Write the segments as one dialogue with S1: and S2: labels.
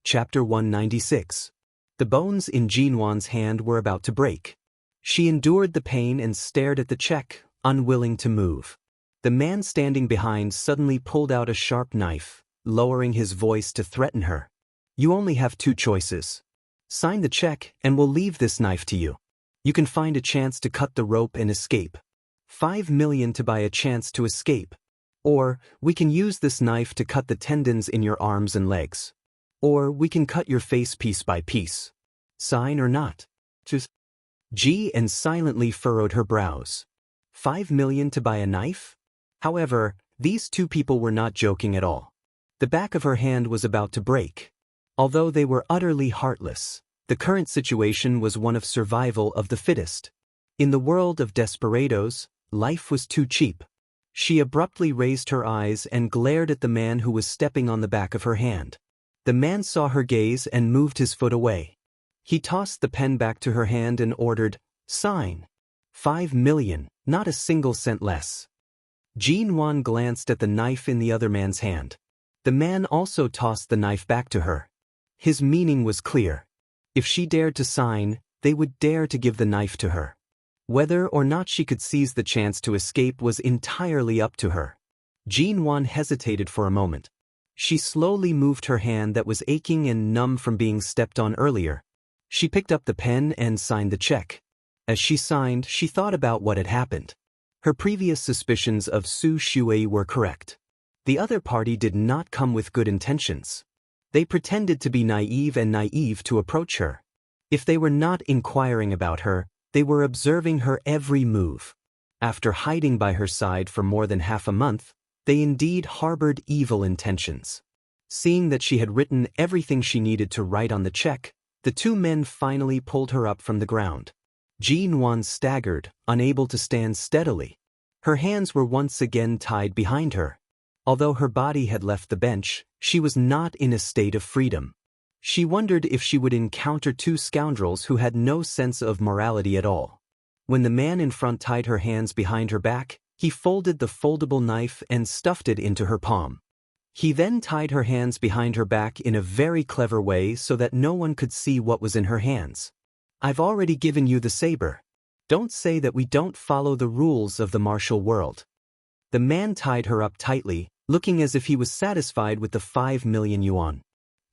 S1: Chapter 196. The bones in Jinwan's hand were about to break. She endured the pain and stared at the check, unwilling to move. The man standing behind suddenly pulled out a sharp knife, lowering his voice to threaten her. "You only have two choices. Sign the check and we'll leave this knife to you. You can find a chance to cut the rope and escape. 5 million to buy a chance to escape. Or, we can use this knife to cut the tendons in your arms and legs. Or, we can cut your face piece by piece. Sign or not?" Ji and silently furrowed her brows. 5 million to buy a knife? However, these two people were not joking at all. The back of her hand was about to break. Although they were utterly heartless, the current situation was one of survival of the fittest. In the world of desperados, life was too cheap. She abruptly raised her eyes and glared at the man who was stepping on the back of her hand. The man saw her gaze and moved his foot away. He tossed the pen back to her hand and ordered, "Sign. 5 million, not a single cent less." Jinwan glanced at the knife in the other man's hand. The man also tossed the knife back to her. His meaning was clear. If she dared to sign, they would dare to give the knife to her. Whether or not she could seize the chance to escape was entirely up to her. Jinwan hesitated for a moment. She slowly moved her hand that was aching and numb from being stepped on earlier. She picked up the pen and signed the check. As she signed, she thought about what had happened. Her previous suspicions of Su Shui were correct. The other party did not come with good intentions. They pretended to be naive to approach her. If they were not inquiring about her, they were observing her every move. After hiding by her side for more than half a month, they indeed harbored evil intentions. Seeing that she had written everything she needed to write on the check, the two men finally pulled her up from the ground. Jinwan staggered, unable to stand steadily. Her hands were once again tied behind her. Although her body had left the bench, she was not in a state of freedom. She wondered if she would encounter two scoundrels who had no sense of morality at all. When the man in front tied her hands behind her back, he folded the foldable knife and stuffed it into her palm. He then tied her hands behind her back in a very clever way so that no one could see what was in her hands. "I've already given you the saber. Don't say that we don't follow the rules of the martial world." The man tied her up tightly, looking as if he was satisfied with the 5 million yuan.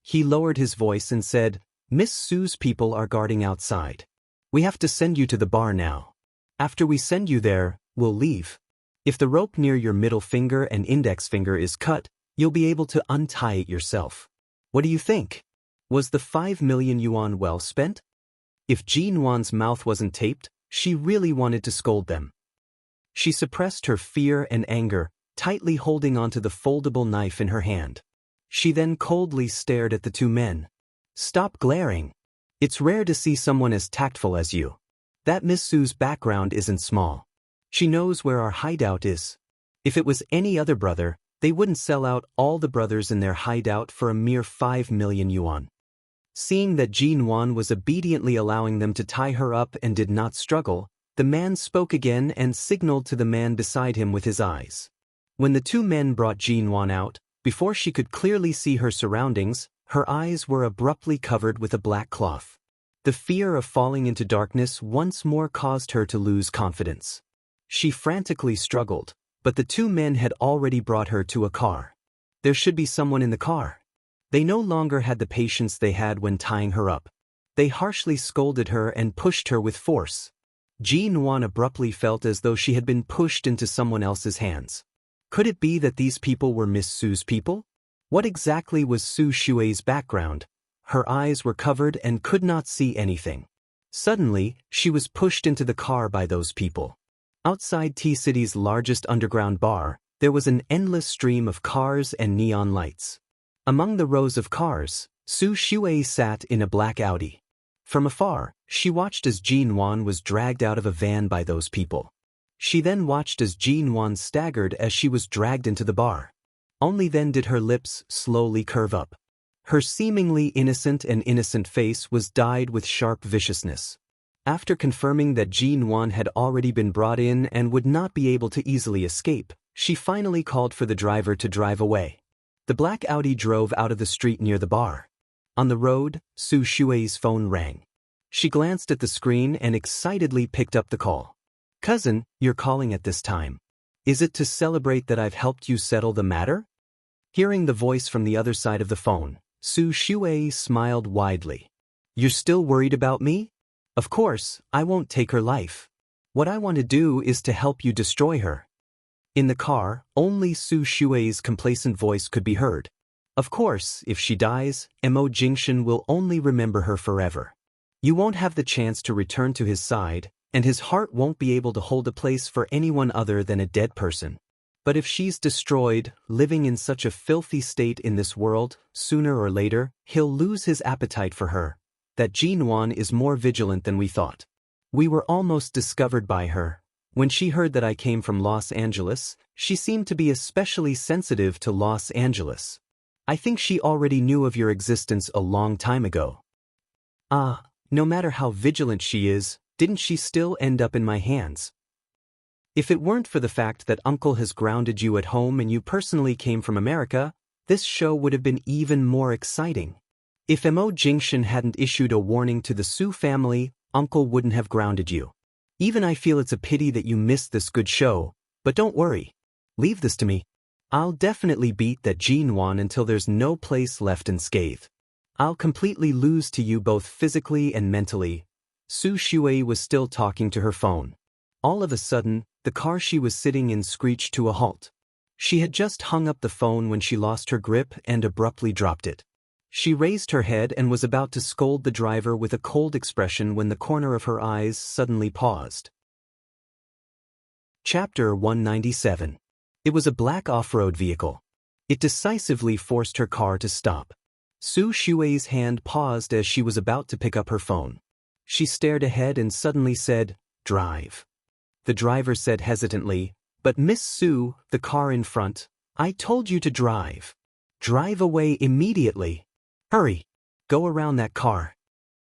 S1: He lowered his voice and said, "Miss Su's people are guarding outside. We have to send you to the bar now. After we send you there, we'll leave. If the rope near your middle finger and index finger is cut, you'll be able to untie it yourself. What do you think? Was the 5 million yuan well spent?" If Jinwan's mouth wasn't taped, she really wanted to scold them. She suppressed her fear and anger, tightly holding onto the foldable knife in her hand. She then coldly stared at the two men. "Stop glaring. It's rare to see someone as tactful as you. That Miss Su's background isn't small. She knows where our hideout is. If it was any other brother, they wouldn't sell out all the brothers in their hideout for a mere 5 million yuan. Seeing that Jinwan was obediently allowing them to tie her up and did not struggle, the man spoke again and signaled to the man beside him with his eyes. When the two men brought Jinwan out, before she could clearly see her surroundings, her eyes were abruptly covered with a black cloth. The fear of falling into darkness once more caused her to lose confidence. She frantically struggled, but the two men had already brought her to a car. There should be someone in the car. They no longer had the patience they had when tying her up. They harshly scolded her and pushed her with force. Jinwan abruptly felt as though she had been pushed into someone else's hands. Could it be that these people were Miss Su's people? What exactly was Su Shui's background? Her eyes were covered and could not see anything. Suddenly, she was pushed into the car by those people. Outside T-City's largest underground bar, there was an endless stream of cars and neon lights. Among the rows of cars, Su Shui sat in a black Audi. From afar, she watched as Jinwan was dragged out of a van by those people. She then watched as Jinwan staggered as she was dragged into the bar. Only then did her lips slowly curve up. Her seemingly innocent face was dyed with sharp viciousness. After confirming that Jinwan had already been brought in and would not be able to easily escape, she finally called for the driver to drive away. The black Audi drove out of the street near the bar. On the road, Su Shui's phone rang. She glanced at the screen and excitedly picked up the call. "Cousin, you're calling at this time. Is it to celebrate that I've helped you settle the matter?" Hearing the voice from the other side of the phone, Su Shui smiled widely. "You're still worried about me? Of course, I won't take her life. What I want to do is to help you destroy her." In the car, only Su Shui's complacent voice could be heard. "Of course, if she dies, Mo Jingshan will only remember her forever. You won't have the chance to return to his side, and his heart won't be able to hold a place for anyone other than a dead person. But if she's destroyed, living in such a filthy state in this world, sooner or later, he'll lose his appetite for her. That Jinwan is more vigilant than we thought. We were almost discovered by her. When she heard that I came from Los Angeles, she seemed to be especially sensitive to Los Angeles. I think she already knew of your existence a long time ago. No matter how vigilant she is, didn't she still end up in my hands? If it weren't for the fact that Uncle has grounded you at home and you personally came from America, this show would have been even more exciting. If Mo Jingshan hadn't issued a warning to the Su family, Uncle wouldn't have grounded you. Even I feel it's a pity that you missed this good show, but don't worry. Leave this to me. I'll definitely beat that Jinwan until there's no place left unscathed. I'll completely lose to you both physically and mentally." Su Shui was still talking to her phone. All of a sudden, the car she was sitting in screeched to a halt. She had just hung up the phone when she lost her grip and abruptly dropped it. She raised her head and was about to scold the driver with a cold expression when the corner of her eyes suddenly paused. Chapter 197. It was a black off-road vehicle. It decisively forced her car to stop. Su Shui's hand paused as she was about to pick up her phone. She stared ahead and suddenly said, "Drive." The driver said hesitantly, "But Miss Su, the car in front, I told you to drive. Drive away immediately. Hurry. Go around that car."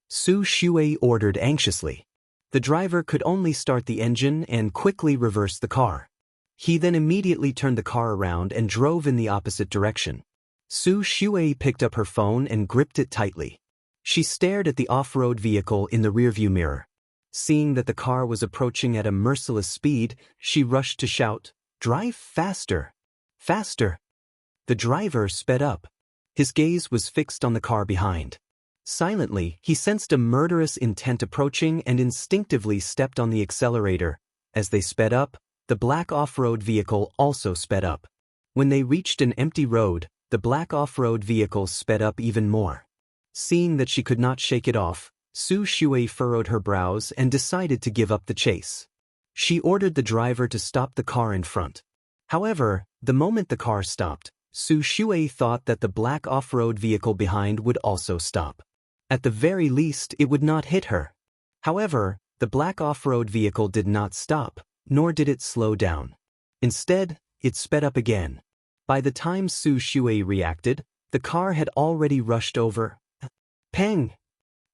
S1: Su Shui ordered anxiously. The driver could only start the engine and quickly reverse the car. He then immediately turned the car around and drove in the opposite direction. Su Shui picked up her phone and gripped it tightly. She stared at the off-road vehicle in the rearview mirror. Seeing that the car was approaching at a merciless speed, she rushed to shout, "Drive faster! Faster!" The driver sped up. His gaze was fixed on the car behind. Silently, he sensed a murderous intent approaching and instinctively stepped on the accelerator. As they sped up, the black off-road vehicle also sped up. When they reached an empty road, the black off-road vehicle sped up even more. Seeing that she could not shake it off, Su Shui furrowed her brows and decided to give up the chase. She ordered the driver to stop the car in front. However, the moment the car stopped, Su Shui thought that the black off-road vehicle behind would also stop. At the very least, it would not hit her. However, the black off-road vehicle did not stop, nor did it slow down. Instead, it sped up again. By the time Su Shui reacted, the car had already rushed over. Pang!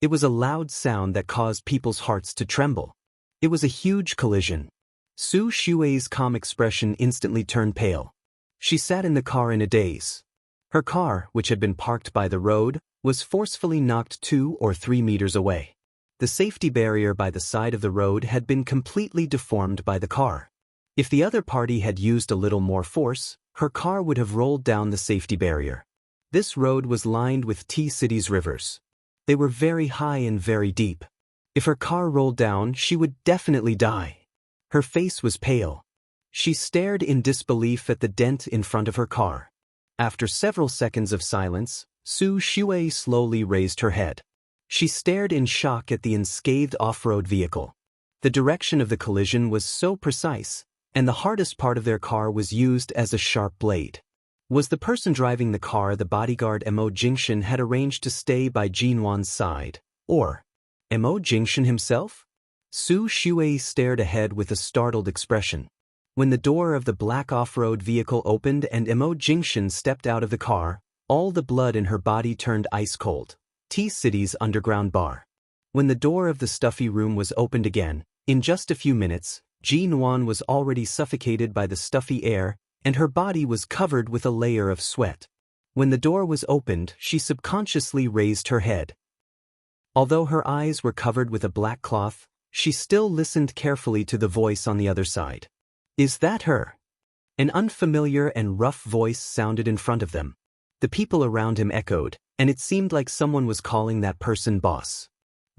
S1: It was a loud sound that caused people's hearts to tremble. It was a huge collision. Su Shui's calm expression instantly turned pale. She sat in the car in a daze. Her car, which had been parked by the road, was forcefully knocked 2 or 3 meters away. The safety barrier by the side of the road had been completely deformed by the car. If the other party had used a little more force, her car would have rolled down the safety barrier. This road was lined with T-City's rivers. They were very high and very deep. If her car rolled down, she would definitely die. Her face was pale. She stared in disbelief at the dent in front of her car. After several seconds of silence, Su Shui slowly raised her head. She stared in shock at the unscathed off-road vehicle. The direction of the collision was so precise, and the hardest part of their car was used as a sharp blade. Was the person driving the car the bodyguard Mo Jingshan had arranged to stay by Jinwan's side, or Mo Jingshan himself? Su Shui stared ahead with a startled expression. When the door of the black off-road vehicle opened and Mo Jingshan stepped out of the car, all the blood in her body turned ice-cold. T-City's underground bar. When the door of the stuffy room was opened again, in just a few minutes, Jinwan was already suffocated by the stuffy air, and her body was covered with a layer of sweat. When the door was opened, she subconsciously raised her head. Although her eyes were covered with a black cloth, she still listened carefully to the voice on the other side. "Is that her?" An unfamiliar and rough voice sounded in front of them. The people around him echoed, and it seemed like someone was calling that person boss.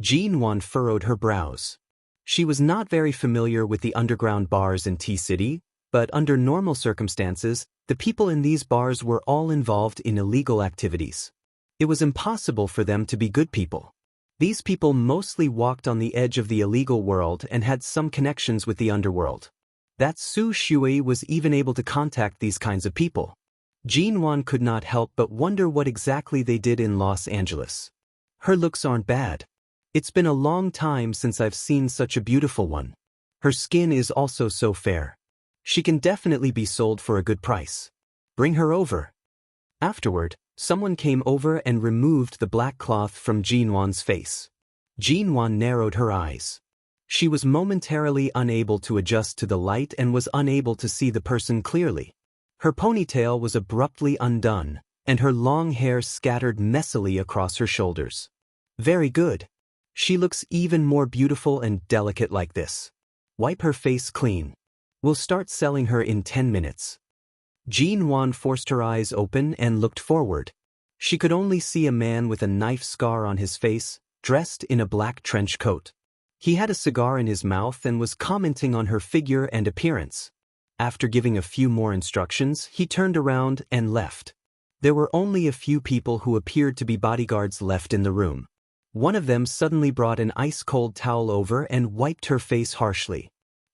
S1: Jinwan furrowed her brows. She was not very familiar with the underground bars in T-City, but under normal circumstances, the people in these bars were all involved in illegal activities. It was impossible for them to be good people. These people mostly walked on the edge of the illegal world and had some connections with the underworld. That Su Shui was even able to contact these kinds of people. Jinwan could not help but wonder what exactly they did in Los Angeles. Her looks aren't bad. It's been a long time since I've seen such a beautiful one. Her skin is also so fair. She can definitely be sold for a good price. Bring her over. Afterward, someone came over and removed the black cloth from Jinwan's face. Jinwan narrowed her eyes. She was momentarily unable to adjust to the light and was unable to see the person clearly. Her ponytail was abruptly undone, and her long hair scattered messily across her shoulders. Very good. She looks even more beautiful and delicate like this. Wipe her face clean. We'll start selling her in 10 minutes. Jinwan forced her eyes open and looked forward. She could only see a man with a knife scar on his face, dressed in a black trench coat. He had a cigar in his mouth and was commenting on her figure and appearance. After giving a few more instructions, he turned around and left. There were only a few people who appeared to be bodyguards left in the room. One of them suddenly brought an ice-cold towel over and wiped her face harshly.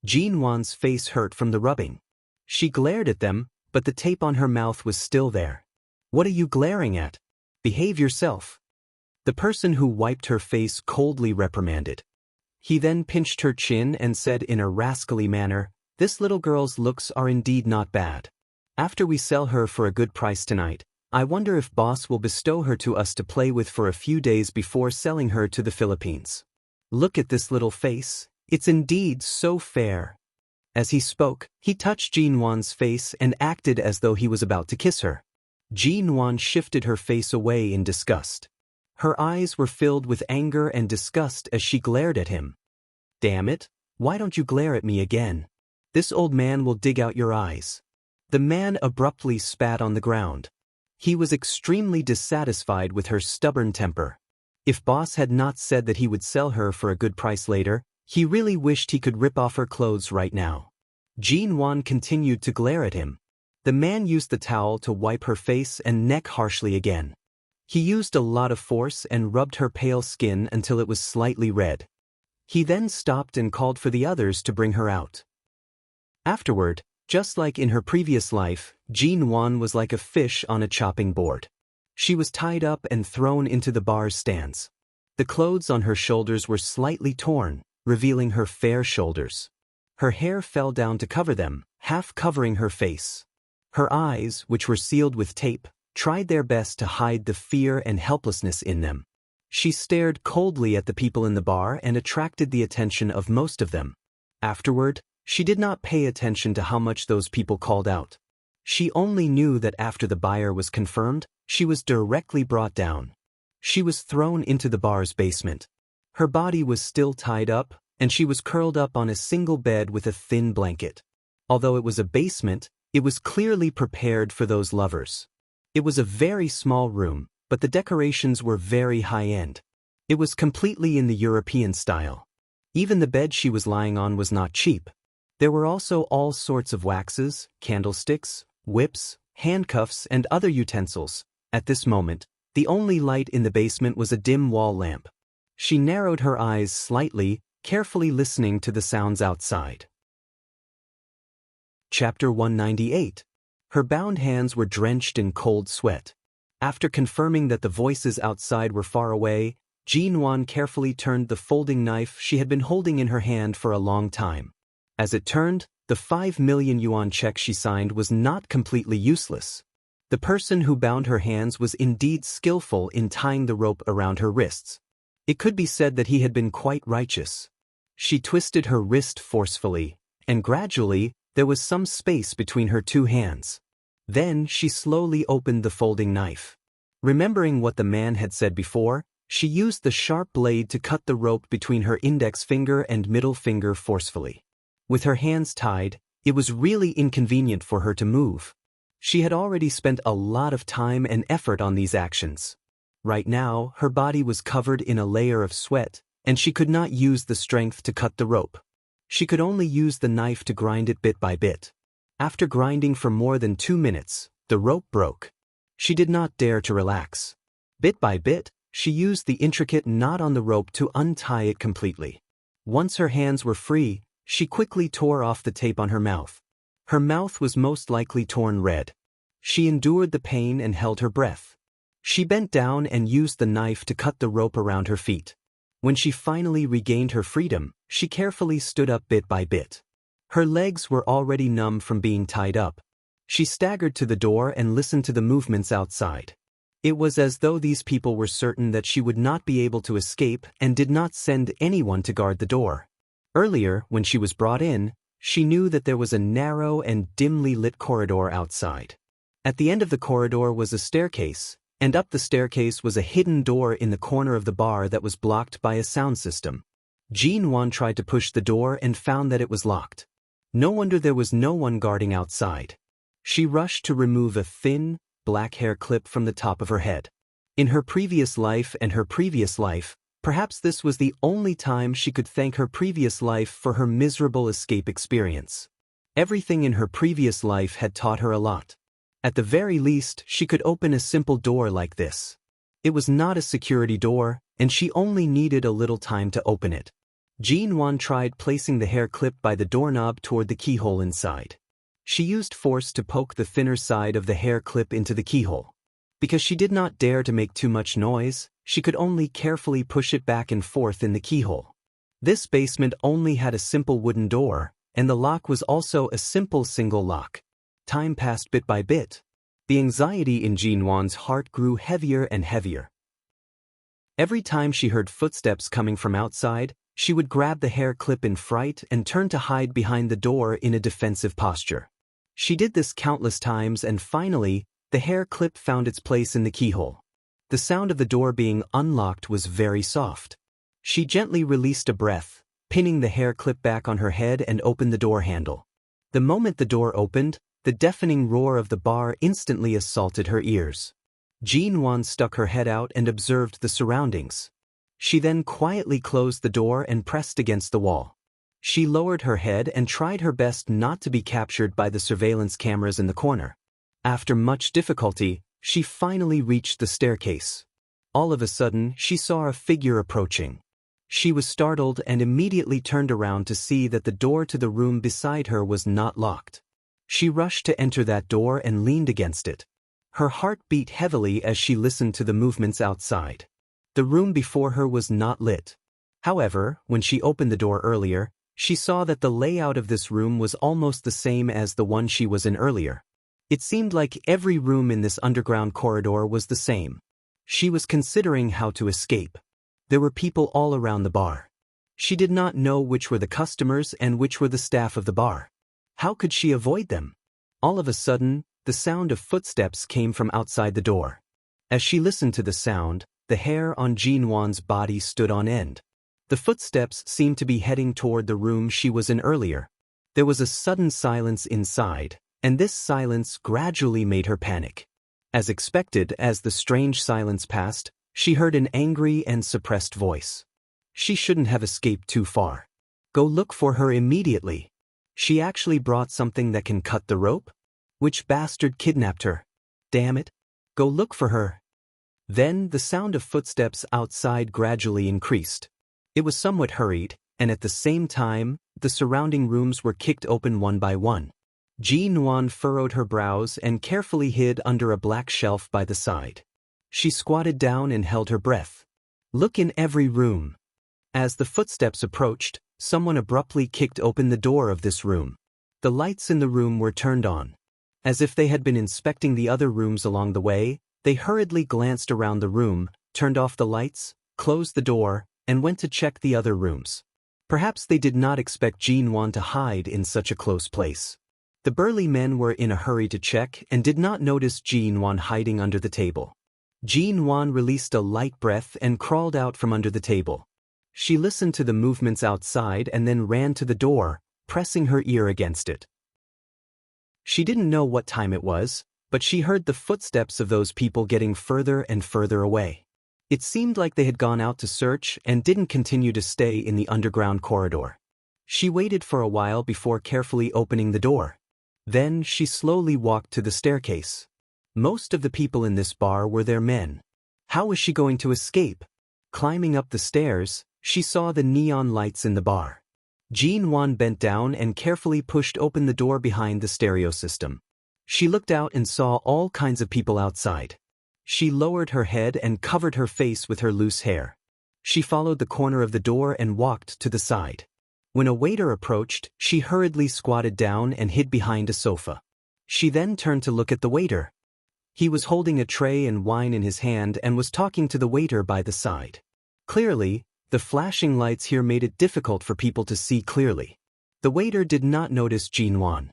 S1: Jinwan's face hurt from the rubbing. She glared at them, but the tape on her mouth was still there. What are you glaring at? Behave yourself. The person who wiped her face coldly reprimanded. He then pinched her chin and said in a rascally manner, "This little girl's looks are indeed not bad. After we sell her for a good price tonight, I wonder if boss will bestow her to us to play with for a few days before selling her to the Philippines. Look at this little face, it's indeed so fair." As he spoke, he touched Jinwan's face and acted as though he was about to kiss her. Jinwan shifted her face away in disgust. Her eyes were filled with anger and disgust as she glared at him. "Damn it, why don't you glare at me again? This old man will dig out your eyes." The man abruptly spat on the ground. He was extremely dissatisfied with her stubborn temper. If boss had not said that he would sell her for a good price later, he really wished he could rip off her clothes right now. Jinwan continued to glare at him. The man used the towel to wipe her face and neck harshly again. He used a lot of force and rubbed her pale skin until it was slightly red. He then stopped and called for the others to bring her out. Afterward, just like in her previous life, Jinwan was like a fish on a chopping board. She was tied up and thrown into the bar's stands. The clothes on her shoulders were slightly torn, revealing her fair shoulders. Her hair fell down to cover them, half covering her face. Her eyes, which were sealed with tape, tried their best to hide the fear and helplessness in them. She stared coldly at the people in the bar and attracted the attention of most of them. Afterward, she did not pay attention to how much those people called out. She only knew that after the buyer was confirmed, she was directly brought down. She was thrown into the bar's basement. Her body was still tied up, and she was curled up on a single bed with a thin blanket. Although it was a basement, it was clearly prepared for those lovers. It was a very small room, but the decorations were very high-end. It was completely in the European style. Even the bed she was lying on was not cheap. There were also all sorts of waxes, candlesticks, whips, handcuffs, and other utensils. At this moment, the only light in the basement was a dim wall lamp. She narrowed her eyes slightly, carefully listening to the sounds outside. Chapter 198. Her bound hands were drenched in cold sweat. After confirming that the voices outside were far away, Jinwan carefully turned the folding knife she had been holding in her hand for a long time. As it turned, the 5 million yuan check she signed was not completely useless. The person who bound her hands was indeed skillful in tying the rope around her wrists. It could be said that he had been quite righteous. She twisted her wrist forcefully, and gradually, there was some space between her two hands. Then she slowly opened the folding knife. Remembering what the man had said before, she used the sharp blade to cut the rope between her index finger and middle finger forcefully. With her hands tied, it was really inconvenient for her to move. She had already spent a lot of time and effort on these actions. Right now, her body was covered in a layer of sweat, and she could not use the strength to cut the rope. She could only use the knife to grind it bit by bit. After grinding for more than 2 minutes, the rope broke. She did not dare to relax. Bit by bit, she used the intricate knot on the rope to untie it completely. Once her hands were free, she quickly tore off the tape on her mouth. Her mouth was most likely torn red. She endured the pain and held her breath. She bent down and used the knife to cut the rope around her feet. When she finally regained her freedom, she carefully stood up bit by bit. Her legs were already numb from being tied up. She staggered to the door and listened to the movements outside. It was as though these people were certain that she would not be able to escape and did not send anyone to guard the door. Earlier, when she was brought in, she knew that there was a narrow and dimly lit corridor outside. At the end of the corridor was a staircase, and up the staircase was a hidden door in the corner of the bar that was blocked by a sound system. Jinwan tried to push the door and found that it was locked. No wonder there was no one guarding outside. She rushed to remove a thin, black hair clip from the top of her head. In her previous life and her previous life, perhaps this was the only time she could thank her previous life for her miserable escape experience. Everything in her previous life had taught her a lot. At the very least, she could open a simple door like this. It was not a security door, and she only needed a little time to open it. Jinwan tried placing the hair clip by the doorknob toward the keyhole inside. She used force to poke the thinner side of the hair clip into the keyhole. Because she did not dare to make too much noise, she could only carefully push it back and forth in the keyhole. This basement only had a simple wooden door, and the lock was also a simple single lock. Time passed bit by bit. The anxiety in Jinwan's heart grew heavier and heavier. Every time she heard footsteps coming from outside, she would grab the hair clip in fright and turn to hide behind the door in a defensive posture. She did this countless times and finally, the hair clip found its place in the keyhole. The sound of the door being unlocked was very soft. She gently released a breath, pinning the hair clip back on her head and opened the door handle. The moment the door opened, the deafening roar of the bar instantly assaulted her ears. Jinwan stuck her head out and observed the surroundings. She then quietly closed the door and pressed against the wall. She lowered her head and tried her best not to be captured by the surveillance cameras in the corner. After much difficulty, she finally reached the staircase. All of a sudden, she saw a figure approaching. She was startled and immediately turned around to see that the door to the room beside her was not locked. She rushed to enter that door and leaned against it. Her heart beat heavily as she listened to the movements outside. The room before her was not lit. However, when she opened the door earlier, she saw that the layout of this room was almost the same as the one she was in earlier. It seemed like every room in this underground corridor was the same. She was considering how to escape. There were people all around the bar. She did not know which were the customers and which were the staff of the bar. How could she avoid them? All of a sudden, the sound of footsteps came from outside the door. As she listened to the sound, the hair on Jinwan's body stood on end. The footsteps seemed to be heading toward the room she was in earlier. There was a sudden silence inside, and this silence gradually made her panic. As expected, as the strange silence passed, she heard an angry and suppressed voice. She shouldn't have escaped too far. Go look for her immediately. She actually brought something that can cut the rope? Which bastard kidnapped her? Damn it. Go look for her. Then the sound of footsteps outside gradually increased. It was somewhat hurried, and at the same time, the surrounding rooms were kicked open one by one. Jinwan furrowed her brows and carefully hid under a black shelf by the side. She squatted down and held her breath. Look in every room. As the footsteps approached, someone abruptly kicked open the door of this room. The lights in the room were turned on. As if they had been inspecting the other rooms along the way, they hurriedly glanced around the room, turned off the lights, closed the door, and went to check the other rooms. Perhaps they did not expect Jinwan to hide in such a close place. The burly men were in a hurry to check and did not notice Jinwan hiding under the table. Jinwan released a light breath and crawled out from under the table. She listened to the movements outside and then ran to the door, pressing her ear against it. She didn't know what time it was, but she heard the footsteps of those people getting further and further away. It seemed like they had gone out to search and didn't continue to stay in the underground corridor. She waited for a while before carefully opening the door. Then she slowly walked to the staircase. Most of the people in this bar were their men. How was she going to escape? Climbing up the stairs, she saw the neon lights in the bar. Jinwan bent down and carefully pushed open the door behind the stereo system. She looked out and saw all kinds of people outside. She lowered her head and covered her face with her loose hair. She followed the corner of the door and walked to the side. When a waiter approached, she hurriedly squatted down and hid behind a sofa. She then turned to look at the waiter. He was holding a tray and wine in his hand and was talking to the waiter by the side. Clearly, the flashing lights here made it difficult for people to see clearly. The waiter did not notice Jinwan.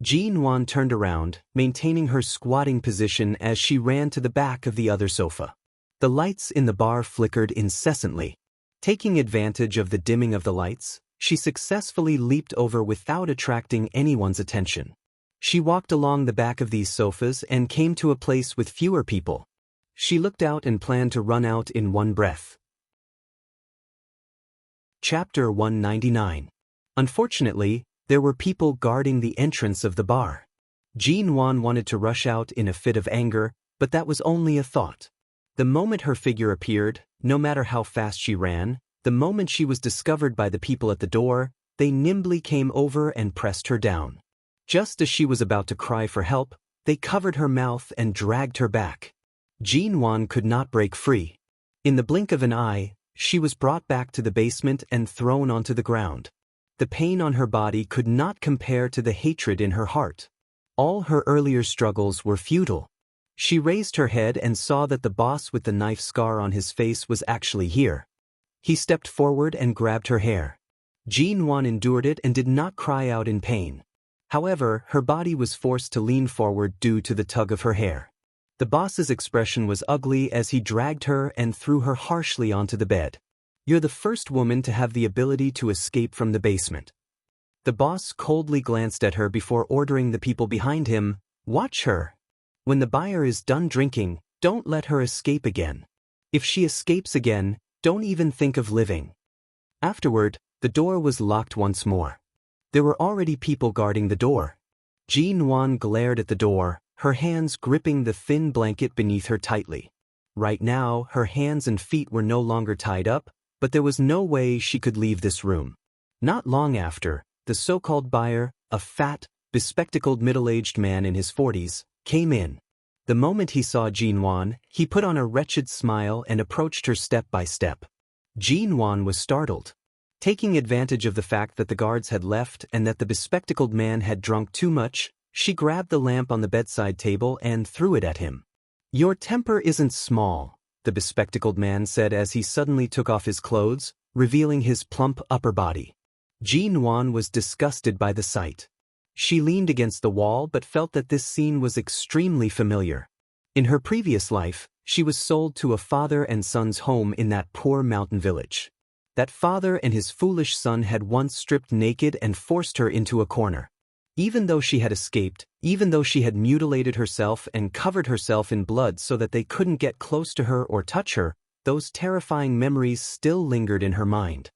S1: Jinwan turned around, maintaining her squatting position as she ran to the back of the other sofa. The lights in the bar flickered incessantly. Taking advantage of the dimming of the lights, she successfully leaped over without attracting anyone's attention. She walked along the back of these sofas and came to a place with fewer people. She looked out and planned to run out in one breath. Chapter 199. Unfortunately, there were people guarding the entrance of the bar. Jinwan wanted to rush out in a fit of anger, but that was only a thought. The moment her figure appeared, no matter how fast she ran, the moment she was discovered by the people at the door, they nimbly came over and pressed her down. Just as she was about to cry for help, they covered her mouth and dragged her back. Jinwan could not break free. In the blink of an eye, she was brought back to the basement and thrown onto the ground. The pain on her body could not compare to the hatred in her heart. All her earlier struggles were futile. She raised her head and saw that the boss with the knife scar on his face was actually here. He stepped forward and grabbed her hair. Jinwan endured it and did not cry out in pain. However, her body was forced to lean forward due to the tug of her hair. The boss's expression was ugly as he dragged her and threw her harshly onto the bed. "You're the first woman to have the ability to escape from the basement." The boss coldly glanced at her before ordering the people behind him, "Watch her. When the buyer is done drinking, don't let her escape again. If she escapes again, don't even think of living." Afterward, the door was locked once more. There were already people guarding the door. Jinwan glared at the door, her hands gripping the thin blanket beneath her tightly. Right now, her hands and feet were no longer tied up, but there was no way she could leave this room. Not long after, the so-called buyer, a fat, bespectacled middle-aged man in his 40s, came in. The moment he saw Jinwan, he put on a wretched smile and approached her step by step. Jinwan was startled. Taking advantage of the fact that the guards had left and that the bespectacled man had drunk too much, she grabbed the lamp on the bedside table and threw it at him. "Your temper isn't small," the bespectacled man said as he suddenly took off his clothes, revealing his plump upper body. Jinwan was disgusted by the sight. She leaned against the wall but felt that this scene was extremely familiar. In her previous life, she was sold to a father and son's home in that poor mountain village. That father and his foolish son had once stripped naked and forced her into a corner. Even though she had escaped, even though she had mutilated herself and covered herself in blood so that they couldn't get close to her or touch her, those terrifying memories still lingered in her mind.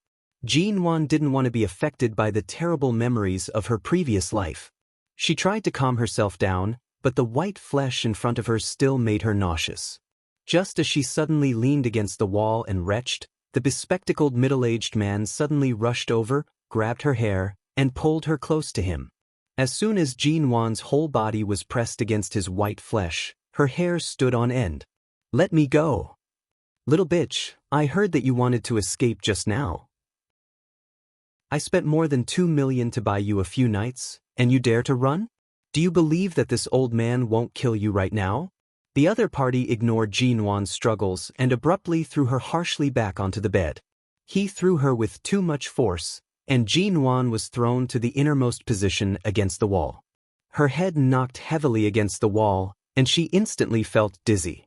S1: Jinwan didn't want to be affected by the terrible memories of her previous life. She tried to calm herself down, but the white flesh in front of her still made her nauseous. Just as she suddenly leaned against the wall and retched, the bespectacled middle-aged man suddenly rushed over, grabbed her hair, and pulled her close to him. As soon as Jinwan's whole body was pressed against his white flesh, her hair stood on end. "Let me go. Little bitch, I heard that you wanted to escape just now. I spent more than 2 million to buy you a few nights, and you dare to run? Do you believe that this old man won't kill you right now?" The other party ignored Jinwan's struggles and abruptly threw her harshly back onto the bed. He threw her with too much force, and Jinwan was thrown to the innermost position against the wall. Her head knocked heavily against the wall, and she instantly felt dizzy.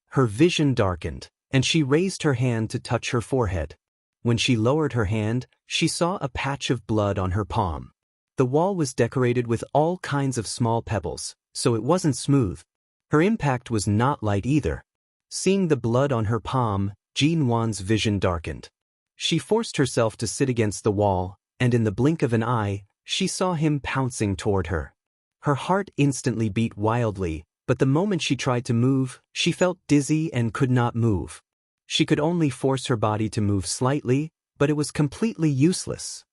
S1: Her vision darkened, and she raised her hand to touch her forehead. When she lowered her hand, she saw a patch of blood on her palm. The wall was decorated with all kinds of small pebbles, so it wasn't smooth. Her impact was not light either. Seeing the blood on her palm, Jinwan's vision darkened. She forced herself to sit against the wall, and in the blink of an eye, she saw him pouncing toward her. Her heart instantly beat wildly, but the moment she tried to move, she felt dizzy and could not move. She could only force her body to move slightly, but it was completely useless.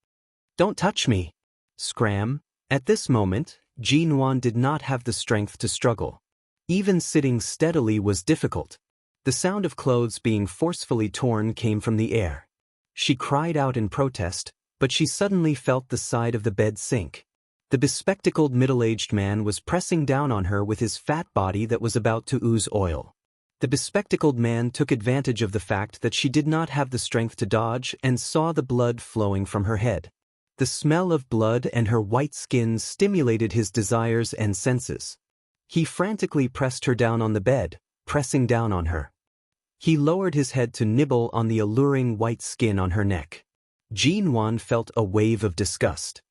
S1: "Don't touch me!" Scram. At this moment, Jinwan did not have the strength to struggle. Even sitting steadily was difficult. The sound of clothes being forcefully torn came from the air. She cried out in protest, but she suddenly felt the side of the bed sink. The bespectacled middle-aged man was pressing down on her with his fat body that was about to ooze oil. The bespectacled man took advantage of the fact that she did not have the strength to dodge and saw the blood flowing from her head. The smell of blood and her white skin stimulated his desires and senses. He frantically pressed her down on the bed, pressing down on her. He lowered his head to nibble on the alluring white skin on her neck. Jinwan felt a wave of disgust.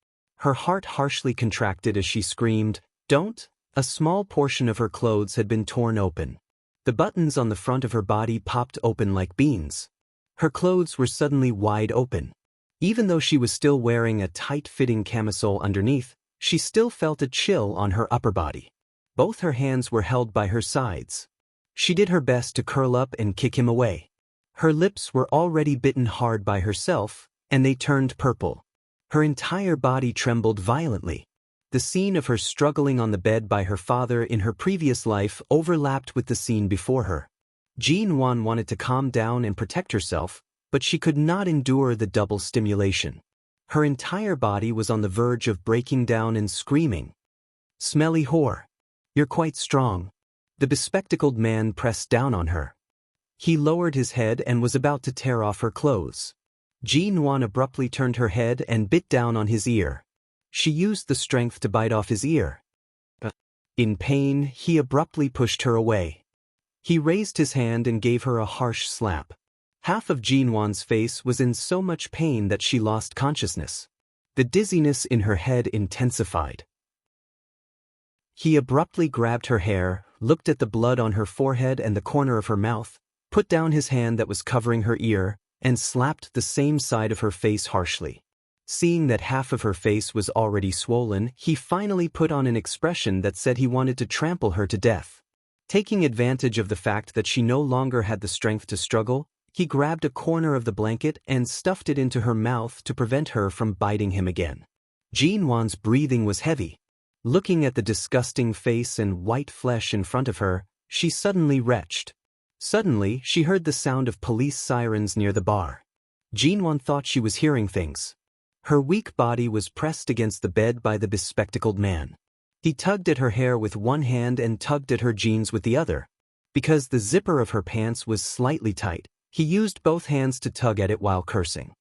S1: Her heart harshly contracted as she screamed, "Don't!" A small portion of her clothes had been torn open. The buttons on the front of her body popped open like beans. Her clothes were suddenly wide open. Even though she was still wearing a tight-fitting camisole underneath, she still felt a chill on her upper body. Both her hands were held by her sides. She did her best to curl up and kick him away. Her lips were already bitten hard by herself, and they turned purple. Her entire body trembled violently. The scene of her struggling on the bed by her father in her previous life overlapped with the scene before her. Jinwan wanted to calm down and protect herself, but she could not endure the double stimulation. Her entire body was on the verge of breaking down and screaming. "Smelly whore. You're quite strong." The bespectacled man pressed down on her. He lowered his head and was about to tear off her clothes. Jinwan abruptly turned her head and bit down on his ear. She used the strength to bite off his ear. In pain, he abruptly pushed her away. He raised his hand and gave her a harsh slap. Half of Jinwan's face was in so much pain that she lost consciousness. The dizziness in her head intensified. He abruptly grabbed her hair, looked at the blood on her forehead and the corner of her mouth, put down his hand that was covering her ear, and slapped the same side of her face harshly. Seeing that half of her face was already swollen, he finally put on an expression that said he wanted to trample her to death. Taking advantage of the fact that she no longer had the strength to struggle, he grabbed a corner of the blanket and stuffed it into her mouth to prevent her from biting him again. Jinwan's breathing was heavy. Looking at the disgusting face and white flesh in front of her, she suddenly retched. Suddenly, she heard the sound of police sirens near the bar. Jinwan thought she was hearing things. Her weak body was pressed against the bed by the bespectacled man. He tugged at her hair with one hand and tugged at her jeans with the other. Because the zipper of her pants was slightly tight, he used both hands to tug at it while cursing.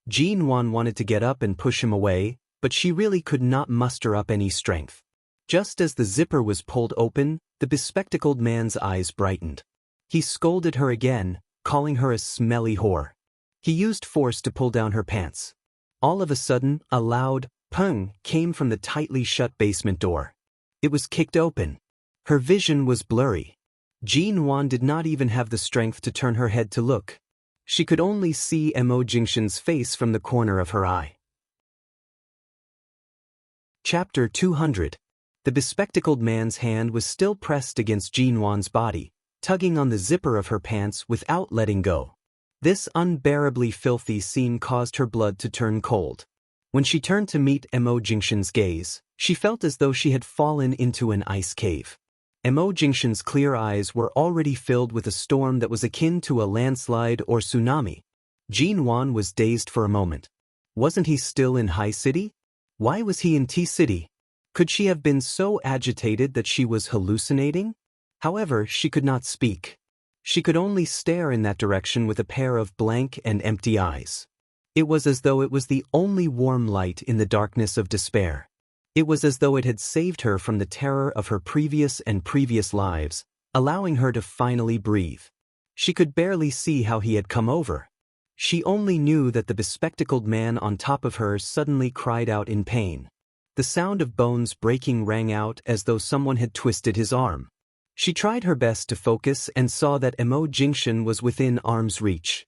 S1: Jinwan wanted to get up and push him away, but she really could not muster up any strength. Just as the zipper was pulled open, the bespectacled man's eyes brightened. He scolded her again, calling her a smelly whore. He used force to pull down her pants. All of a sudden, a loud pung came from the tightly shut basement door. It was kicked open. Her vision was blurry. Jinwan did not even have the strength to turn her head to look. She could only see Mo Jingshan's face from the corner of her eye. Chapter 200. The bespectacled man's hand was still pressed against Jinwan's body, tugging on the zipper of her pants without letting go. This unbearably filthy scene caused her blood to turn cold. When she turned to meet Mo Jingshan's gaze, she felt as though she had fallen into an ice cave. Mo Jingshan's clear eyes were already filled with a storm that was akin to a landslide or tsunami. Jinwan was dazed for a moment. Wasn't he still in High City? Why was he in T-City? Could she have been so agitated that she was hallucinating? However, she could not speak. She could only stare in that direction with a pair of blank and empty eyes. It was as though it was the only warm light in the darkness of despair. It was as though it had saved her from the terror of her previous lives, allowing her to finally breathe. She could barely see how he had come over. She only knew that the bespectacled man on top of her suddenly cried out in pain. The sound of bones breaking rang out as though someone had twisted his arm. She tried her best to focus and saw that Emo Jingshan was within arm's reach.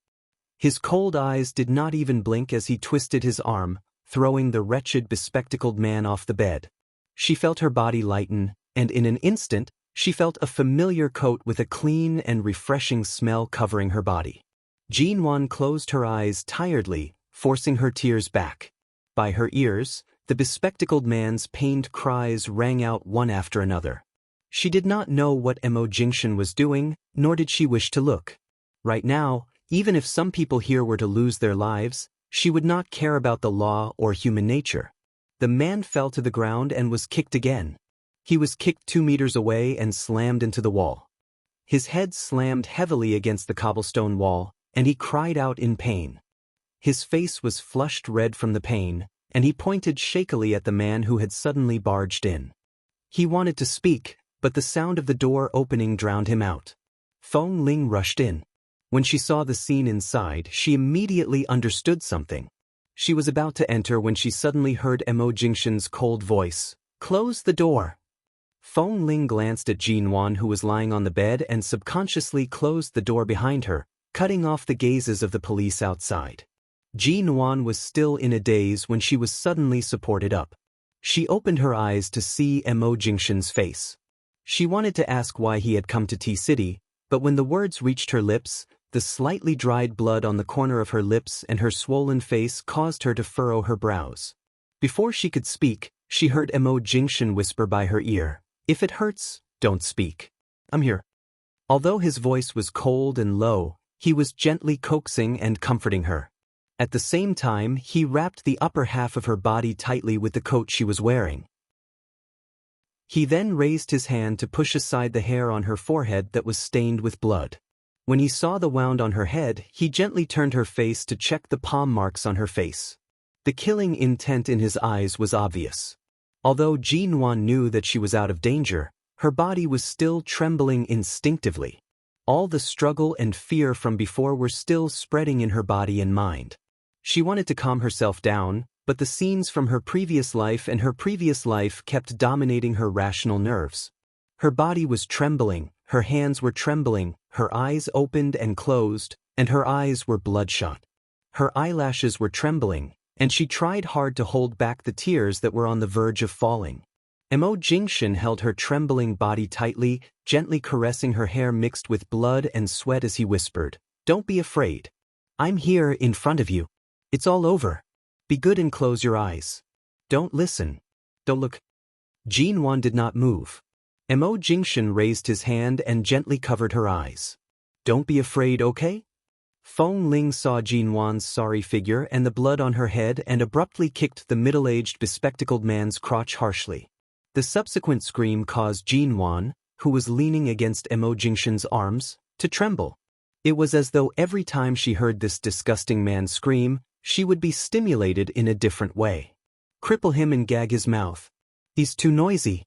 S1: His cold eyes did not even blink as he twisted his arm, throwing the wretched bespectacled man off the bed. She felt her body lighten, and in an instant, she felt a familiar coat with a clean and refreshing smell covering her body. Jinwan closed her eyes tiredly, forcing her tears back. By her ears, the bespectacled man's pained cries rang out one after another. She did not know what Emo Jingshan was doing, nor did she wish to look. Right now, even if some people here were to lose their lives, she would not care about the law or human nature. The man fell to the ground and was kicked again. He was kicked 2 meters away and slammed into the wall. His head slammed heavily against the cobblestone wall, and he cried out in pain. His face was flushed red from the pain, and he pointed shakily at the man who had suddenly barged in. He wanted to speak, but the sound of the door opening drowned him out. Feng Ling rushed in. When she saw the scene inside, she immediately understood something. She was about to enter when she suddenly heard Emo Jingshan's cold voice. "Close the door." Feng Ling glanced at Jinwan, who was lying on the bed, and subconsciously closed the door behind her, cutting off the gazes of the police outside. Jinwan was still in a daze when she was suddenly supported up. She opened her eyes to see Emo Jingshan's face. She wanted to ask why he had come to T-City, but when the words reached her lips, the slightly dried blood on the corner of her lips and her swollen face caused her to furrow her brows. Before she could speak, she heard Emo Jingshan whisper by her ear, "If it hurts, don't speak. I'm here." Although his voice was cold and low, he was gently coaxing and comforting her. At the same time, he wrapped the upper half of her body tightly with the coat she was wearing. He then raised his hand to push aside the hair on her forehead that was stained with blood. When he saw the wound on her head, he gently turned her face to check the palm marks on her face. The killing intent in his eyes was obvious. Although Jinwan knew that she was out of danger, her body was still trembling instinctively. All the struggle and fear from before were still spreading in her body and mind. She wanted to calm herself down, but the scenes from her previous life kept dominating her rational nerves. Her body was trembling, her hands were trembling, her eyes opened and closed, and her eyes were bloodshot. Her eyelashes were trembling, and she tried hard to hold back the tears that were on the verge of falling. Emo Jingshan held her trembling body tightly, gently caressing her hair mixed with blood and sweat as he whispered, "Don't be afraid. I'm here in front of you. It's all over. Be good and close your eyes. Don't listen. Don't look." Jinwan did not move. Emo Jingshan raised his hand and gently covered her eyes. "Don't be afraid, okay?" Feng Ling saw Jinwan's sorry figure and the blood on her head and abruptly kicked the middle-aged bespectacled man's crotch harshly. The subsequent scream caused Jinwan, who was leaning against Emo Jingshan's arms, to tremble. It was as though every time she heard this disgusting man scream, she would be stimulated in a different way. "Cripple him and gag his mouth. He's too noisy."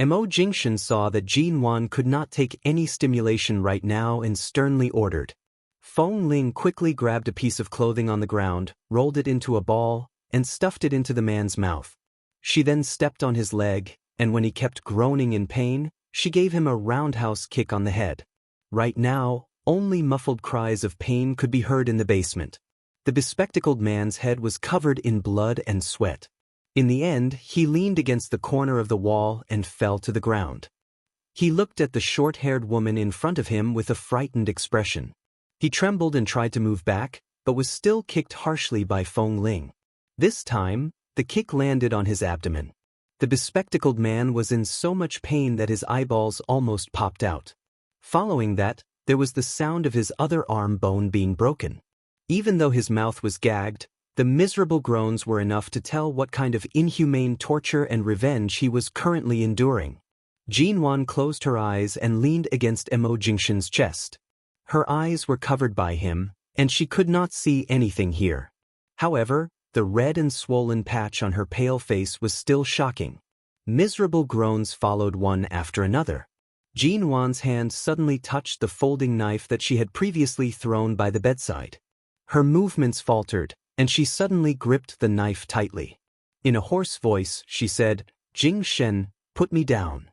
S1: Emo Jingshan saw that Jinwan could not take any stimulation right now and sternly ordered. Feng Ling quickly grabbed a piece of clothing on the ground, rolled it into a ball, and stuffed it into the man's mouth. She then stepped on his leg, and when he kept groaning in pain, she gave him a roundhouse kick on the head. Right now, only muffled cries of pain could be heard in the basement. The bespectacled man's head was covered in blood and sweat. In the end, he leaned against the corner of the wall and fell to the ground. He looked at the short-haired woman in front of him with a frightened expression. He trembled and tried to move back, but was still kicked harshly by Feng Ling. This time, the kick landed on his abdomen. The bespectacled man was in so much pain that his eyeballs almost popped out. Following that, there was the sound of his other arm bone being broken. Even though his mouth was gagged, the miserable groans were enough to tell what kind of inhumane torture and revenge he was currently enduring. Jinwan closed her eyes and leaned against Emo Jingshan's chest. Her eyes were covered by him, and she could not see anything here. However, The red and swollen patch on her pale face was still shocking. Miserable groans followed one after another. Jean Wan's hand suddenly touched the folding knife that she had previously thrown by the bedside. Her movements faltered, and she suddenly gripped the knife tightly. In a hoarse voice, she said, "Jing Shen, put me down."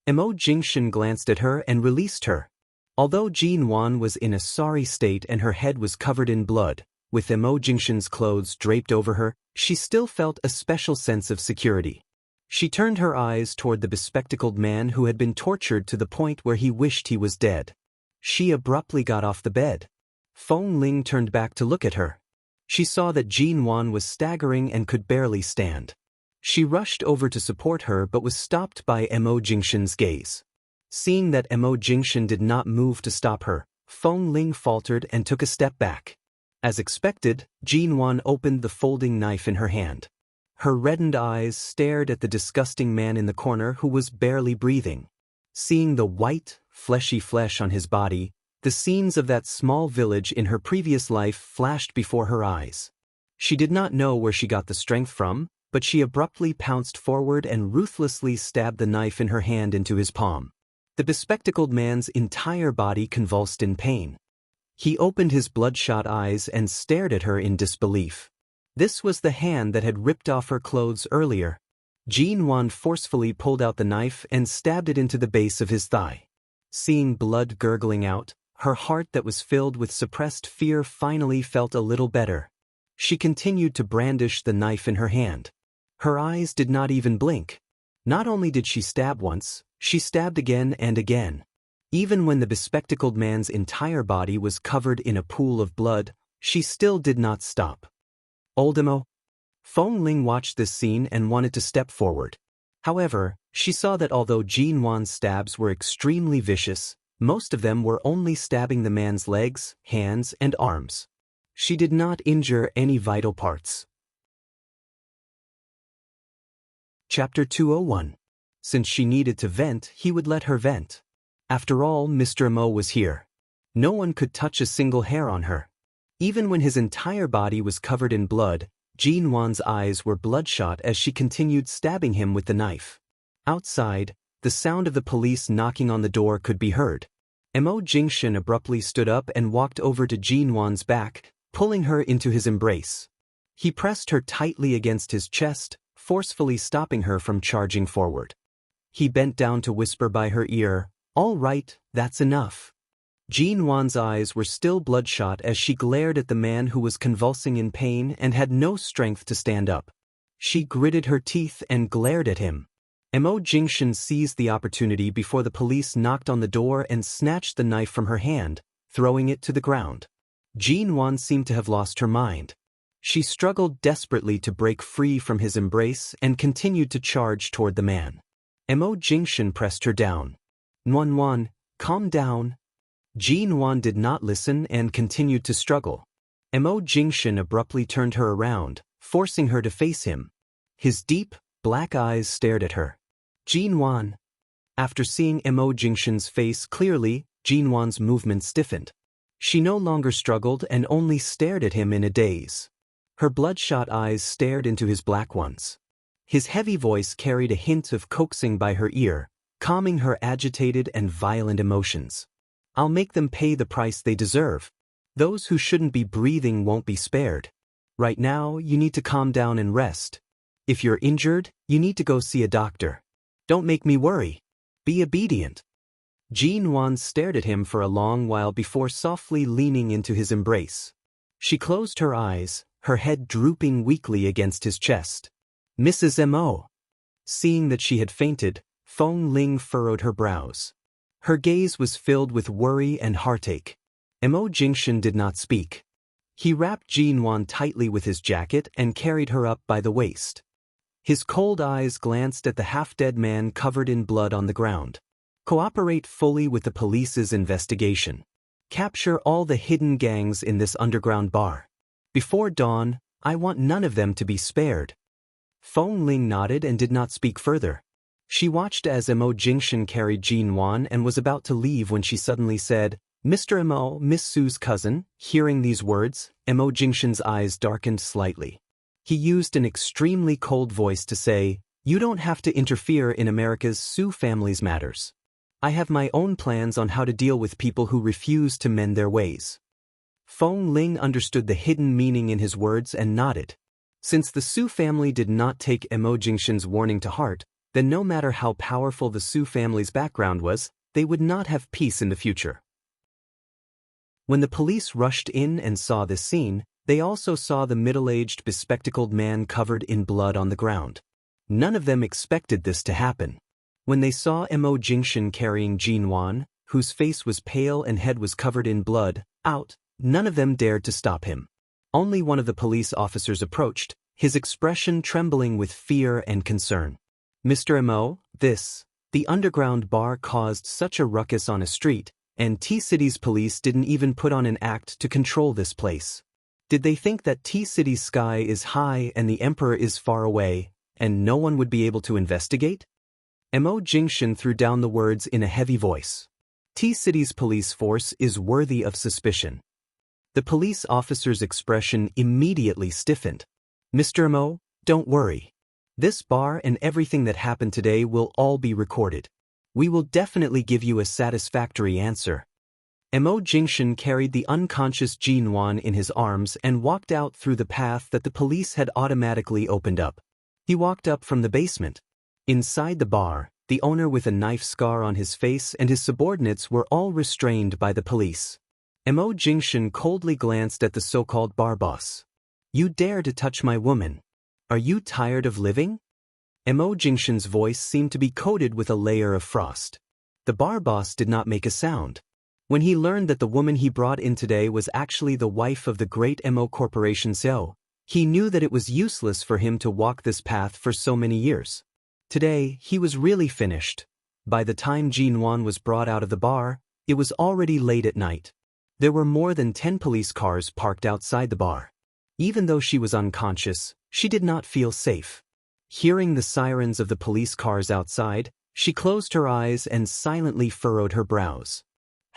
S1: Mo Jingshen glanced at her and released her. Although Jean Wan was in a sorry state and her head was covered in blood, with Mo Jingshen's clothes draped over her, she still felt a special sense of security. She turned her eyes toward the bespectacled man who had been tortured to the point where he wished he was dead. She abruptly got off the bed. Feng Ling turned back to look at her. She saw that Jean Wan was staggering and could barely stand. She rushed over to support her but was stopped by Mo Jingshen's gaze. Seeing that Mo Jingshen did not move to stop her, Feng Ling faltered and took a step back. As expected, Jean Wan opened the folding knife in her hand. Her reddened eyes stared at the disgusting man in the corner who was barely breathing. Seeing the white, fleshy flesh on his body, the scenes of that small village in her previous life flashed before her eyes. She did not know where she got the strength from, but she abruptly pounced forward and ruthlessly stabbed the knife in her hand into his palm. The bespectacled man's entire body convulsed in pain. He opened his bloodshot eyes and stared at her in disbelief. This was the hand that had ripped off her clothes earlier. Jean Wan forcefully pulled out the knife and stabbed it into the base of his thigh. Seeing blood gurgling out, her heart that was filled with suppressed fear finally felt a little better. She continued to brandish the knife in her hand. Her eyes did not even blink. Not only did she stab once, she stabbed again and again. Even when the bespectacled man's entire body was covered in a pool of blood, she still did not stop. Oldemo. Feng Ling watched this scene and wanted to step forward. However, she saw that although Jean Wan's stabs were extremely vicious, most of them were only stabbing the man's legs, hands, and arms. She did not injure any vital parts. Chapter 201. Since she needed to vent, he would let her vent. After all, Mr. Mo was here. No one could touch a single hair on her. Even when his entire body was covered in blood, Jean Wan's eyes were bloodshot as she continued stabbing him with the knife. Outside, the sound of the police knocking on the door could be heard. Mo Jingshen abruptly stood up and walked over to Jean Wan's back, pulling her into his embrace. He pressed her tightly against his chest, forcefully stopping her from charging forward. He bent down to whisper by her ear, "All right, that's enough." Jean Wan's eyes were still bloodshot as she glared at the man who was convulsing in pain and had no strength to stand up. She gritted her teeth and glared at him. Mo Jingshen seized the opportunity before the police knocked on the door and snatched the knife from her hand, throwing it to the ground. Jean Wan seemed to have lost her mind. She struggled desperately to break free from his embrace and continued to charge toward the man. Mo Jingshen pressed her down. "Wan Wan, calm down." Jean Wan did not listen and continued to struggle. Mo Jingshen abruptly turned her around, forcing her to face him. His deep, black eyes stared at her. "Jean Wan." After seeing Mo Jingshen's face clearly, Jean Wan's movement stiffened. She no longer struggled and only stared at him in a daze. Her bloodshot eyes stared into his black ones. His heavy voice carried a hint of coaxing by her ear, calming her agitated and violent emotions. "I'll make them pay the price they deserve. Those who shouldn't be breathing won't be spared. Right now, you need to calm down and rest. If you're injured, you need to go see a doctor. Don't make me worry. Be obedient." Jean Wan stared at him for a long while before softly leaning into his embrace. She closed her eyes, her head drooping weakly against his chest. "Mrs. Mo." Seeing that she had fainted, Feng Ling furrowed her brows. Her gaze was filled with worry and heartache. Mo Jingshen did not speak. He wrapped Jean Wan tightly with his jacket and carried her up by the waist. His cold eyes glanced at the half-dead man covered in blood on the ground. "Cooperate fully with the police's investigation. Capture all the hidden gangs in this underground bar. Before dawn, I want none of them to be spared." Feng Ling nodded and did not speak further. She watched as Mo Jingshen carried Jean Wan and was about to leave when she suddenly said, Mr. Mo, Miss Sue's cousin, hearing these words, Mo Jingshan's eyes darkened slightly. He used an extremely cold voice to say, "You don't have to interfere in America's Sue family's matters. I have my own plans on how to deal with people who refuse to mend their ways." Feng Ling understood the hidden meaning in his words and nodded. Since the Sue family did not take Mo Jingshan's warning to heart, then no matter how powerful the Sue family's background was, they would not have peace in the future. When the police rushed in and saw this scene, they also saw the middle-aged, bespectacled man covered in blood on the ground. None of them expected this to happen. When they saw Mo Jingshan carrying Jin Wan, whose face was pale and head was covered in blood, out, none of them dared to stop him. Only one of the police officers approached, his expression trembling with fear and concern. "Mr. Mo, the underground bar caused such a ruckus on a street, and T-City's police didn't even put on an act to control this place. Did they think that T-City's sky is high and the emperor is far away, and no one would be able to investigate?" Mo Jingshan threw down the words in a heavy voice. "T-City's police force is worthy of suspicion." The police officer's expression immediately stiffened. "Mr. Mo, don't worry. This bar and everything that happened today will all be recorded. We will definitely give you a satisfactory answer." Mo Jingshan carried the unconscious Jin Wan in his arms and walked out through the path that the police had automatically opened up. He walked up from the basement. Inside the bar, the owner with a knife scar on his face and his subordinates were all restrained by the police. Mo Jingshan coldly glanced at the so-called bar boss. "You dare to touch my woman? Are you tired of living?" Mo Jingshan's voice seemed to be coated with a layer of frost. The bar boss did not make a sound. When he learned that the woman he brought in today was actually the wife of the great Mo Corporation CEO, he knew that it was useless for him to walk this path for so many years. Today, he was really finished. By the time Jin Wan was brought out of the bar, it was already late at night. There were more than 10 police cars parked outside the bar. Even though she was unconscious, she did not feel safe. Hearing the sirens of the police cars outside, she closed her eyes and silently furrowed her brows.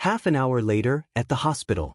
S1: Half an hour later, at the hospital,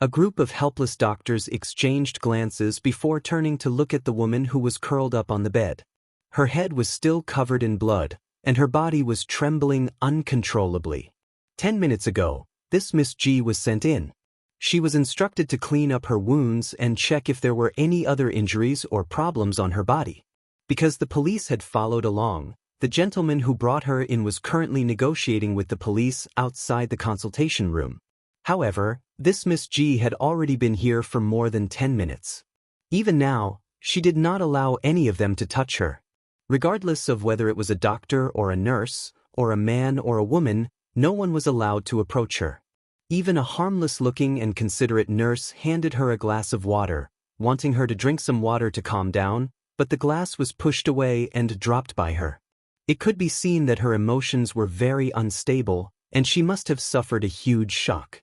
S1: a group of helpless doctors exchanged glances before turning to look at the woman who was curled up on the bed. Her head was still covered in blood, and her body was trembling uncontrollably. 10 minutes ago, this Miss G was sent in. She was instructed to clean up her wounds and check if there were any other injuries or problems on her body. Because the police had followed along, the gentleman who brought her in was currently negotiating with the police outside the consultation room. However, this Miss G had already been here for more than 10 minutes. Even now, she did not allow any of them to touch her. Regardless of whether it was a doctor or a nurse, or a man or a woman, no one was allowed to approach her. Even a harmless-looking and considerate nurse handed her a glass of water, wanting her to drink some water to calm down, but the glass was pushed away and dropped by her. It could be seen that her emotions were very unstable, and she must have suffered a huge shock.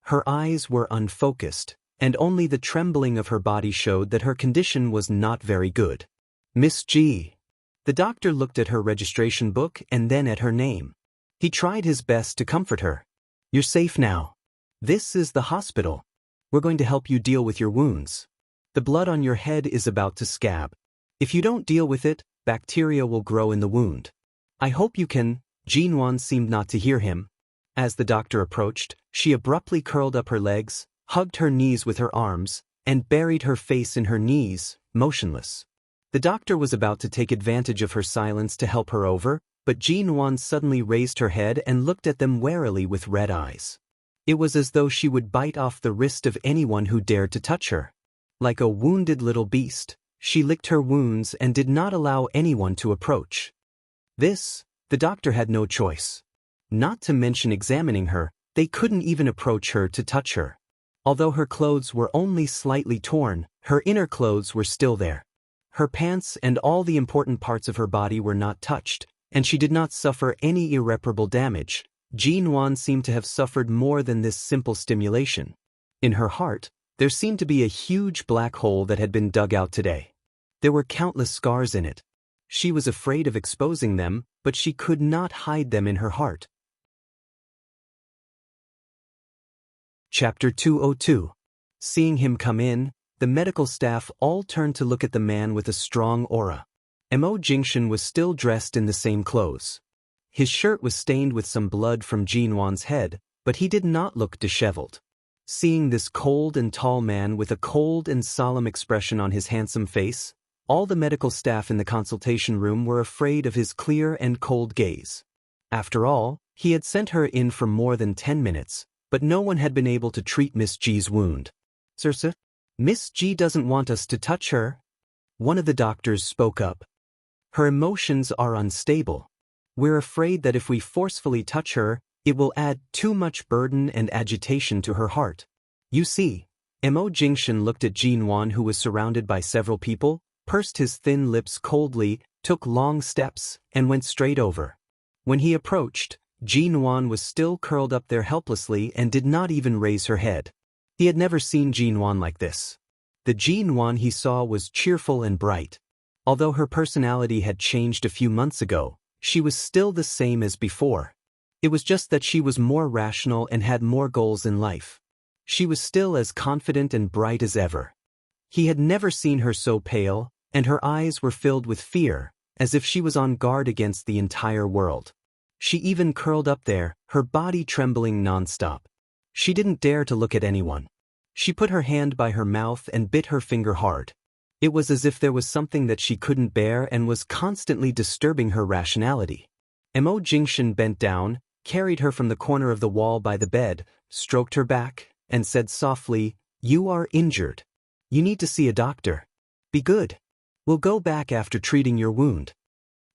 S1: Her eyes were unfocused, and only the trembling of her body showed that her condition was not very good. "Miss G." The doctor looked at her registration book and then at her name. He tried his best to comfort her. "You're safe now. This is the hospital. We're going to help you deal with your wounds. The blood on your head is about to scab. If you don't deal with it, bacteria will grow in the wound. I hope you can." Jin Wan seemed not to hear him. As the doctor approached, she abruptly curled up her legs, hugged her knees with her arms, and buried her face in her knees, motionless. The doctor was about to take advantage of her silence to help her over, but Jin Wan suddenly raised her head and looked at them warily with red eyes. It was as though she would bite off the wrist of anyone who dared to touch her. Like a wounded little beast, she licked her wounds and did not allow anyone to approach. The doctor had no choice. Not to mention examining her, they couldn't even approach her to touch her. Although her clothes were only slightly torn, her inner clothes were still there. Her pants and all the important parts of her body were not touched, and she did not suffer any irreparable damage. Jin Wan seemed to have suffered more than this simple stimulation. In her heart, there seemed to be a huge black hole that had been dug out today. There were countless scars in it. She was afraid of exposing them, but she could not hide them in her heart. Chapter 202. Seeing him come in, the medical staff all turned to look at the man with a strong aura. Mo Jingshan was still dressed in the same clothes. His shirt was stained with some blood from Jinwan's head, but he did not look disheveled. Seeing this cold and tall man with a cold and solemn expression on his handsome face, all the medical staff in the consultation room were afraid of his clear and cold gaze. After all, he had sent her in for more than 10 minutes, but no one had been able to treat Miss G's wound. "Sir, Miss G doesn't want us to touch her," one of the doctors spoke up. "Her emotions are unstable. We're afraid that if we forcefully touch her, it will add too much burden and agitation to her heart." You see, Mo Jingshan looked at Jinwan, who was surrounded by several people, pursed his thin lips coldly, took long steps, and went straight over. When he approached, Jinwan was still curled up there helplessly and did not even raise her head. He had never seen Jinwan like this. The Jinwan he saw was cheerful and bright. Although her personality had changed a few months ago, she was still the same as before. It was just that she was more rational and had more goals in life. She was still as confident and bright as ever. He had never seen her so pale, and her eyes were filled with fear, as if she was on guard against the entire world. She even curled up there, her body trembling nonstop. She didn't dare to look at anyone. She put her hand by her mouth and bit her finger hard. It was as if there was something that she couldn't bear and was constantly disturbing her rationality. Mo Jingshan bent down, carried her from the corner of the wall by the bed, stroked her back, and said softly, "You are injured. You need to see a doctor. Be good. We'll go back after treating your wound."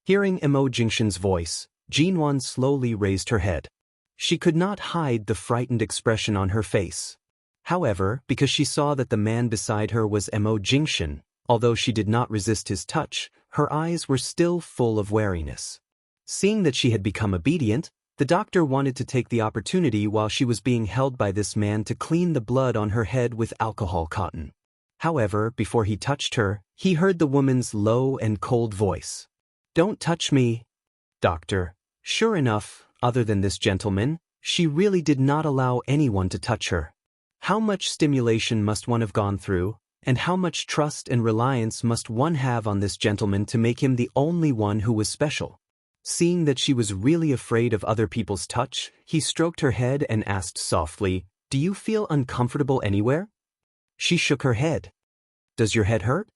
S1: Hearing Mo Jingshan's voice, Jinwan slowly raised her head. She could not hide the frightened expression on her face. However, because she saw that the man beside her was Mo Jingshan, although she did not resist his touch, her eyes were still full of wariness. Seeing that she had become obedient, the doctor wanted to take the opportunity while she was being held by this man to clean the blood on her head with alcohol cotton. However, before he touched her, he heard the woman's low and cold voice. "Don't touch me, doctor." Sure enough, other than this gentleman, she really did not allow anyone to touch her. How much stimulation must one have gone through, and how much trust and reliance must one have on this gentleman to make him the only one who was special? Seeing that she was really afraid of other people's touch, he stroked her head and asked softly, "Do you feel uncomfortable anywhere?" She shook her head. "Does your head hurt?"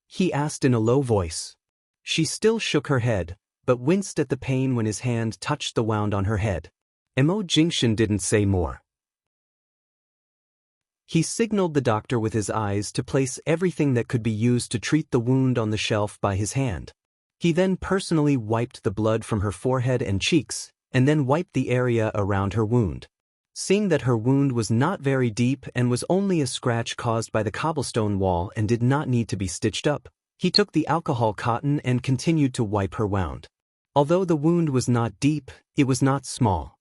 S1: he asked in a low voice. She still shook her head, but winced at the pain when his hand touched the wound on her head. Mo Jingshan didn't say more. He signaled the doctor with his eyes to place everything that could be used to treat the wound on the shelf by his hand. He then personally wiped the blood from her forehead and cheeks, and then wiped the area around her wound. Seeing that her wound was not very deep and was only a scratch caused by the cobblestone wall and did not need to be stitched up, he took the alcohol cotton and continued to wipe her wound. Although the wound was not deep, it was not small.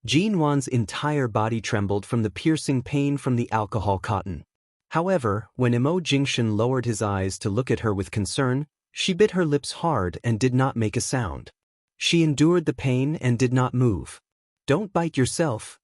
S1: Jinwan's entire body trembled from the piercing pain from the alcohol cotton. However, when Mo Jingshan lowered his eyes to look at her with concern, she bit her lips hard and did not make a sound. She endured the pain and did not move. "Don't bite yourself."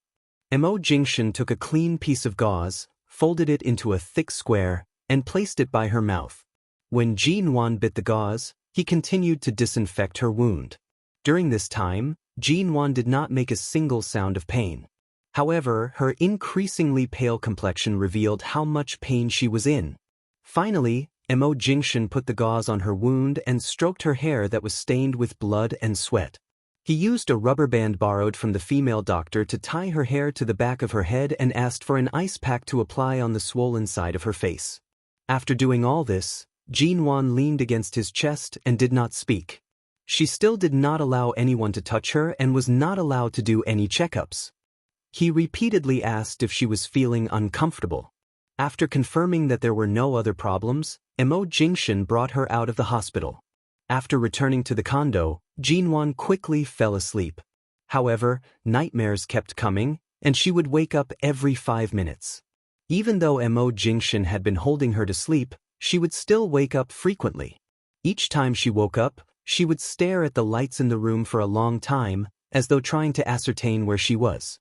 S1: Mo Jingshan took a clean piece of gauze, folded it into a thick square, and placed it by her mouth. When Jinwan bit the gauze, he continued to disinfect her wound. During this time, Jinwan did not make a single sound of pain. However, her increasingly pale complexion revealed how much pain she was in. Finally, Mo Jingshan put the gauze on her wound and stroked her hair that was stained with blood and sweat. He used a rubber band borrowed from the female doctor to tie her hair to the back of her head and asked for an ice pack to apply on the swollen side of her face. After doing all this, Jinwan leaned against his chest and did not speak. She still did not allow anyone to touch her and was not allowed to do any checkups. He repeatedly asked if she was feeling uncomfortable. After confirming that there were no other problems, Mo Jingshan brought her out of the hospital. After returning to the condo, Jinwan quickly fell asleep. However, nightmares kept coming, and she would wake up every 5 minutes. Even though Mo Jingshan had been holding her to sleep, she would still wake up frequently. Each time she woke up, she would stare at the lights in the room for a long time, as though trying to ascertain where she was.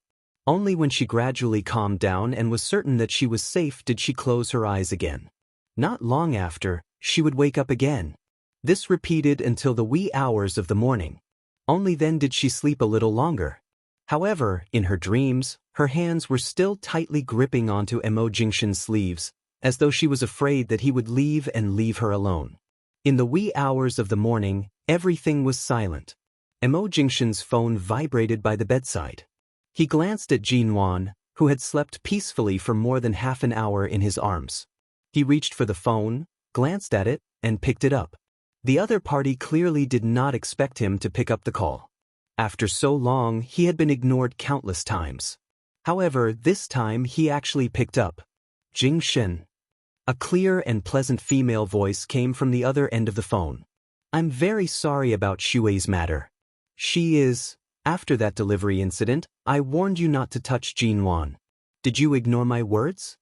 S1: Only when she gradually calmed down and was certain that she was safe did she close her eyes again. Not long after, she would wake up again. This repeated until the wee hours of the morning. Only then did she sleep a little longer. However, in her dreams, her hands were still tightly gripping onto Emo Jingshin's sleeves, as though she was afraid that he would leave her alone. In the wee hours of the morning, everything was silent. Emo Jingshin's phone vibrated by the bedside. He glanced at Jinwan, who had slept peacefully for more than half an hour in his arms. He reached for the phone, glanced at it, and picked it up. The other party clearly did not expect him to pick up the call. After so long, he had been ignored countless times. However, this time he actually picked up. Jingshin. A clear and pleasant female voice came from the other end of the phone. I'm very sorry about Shuei's matter. She is... After that delivery incident, I warned you not to touch Jinwan. Did you ignore my words?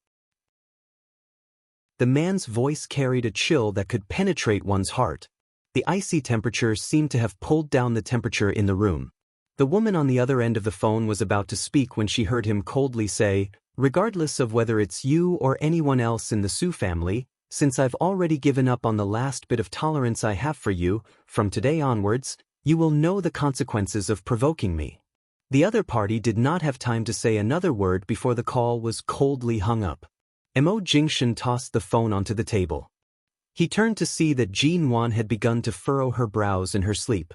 S1: The man's voice carried a chill that could penetrate one's heart. The icy temperature seemed to have pulled down the temperature in the room. The woman on the other end of the phone was about to speak when she heard him coldly say, regardless of whether it's you or anyone else in the Su family, since I've already given up on the last bit of tolerance I have for you, from today onwards, you will know the consequences of provoking me. The other party did not have time to say another word before the call was coldly hung up. Emo Jingshin tossed the phone onto the table. He turned to see that Jinwan had begun to furrow her brows in her sleep.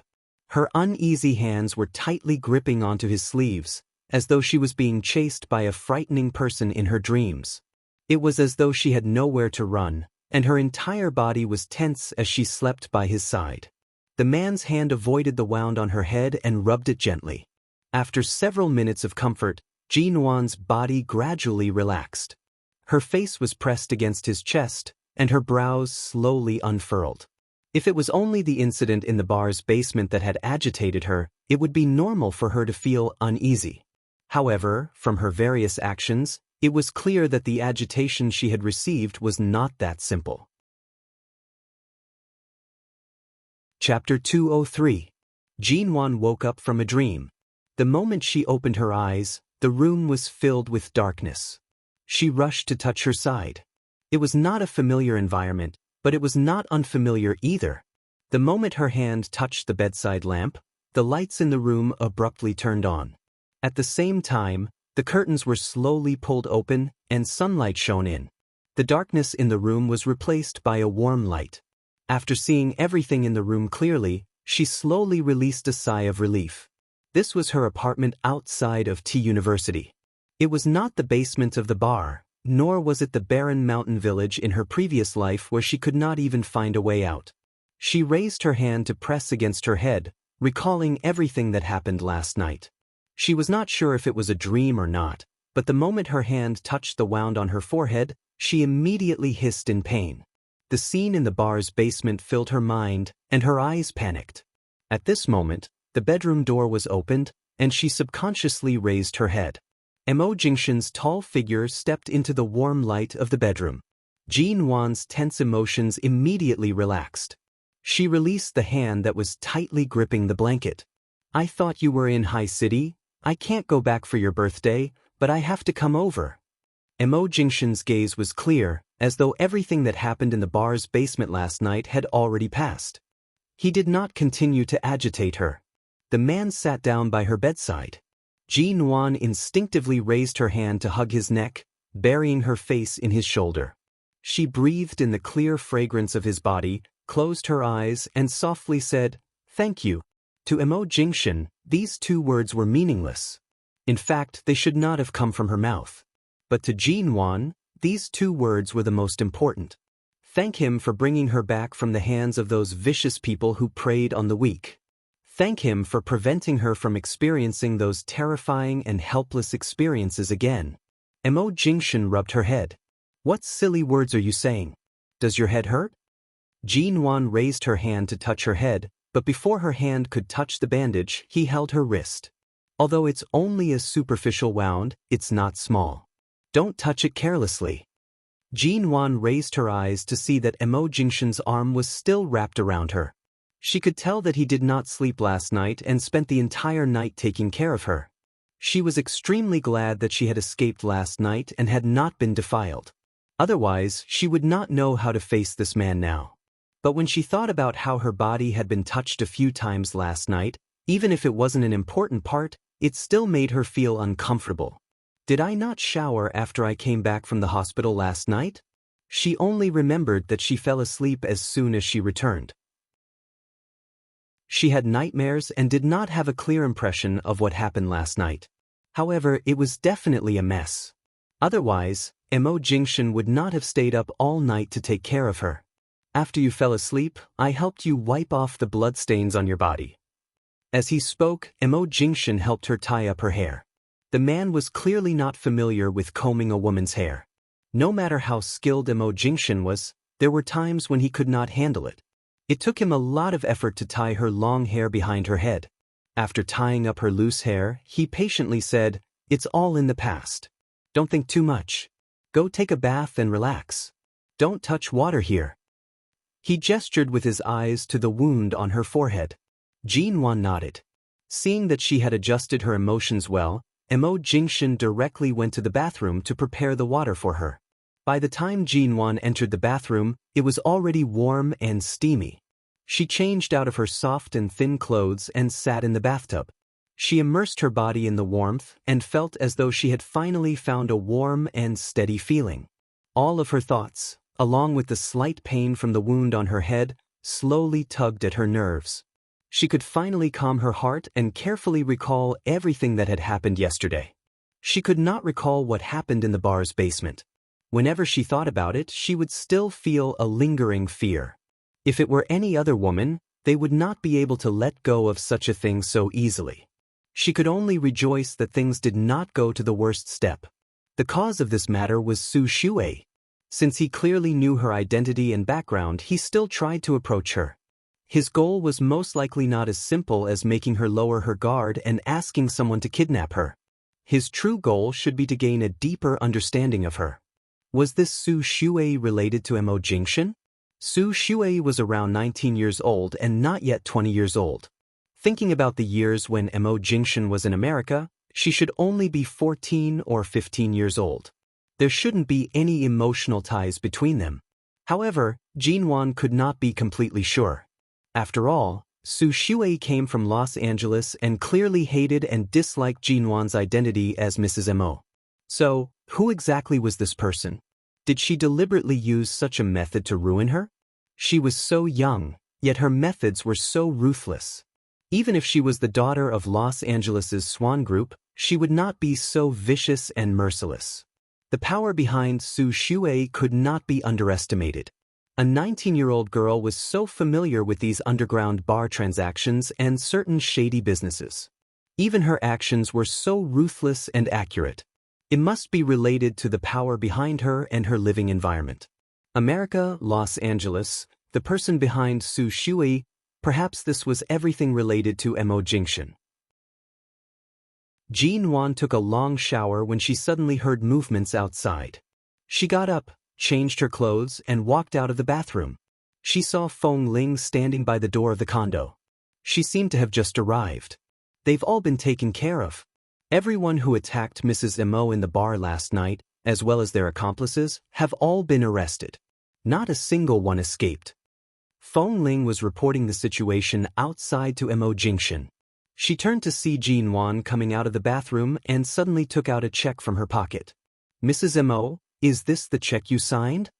S1: Her uneasy hands were tightly gripping onto his sleeves, as though she was being chased by a frightening person in her dreams. It was as though she had nowhere to run, and her entire body was tense as she slept by his side. The man's hand avoided the wound on her head and rubbed it gently. After several minutes of comfort, Jinwan's body gradually relaxed. Her face was pressed against his chest, and her brows slowly unfurled. If it was only the incident in the bar's basement that had agitated her, it would be normal for her to feel uneasy. However, from her various actions, it was clear that the agitation she had received was not that simple. Chapter 203. Jinwan woke up from a dream. The moment she opened her eyes, the room was filled with darkness. She rushed to touch her side. It was not a familiar environment, but it was not unfamiliar either. The moment her hand touched the bedside lamp, the lights in the room abruptly turned on. At the same time, the curtains were slowly pulled open and sunlight shone in. The darkness in the room was replaced by a warm light. After seeing everything in the room clearly, she slowly released a sigh of relief. This was her apartment outside of T University. It was not the basement of the bar, nor was it the barren mountain village in her previous life where she could not even find a way out. She raised her hand to press against her head, recalling everything that happened last night. She was not sure if it was a dream or not, but the moment her hand touched the wound on her forehead, she immediately hissed in pain. The scene in the bar's basement filled her mind, and her eyes panicked. At this moment, the bedroom door was opened, and she subconsciously raised her head. Emo Jingshin's tall figure stepped into the warm light of the bedroom. Jinwan's tense emotions immediately relaxed. She released the hand that was tightly gripping the blanket. I thought you were in High City. I can't go back for your birthday, but I have to come over. Emo Jingshin's gaze was clear, as though everything that happened in the bar's basement last night had already passed. He did not continue to agitate her. The man sat down by her bedside. Jinwan instinctively raised her hand to hug his neck, burying her face in his shoulder. She breathed in the clear fragrance of his body, closed her eyes, and softly said, "Thank you." To Emo Jingshin, these two words were meaningless. In fact, they should not have come from her mouth. But to Jinwan, these two words were the most important. Thank him for bringing her back from the hands of those vicious people who preyed on the weak. Thank him for preventing her from experiencing those terrifying and helpless experiences again. Emo Jingshin rubbed her head. What silly words are you saying? Does your head hurt? Jinwan raised her hand to touch her head, but before her hand could touch the bandage, he held her wrist. Although it's only a superficial wound, it's not small. Don't touch it carelessly. Jinwan raised her eyes to see that Emo Jingshin's arm was still wrapped around her. She could tell that he did not sleep last night and spent the entire night taking care of her. She was extremely glad that she had escaped last night and had not been defiled. Otherwise, she would not know how to face this man now. But when she thought about how her body had been touched a few times last night, even if it wasn't an important part, it still made her feel uncomfortable. Did I not shower after I came back from the hospital last night? She only remembered that she fell asleep as soon as she returned. She had nightmares and did not have a clear impression of what happened last night. However, it was definitely a mess. Otherwise, Mo Jingshan would not have stayed up all night to take care of her. After you fell asleep, I helped you wipe off the bloodstains on your body. As he spoke, Mo Jingshan helped her tie up her hair. The man was clearly not familiar with combing a woman's hair. No matter how skilled Mo Jingshan was, there were times when he could not handle it. It took him a lot of effort to tie her long hair behind her head. After tying up her loose hair, he patiently said, "It's all in the past. Don't think too much. Go take a bath and relax. Don't touch water here." He gestured with his eyes to the wound on her forehead. Jinwan nodded. Seeing that she had adjusted her emotions well, Mo Jingshan directly went to the bathroom to prepare the water for her. By the time Jinwan entered the bathroom, it was already warm and steamy. She changed out of her soft and thin clothes and sat in the bathtub. She immersed her body in the warmth and felt as though she had finally found a warm and steady feeling. All of her thoughts, along with the slight pain from the wound on her head, slowly tugged at her nerves. She could finally calm her heart and carefully recall everything that had happened yesterday. She could not recall what happened in the bar's basement. Whenever she thought about it, she would still feel a lingering fear. If it were any other woman, they would not be able to let go of such a thing so easily. She could only rejoice that things did not go to the worst step. The cause of this matter was Su Shui. Since he clearly knew her identity and background, he still tried to approach her. His goal was most likely not as simple as making her lower her guard and asking someone to kidnap her. His true goal should be to gain a deeper understanding of her. Was this Su Shui related to Mo Jingshan? Su Shui was around 19 years old and not yet 20 years old. Thinking about the years when Mo Jingshan was in America, she should only be 14 or 15 years old. There shouldn't be any emotional ties between them. However, Jinwan could not be completely sure. After all, Su Shui came from Los Angeles and clearly hated and disliked Jinwan's identity as Mrs. Mo. So, who exactly was this person? Did she deliberately use such a method to ruin her? She was so young, yet her methods were so ruthless. Even if she was the daughter of Los Angeles's Swan Group, she would not be so vicious and merciless. The power behind Su Shui could not be underestimated. A 19-year-old girl was so familiar with these underground bar transactions and certain shady businesses. Even her actions were so ruthless and accurate. It must be related to the power behind her and her living environment. America, Los Angeles, the person behind Su Shui, perhaps this was everything related to Mo Jingshan. Jinwan took a long shower when she suddenly heard movements outside. She got up, changed her clothes, and walked out of the bathroom. She saw Feng Ling standing by the door of the condo. She seemed to have just arrived. They've all been taken care of. Everyone who attacked Mrs. Mo in the bar last night, as well as their accomplices, have all been arrested. Not a single one escaped. Feng Ling was reporting the situation outside to Mo Jingshan. She turned to see Jinwan coming out of the bathroom and suddenly took out a check from her pocket. "Mrs. Mo, is this the check you signed?"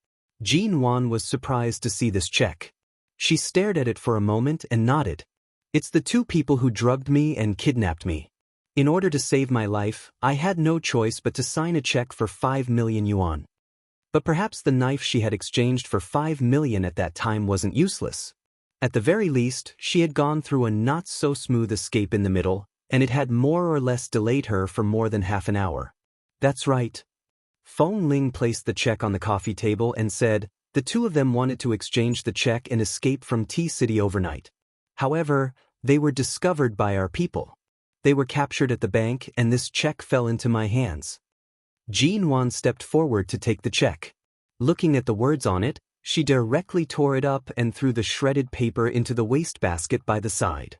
S1: Jinwan was surprised to see this check. She stared at it for a moment and nodded. "It's the two people who drugged me and kidnapped me. In order to save my life, I had no choice but to sign a check for 5 million yuan. But perhaps the knife she had exchanged for 5 million at that time wasn't useless. At the very least, she had gone through a not-so-smooth escape in the middle, and it had more or less delayed her for more than half an hour." "That's right." Feng Ling placed the check on the coffee table and said, the two of them wanted to exchange the check and escape from T-City overnight. However, they were discovered by our people. They were captured at the bank and this check fell into my hands. Jinwan stepped forward to take the check. Looking at the words on it, she directly tore it up and threw the shredded paper into the wastebasket by the side.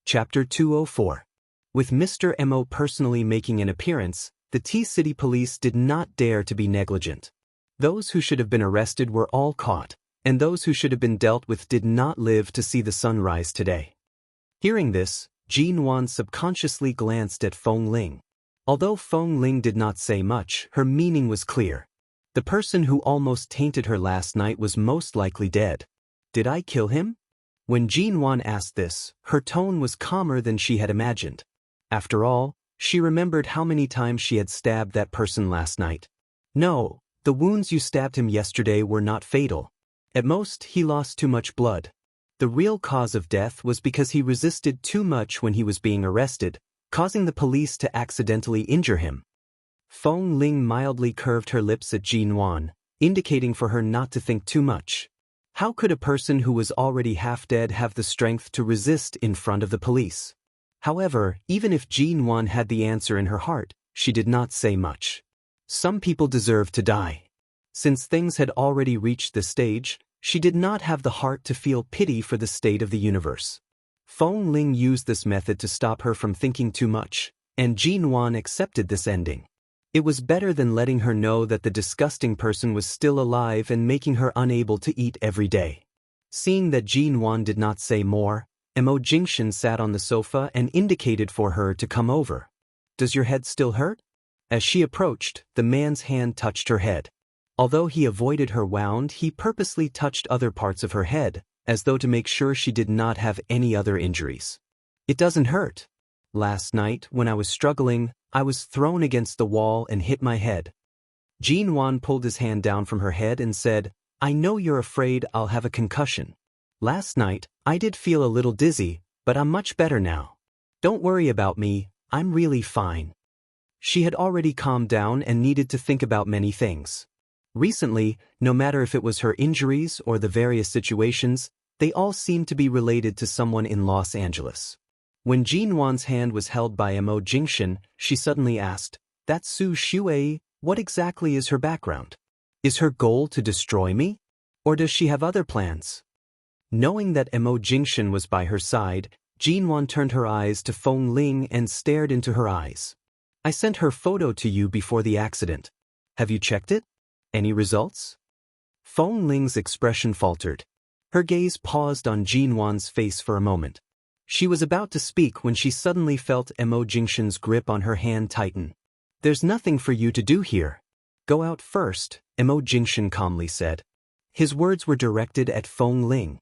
S1: Chapter 204. With Mr. Mo personally making an appearance, the T-City police did not dare to be negligent. Those who should have been arrested were all caught, and those who should have been dealt with did not live to see the sunrise today. Hearing this, Jin Wan subconsciously glanced at Feng Ling. Although Feng Ling did not say much, her meaning was clear. The person who almost tainted her last night was most likely dead. Did I kill him? When Jin Wan asked this, her tone was calmer than she had imagined. After all, she remembered how many times she had stabbed that person last night. No, the wounds you stabbed him yesterday were not fatal. At most, he lost too much blood. The real cause of death was because he resisted too much when he was being arrested, causing the police to accidentally injure him. Feng Ling mildly curved her lips at Jin Wan, indicating for her not to think too much. How could a person who was already half dead have the strength to resist in front of the police? However, even if Jin Wan had the answer in her heart, she did not say much. Some people deserve to die. Since things had already reached this stage, she did not have the heart to feel pity for the state of the universe. Feng Ling used this method to stop her from thinking too much, and Jin Wan accepted this ending. It was better than letting her know that the disgusting person was still alive and making her unable to eat every day. Seeing that Jin Wan did not say more, Mo Jingshan sat on the sofa and indicated for her to come over. "Does your head still hurt?" As she approached, the man's hand touched her head. Although he avoided her wound, he purposely touched other parts of her head, as though to make sure she did not have any other injuries. "It doesn't hurt. Last night, when I was struggling, I was thrown against the wall and hit my head." Jin Wan pulled his hand down from her head and said, "I know you're afraid I'll have a concussion. Last night, I did feel a little dizzy, but I'm much better now. Don't worry about me, I'm really fine." She had already calmed down and needed to think about many things. Recently, no matter if it was her injuries or the various situations, they all seemed to be related to someone in Los Angeles. When Jin Wan's hand was held by Mo Jingshan, she suddenly asked, "That Su Shui, what exactly is her background? Is her goal to destroy me? Or does she have other plans?" Knowing that Mo Jingshan was by her side, Jin Wan turned her eyes to Feng Ling and stared into her eyes. "I sent her photo to you before the accident. Have you checked it? Any results?" Feng Ling's expression faltered. Her gaze paused on Jin Wan's face for a moment. She was about to speak when she suddenly felt Mo Jingshan's grip on her hand tighten. "There's nothing for you to do here. Go out first," Mo Jingshan calmly said. His words were directed at Feng Ling.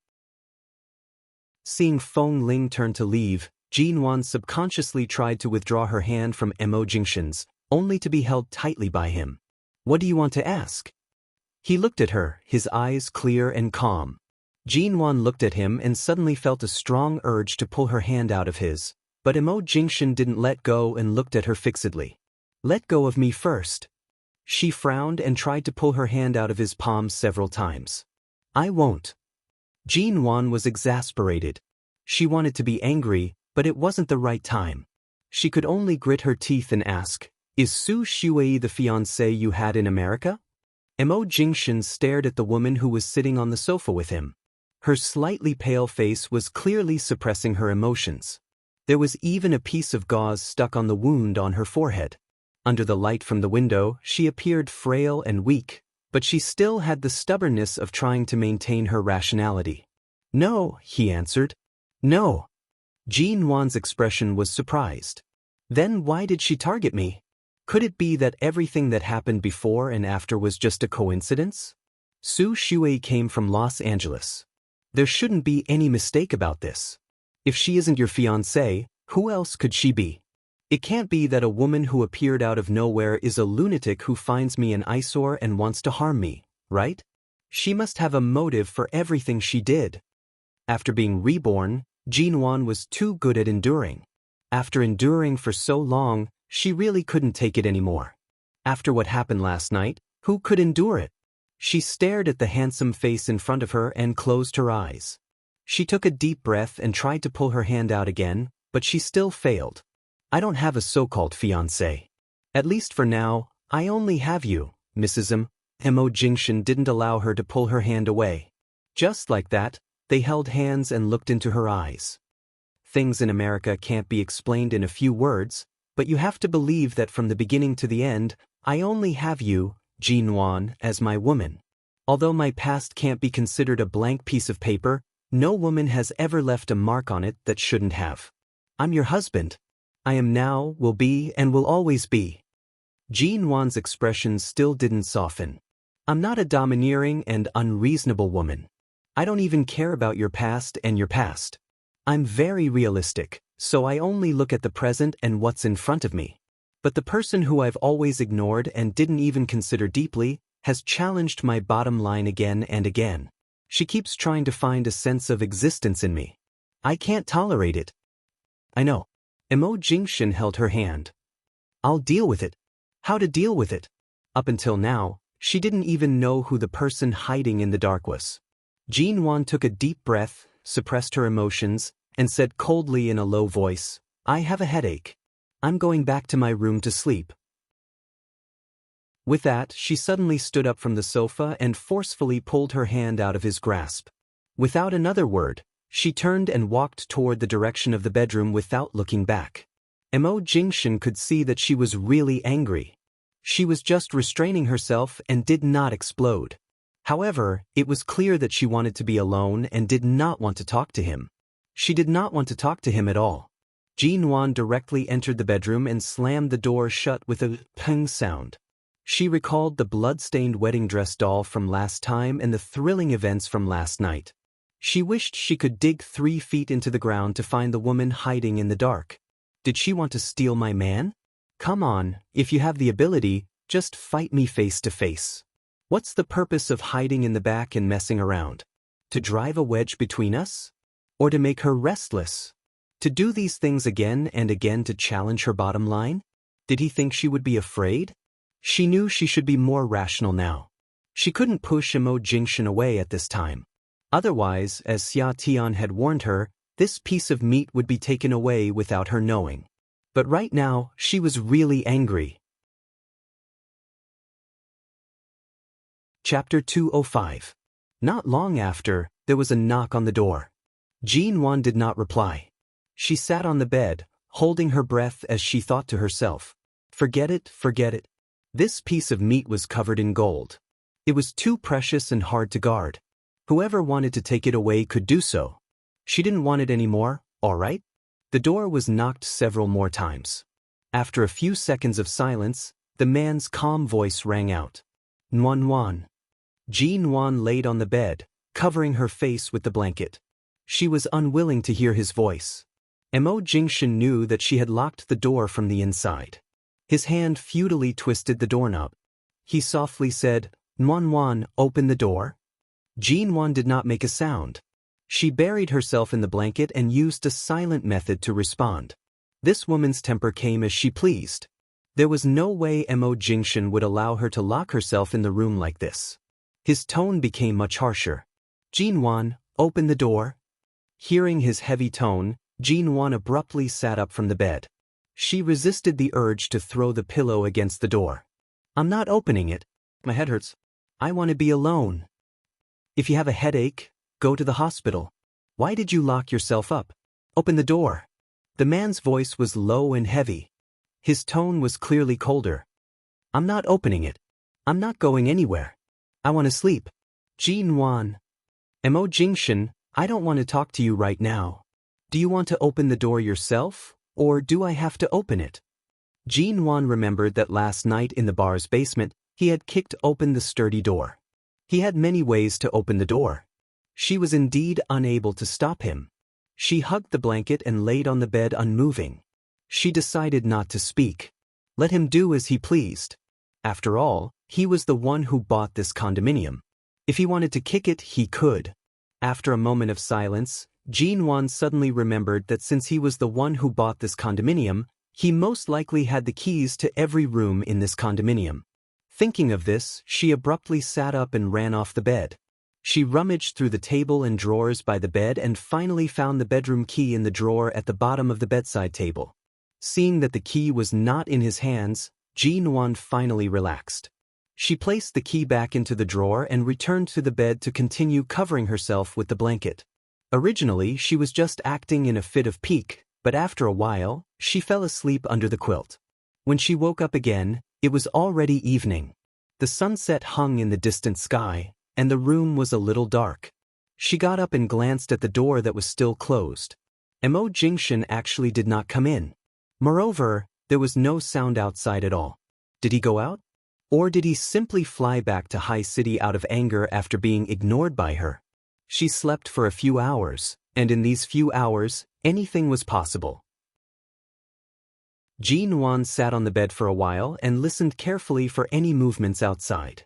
S1: Seeing Feng Ling turn to leave, Jin Wan subconsciously tried to withdraw her hand from Mo Jingshan's, only to be held tightly by him. "What do you want to ask?" He looked at her, his eyes clear and calm. Jin Wan looked at him and suddenly felt a strong urge to pull her hand out of his, but Mo Jingshan didn't let go and looked at her fixedly. "Let go of me first." She frowned and tried to pull her hand out of his palm several times. "I won't." Jin Wan was exasperated. She wanted to be angry, but it wasn't the right time. She could only grit her teeth and ask, "Is Su Shui the fiancé you had in America?" Mo Jingshan stared at the woman who was sitting on the sofa with him. Her slightly pale face was clearly suppressing her emotions. There was even a piece of gauze stuck on the wound on her forehead. Under the light from the window, she appeared frail and weak, but she still had the stubbornness of trying to maintain her rationality. "No," he answered. "No." Jin Wan's expression was surprised. Then why did she target me? Could it be that everything that happened before and after was just a coincidence? Su Shui came from Los Angeles. There shouldn't be any mistake about this. If she isn't your fiancé, who else could she be? It can't be that a woman who appeared out of nowhere is a lunatic who finds me an eyesore and wants to harm me, right? She must have a motive for everything she did. After being reborn, Jin Wan was too good at enduring. After enduring for so long, she really couldn't take it anymore. After what happened last night, who could endure it? She stared at the handsome face in front of her and closed her eyes. She took a deep breath and tried to pull her hand out again, but she still failed. "I don't have a so-called fiancé. At least for now, I only have you, Mrs. M." Mo Jingshan didn't allow her to pull her hand away. Just like that, they held hands and looked into her eyes. things in America can't be explained in a few words, but you have to believe that from the beginning to the end, I only have you, Jinwan, as my woman. Although my past can't be considered a blank piece of paper, no woman has ever left a mark on it that shouldn't have. I'm your husband. I am now, will be, and will always be. Jinwan's expression still didn't soften. I'm not a domineering and unreasonable woman. I don't even care about your past and your past. I'm very realistic, so I only look at the present and what's in front of me. But the person who I've always ignored and didn't even consider deeply has challenged my bottom line again and again. She keeps trying to find a sense of existence in me. I can't tolerate it. I know. Emo Jingshin held her hand. I'll deal with it. How to deal with it? Up until now, she didn't even know who the person hiding in the dark was. Jinwan took a deep breath, suppressed her emotions, and said coldly in a low voice, I have a headache. I'm going back to my room to sleep. With that, she suddenly stood up from the sofa and forcefully pulled her hand out of his grasp. Without another word, she turned and walked toward the direction of the bedroom without looking back. Emo Jingshin could see that she was really angry. She was just restraining herself and did not explode. However, it was clear that she wanted to be alone and did not want to talk to him. She did not want to talk to him at all. Jinwan directly entered the bedroom and slammed the door shut with a ping sound. She recalled the blood-stained wedding dress doll from last time and the thrilling events from last night. She wished she could dig 3 feet into the ground to find the woman hiding in the dark. Did she want to steal my man? Come on, if you have the ability, just fight me face to face. What's the purpose of hiding in the back and messing around? To drive a wedge between us? Or to make her restless? To do these things again and again to challenge her bottom line? Did he think she would be afraid? She knew she should be more rational now. She couldn't push Emo Jingshin away at this time. Otherwise, as Xia Tian had warned her, this piece of meat would be taken away without her knowing. But right now, she was really angry. Chapter 205. Not long after, there was a knock on the door. Jinwan did not reply. She sat on the bed, holding her breath as she thought to herself, forget it, forget it. This piece of meat was covered in gold. It was too precious and hard to guard. Whoever wanted to take it away could do so. She didn't want it anymore, all right? The door was knocked several more times. After a few seconds of silence, the man's calm voice rang out. Nwan. Jinwan laid on the bed, covering her face with the blanket. She was unwilling to hear his voice. Emo Jingshin knew that she had locked the door from the inside. His hand futilely twisted the doorknob. He softly said, Nwan, open the door. Jinwan did not make a sound. She buried herself in the blanket and used a silent method to respond. This woman's temper came as she pleased. There was no way Emo Jingshin would allow her to lock herself in the room like this. His tone became much harsher. Jinwan, open the door. Hearing his heavy tone, Jinwan abruptly sat up from the bed. She resisted the urge to throw the pillow against the door. I'm not opening it. My head hurts. I want to be alone. If you have a headache, go to the hospital. Why did you lock yourself up? Open the door. The man's voice was low and heavy. His tone was clearly colder. I'm not opening it. I'm not going anywhere. I want to sleep. Jinwan. Emo Jingshin, I don't want to talk to you right now. Do you want to open the door yourself, or do I have to open it? Jinwan remembered that last night in the bar's basement, he had kicked open the sturdy door. He had many ways to open the door. She was indeed unable to stop him. She hugged the blanket and laid on the bed unmoving. She decided not to speak. Let him do as he pleased. After all, he was the one who bought this condominium. If he wanted to kick it, he could. After a moment of silence, Jinwan suddenly remembered that since he was the one who bought this condominium, he most likely had the keys to every room in this condominium. Thinking of this, she abruptly sat up and ran off the bed. She rummaged through the table and drawers by the bed and finally found the bedroom key in the drawer at the bottom of the bedside table. Seeing that the key was not in his hands, Jinwan finally relaxed. She placed the key back into the drawer and returned to the bed to continue covering herself with the blanket. Originally, she was just acting in a fit of pique, but after a while, she fell asleep under the quilt. When she woke up again, it was already evening. The sunset hung in the distant sky, and the room was a little dark. She got up and glanced at the door that was still closed. Mo Jingshan actually did not come in. Moreover, there was no sound outside at all. Did he go out? Or did he simply fly back to High City out of anger after being ignored by her? She slept for a few hours, and in these few hours, anything was possible. Jin Wan sat on the bed for a while and listened carefully for any movements outside.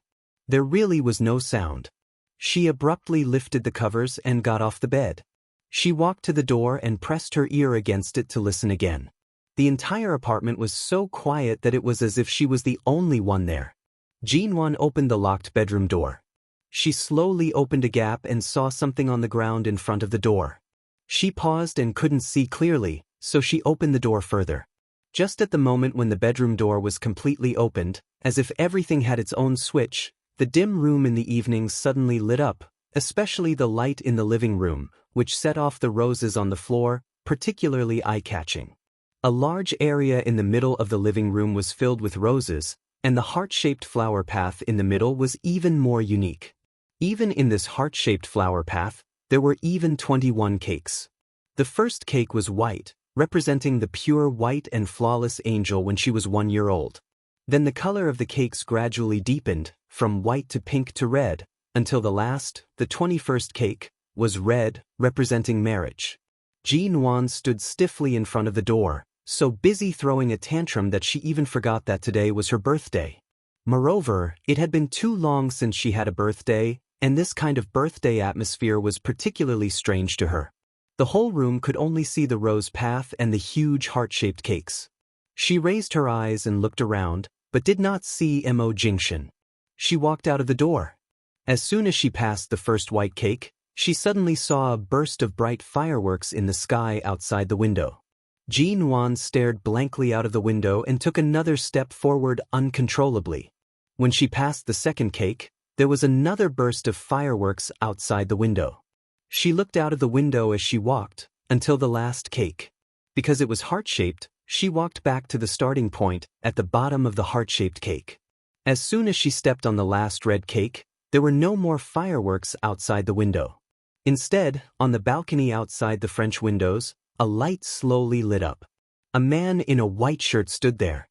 S1: There really was no sound. She abruptly lifted the covers and got off the bed. She walked to the door and pressed her ear against it to listen again. The entire apartment was so quiet that it was as if she was the only one there. Jin Wan opened the locked bedroom door. She slowly opened a gap and saw something on the ground in front of the door. She paused and couldn't see clearly, so she opened the door further. Just at the moment when the bedroom door was completely opened, as if everything had its own switch, the dim room in the evening suddenly lit up, especially the light in the living room, which set off the roses on the floor, particularly eye-catching. A large area in the middle of the living room was filled with roses, and the heart-shaped flower path in the middle was even more unique. Even in this heart-shaped flower path, there were even 21 cakes. The first cake was white, representing the pure white and flawless angel when she was 1 year old. Then the color of the cakes gradually deepened, from white to pink to red, until the last, the 21st cake, was red, representing marriage. Jin Wan stood stiffly in front of the door, so busy throwing a tantrum that she even forgot that today was her birthday. Moreover, it had been too long since she had a birthday, and this kind of birthday atmosphere was particularly strange to her. The whole room could only see the rose path and the huge heart-shaped cakes. She raised her eyes and looked around, but did not see Mo Jingshan. She walked out of the door. As soon as she passed the first white cake, she suddenly saw a burst of bright fireworks in the sky outside the window. Jin Wan stared blankly out of the window and took another step forward uncontrollably. When she passed the second cake, there was another burst of fireworks outside the window. She looked out of the window as she walked, until the last cake. Because it was heart-shaped, she walked back to the starting point, at the bottom of the heart-shaped cake. As soon as she stepped on the last red cake, there were no more fireworks outside the window. Instead, on the balcony outside the French windows, a light slowly lit up. A man in a white shirt stood there.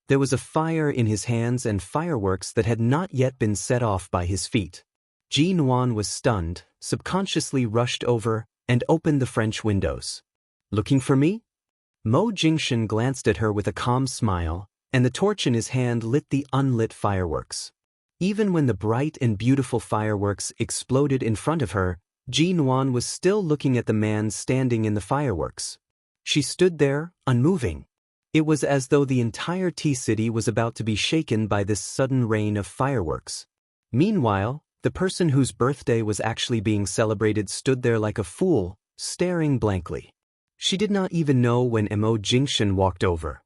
S1: There was a fire in his hands and fireworks that had not yet been set off by his feet. Jin Wan was stunned, subconsciously rushed over, and opened the French windows. "Looking for me?" Mo Jingshan glanced at her with a calm smile, and the torch in his hand lit the unlit fireworks. Even when the bright and beautiful fireworks exploded in front of her, Jin Wan was still looking at the man standing in the fireworks. She stood there, unmoving. It was as though the entire tea city was about to be shaken by this sudden rain of fireworks. Meanwhile, the person whose birthday was actually being celebrated stood there like a fool, staring blankly. She did not even know when Mo Jingshan walked over.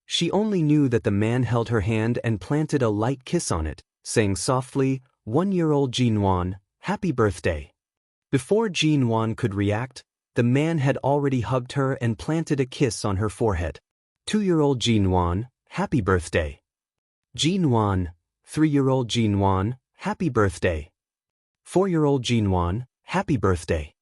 S1: She only knew that the man held her hand and planted a light kiss on it, saying softly, "1-year-old Jin Wan, happy birthday." Before Jin Wan could react, the man had already hugged her and planted a kiss on her forehead. 2-year-old Jin Wan, happy birthday. Jin Wan, 3-year-old Jin Wan, happy birthday. 4-year-old Jin Wan, happy birthday.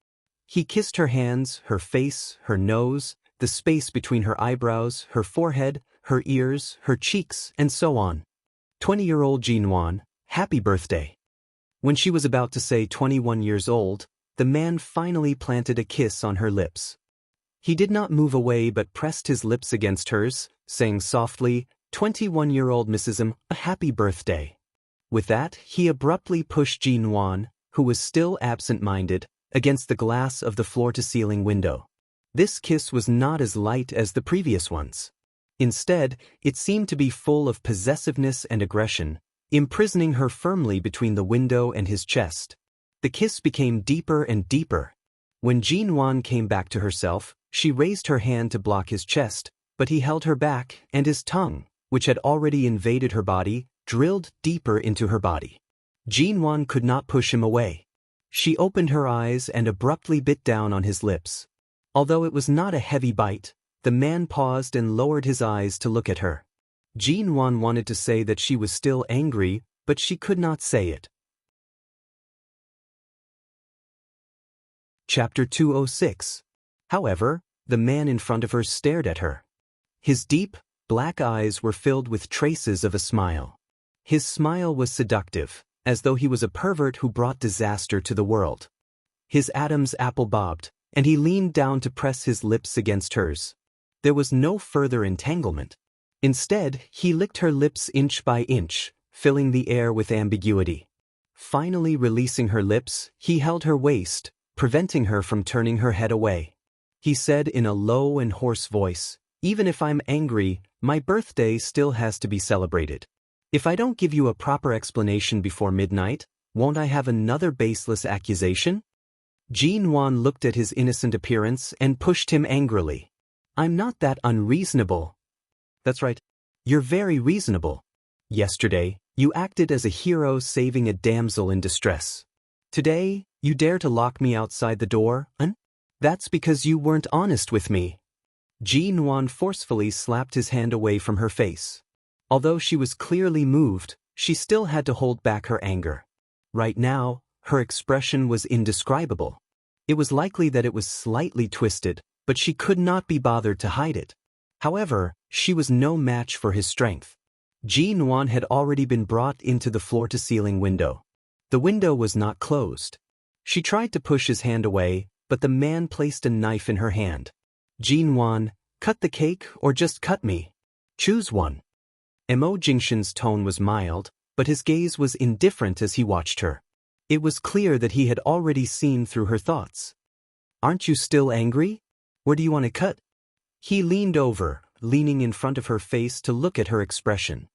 S1: He kissed her hands, her face, her nose, the space between her eyebrows, her forehead, her ears, her cheeks, and so on. 20-year-old Jin Wan, happy birthday. When she was about to say 21 years old, the man finally planted a kiss on her lips. He did not move away but pressed his lips against hers, saying softly, 21-year-old Mrs. M, a happy birthday. With that, he abruptly pushed Jin Wan, who was still absent-minded, against the glass of the floor-to-ceiling window. This kiss was not as light as the previous ones. Instead, it seemed to be full of possessiveness and aggression, imprisoning her firmly between the window and his chest. The kiss became deeper and deeper. When Jin Wan came back to herself, she raised her hand to block his chest, but he held her back, and his tongue, which had already invaded her body, drilled deeper into her body. Jin Wan could not push him away. She opened her eyes and abruptly bit down on his lips. Although it was not a heavy bite, the man paused and lowered his eyes to look at her. Jin-won wanted to say that she was still angry, but she could not say it. Chapter 206. However, the man in front of her stared at her. His deep, black eyes were filled with traces of a smile. His smile was seductive, as though he was a pervert who brought disaster to the world. His Adam's apple bobbed, and he leaned down to press his lips against hers. There was no further entanglement. Instead, he licked her lips inch by inch, filling the air with ambiguity. Finally releasing her lips, he held her waist, preventing her from turning her head away. He said in a low and hoarse voice, "Even if I'm angry, my birthday still has to be celebrated. If I don't give you a proper explanation before midnight, won't I have another baseless accusation?" Jin-won looked at his innocent appearance and pushed him angrily. "I'm not that unreasonable." "That's right. You're very reasonable. Yesterday, you acted as a hero saving a damsel in distress. Today, you dare to lock me outside the door, and that's because you weren't honest with me." Jin-won forcefully slapped his hand away from her face. Although she was clearly moved, she still had to hold back her anger. Right now, her expression was indescribable. It was likely that it was slightly twisted, but she could not be bothered to hide it. However, she was no match for his strength. Jin-won had already been brought into the floor-to-ceiling window. The window was not closed. She tried to push his hand away, but the man placed a knife in her hand. "Jin-won, cut the cake or just cut me. Choose one." Emo Jingshin's tone was mild, but his gaze was indifferent as he watched her. It was clear that he had already seen through her thoughts. "Aren't you still angry? Where do you want to cut?" He leaned over, leaning in front of her face to look at her expression.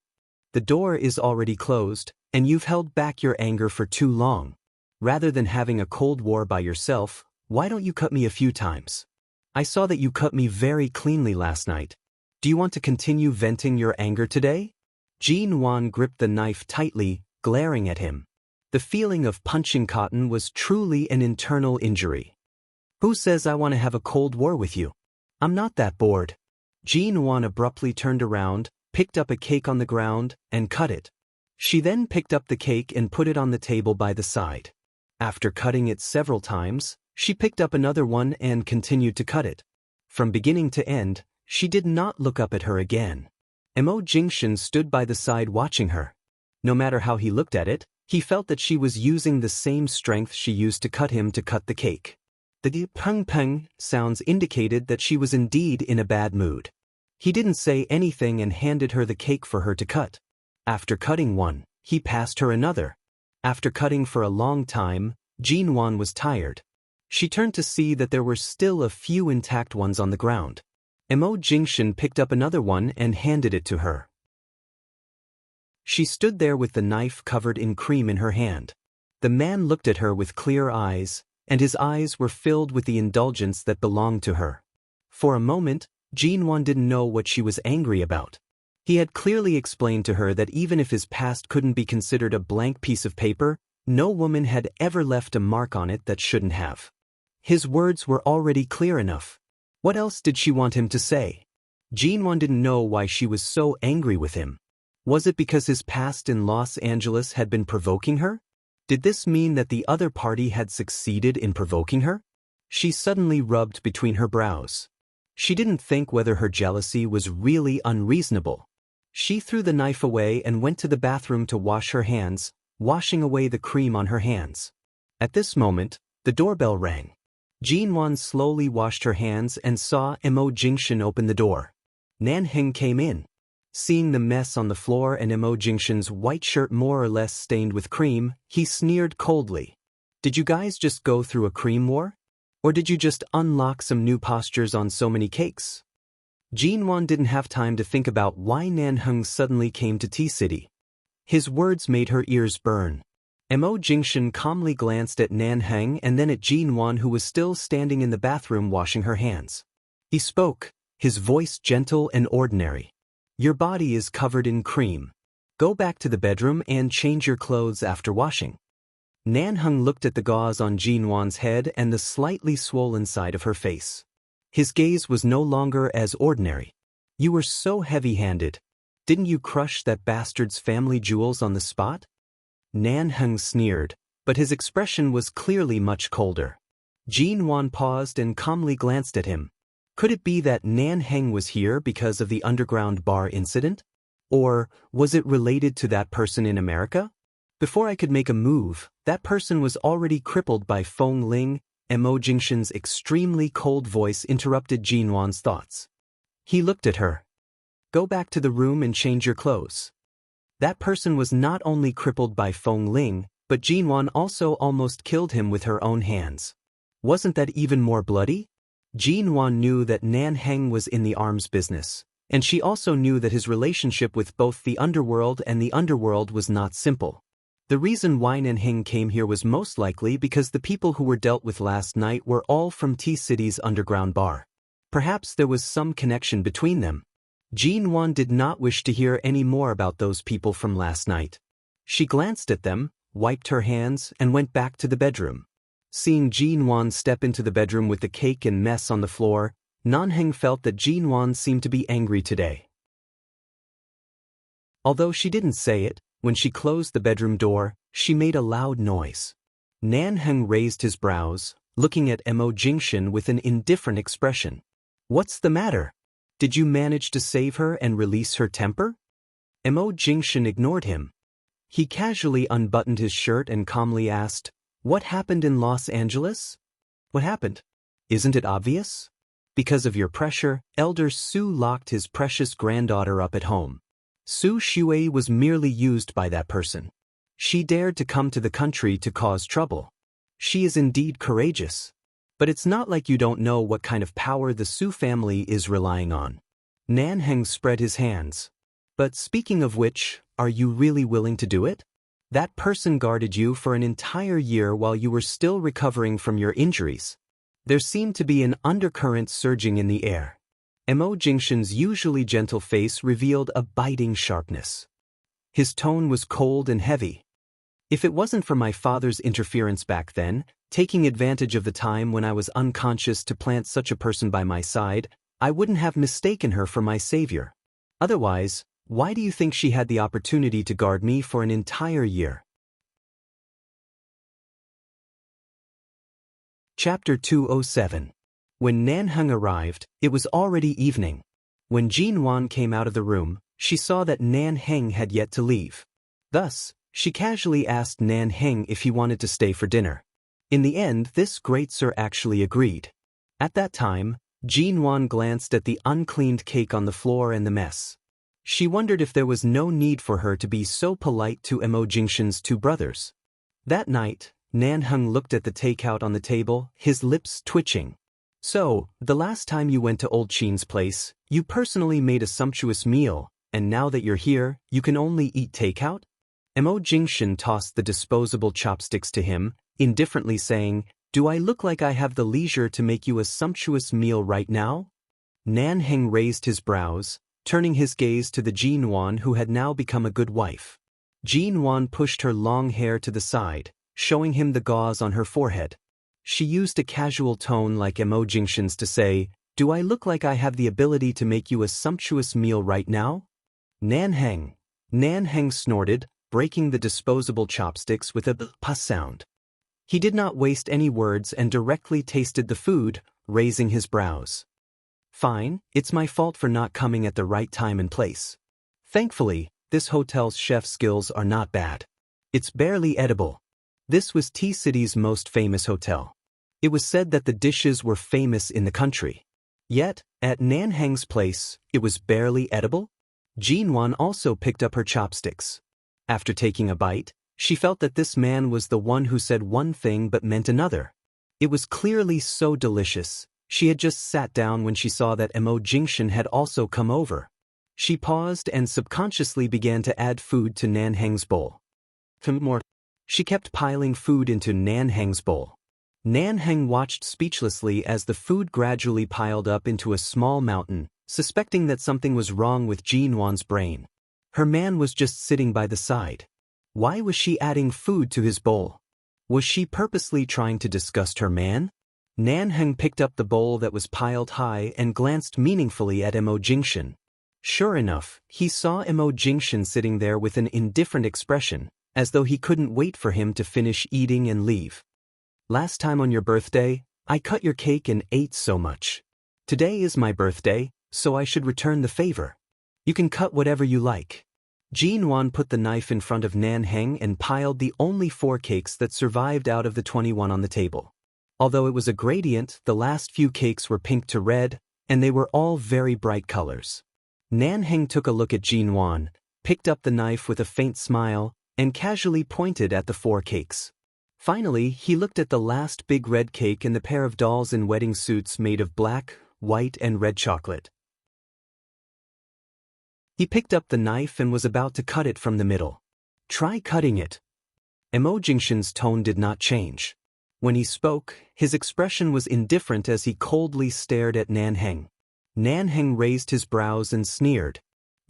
S1: "The door is already closed, and you've held back your anger for too long. Rather than having a cold war by yourself, why don't you cut me a few times? I saw that you cut me very cleanly last night. Do you want to continue venting your anger today?" Jin-won gripped the knife tightly, glaring at him. The feeling of punching cotton was truly an internal injury. "Who says I want to have a cold war with you? I'm not that bored." Jin-won abruptly turned around, picked up a cake on the ground, and cut it. She then picked up the cake and put it on the table by the side. After cutting it several times, she picked up another one and continued to cut it. From beginning to end, she did not look up at her again. Emo Jingshin stood by the side watching her. No matter how he looked at it, he felt that she was using the same strength she used to cut the cake. The pung-pung sounds indicated that she was indeed in a bad mood. He didn't say anything and handed her the cake for her to cut. After cutting one, he passed her another. After cutting for a long time, Jin-won was tired. She turned to see that there were still a few intact ones on the ground. Emo Jingshin picked up another one and handed it to her. She stood there with the knife covered in cream in her hand. The man looked at her with clear eyes, and his eyes were filled with the indulgence that belonged to her. For a moment, Jin-won didn't know what she was angry about. He had clearly explained to her that even if his past couldn't be considered a blank piece of paper, no woman had ever left a mark on it that shouldn't have. His words were already clear enough. What else did she want him to say? Jin-won didn't know why she was so angry with him. Was it because his past in Los Angeles had been provoking her? Did this mean that the other party had succeeded in provoking her? She suddenly rubbed between her brows. She didn't think whether her jealousy was really unreasonable. She threw the knife away and went to the bathroom to wash her hands, washing away the cream on her hands. At this moment, the doorbell rang. Jin-won slowly washed her hands and saw Emo Jingshin open the door. Nan-heng came in. Seeing the mess on the floor and Emo Jingshin's white shirt more or less stained with cream, he sneered coldly. "Did you guys just go through a cream war? Or did you just unlock some new postures on so many cakes?" Jin-won didn't have time to think about why Nan-heng suddenly came to T-City. His words made her ears burn. Emo Jingshin calmly glanced at Nan-heng and then at Jin-won, who was still standing in the bathroom washing her hands. He spoke, his voice gentle and ordinary. "Your body is covered in cream. Go back to the bedroom and change your clothes after washing." Nan Heng looked at the gauze on Jin Wan's head and the slightly swollen side of her face. His gaze was no longer as ordinary. You were so heavy-handed. Didn't you crush that bastard's family jewels on the spot? Nan Heng sneered, but his expression was clearly much colder. Jin Wan paused and calmly glanced at him. Could it be that Nan Heng was here because of the underground bar incident? Or was it related to that person in America? Before I could make a move, that person was already crippled by Feng Ling. Mo Jingshan's extremely cold voice interrupted Jin Wan's thoughts. He looked at her. Go back to the room and change your clothes. That person was not only crippled by Feng Ling, but Jin Wan also almost killed him with her own hands. Wasn't that even more bloody? Jin Wan knew that Nan Heng was in the arms business, and she also knew that his relationship with both the underworld and the underworld was not simple. The reason why Nan Heng came here was most likely because the people who were dealt with last night were all from T-City's underground bar. Perhaps there was some connection between them. Jin Wan did not wish to hear any more about those people from last night. She glanced at them, wiped her hands, and went back to the bedroom. Seeing Jin Wan step into the bedroom with the cake and mess on the floor, Nan Heng felt that Jin Wan seemed to be angry today. Although she didn't say it, when she closed the bedroom door, she made a loud noise. Nan Heng raised his brows, looking at Mo Jingshan with an indifferent expression. What's the matter? Did you manage to save her and release her temper? Mo Jingshan ignored him. He casually unbuttoned his shirt and calmly asked, What happened in Los Angeles? What happened? Isn't it obvious? Because of your pressure, Elder Su locked his precious granddaughter up at home. Su Shui was merely used by that person. She dared to come to the country to cause trouble. She is indeed courageous. But it's not like you don't know what kind of power the Su family is relying on. Nan Heng spread his hands. But speaking of which, are you really willing to do it? That person guarded you for an entire year while you were still recovering from your injuries. There seemed to be an undercurrent surging in the air. Mo Jingshan's usually gentle face revealed a biting sharpness. His tone was cold and heavy. If it wasn't for my father's interference back then, taking advantage of the time when I was unconscious to plant such a person by my side, I wouldn't have mistaken her for my savior. Otherwise, why do you think she had the opportunity to guard me for an entire year? Chapter 207. When Nan Heng arrived, it was already evening. When Jin Wan came out of the room, she saw that Nan Heng had yet to leave. Thus, she casually asked Nan Heng if he wanted to stay for dinner. In the end, this great sir actually agreed. At that time, Jin Wan glanced at the uncleaned cake on the floor and the mess. She wondered if there was no need for her to be so polite to Mo Jingshan's two brothers. That night, Nan Heng looked at the takeout on the table, his lips twitching. So, the last time you went to Old Chin's place, you personally made a sumptuous meal, and now that you're here, you can only eat takeout? Mo Jingshan tossed the disposable chopsticks to him, indifferently saying, Do I look like I have the leisure to make you a sumptuous meal right now? Nan Heng raised his brows, turning his gaze to the Jin Wan who had now become a good wife. Jin Wan pushed her long hair to the side, showing him the gauze on her forehead. She used a casual tone like Mo Jingshan's to say, Do I look like I have the ability to make you a sumptuous meal right now? Nan Heng snorted, breaking the disposable chopsticks with a p sound. He did not waste any words and directly tasted the food, raising his brows. Fine, it's my fault for not coming at the right time and place. Thankfully, this hotel's chef skills are not bad. It's barely edible. This was T-City's most famous hotel. It was said that the dishes were famous in the country. Yet, at Nan Heng's place, it was barely edible? Jin Wan also picked up her chopsticks. After taking a bite, she felt that this man was the one who said one thing but meant another. It was clearly so delicious. She had just sat down when she saw that Mo Jingshan had also come over. She paused and subconsciously began to add food to Nan Heng's bowl. More. She kept piling food into Nan Heng's bowl. Nan Heng watched speechlessly as the food gradually piled up into a small mountain, suspecting that something was wrong with Jin Wan's brain. Her man was just sitting by the side. Why was she adding food to his bowl? Was she purposely trying to disgust her man? Nan Heng picked up the bowl that was piled high and glanced meaningfully at Mo Jingshan. Sure enough, he saw Mo Jingshan sitting there with an indifferent expression, as though he couldn't wait for him to finish eating and leave. Last time on your birthday, I cut your cake and ate so much. Today is my birthday, so I should return the favor. You can cut whatever you like. Jin Wan put the knife in front of Nan Heng and piled the only 4 cakes that survived out of the 21 on the table. Although it was a gradient, the last few cakes were pink to red, and they were all very bright colors. Nan Heng took a look at Jin Wan, picked up the knife with a faint smile, and casually pointed at the 4 cakes. Finally, he looked at the last big red cake and the pair of dolls in wedding suits made of black, white, and red chocolate. He picked up the knife and was about to cut it from the middle. Try cutting it. Mo Jingshan's tone did not change. When he spoke, his expression was indifferent as he coldly stared at Nan Heng. Nan Heng raised his brows and sneered.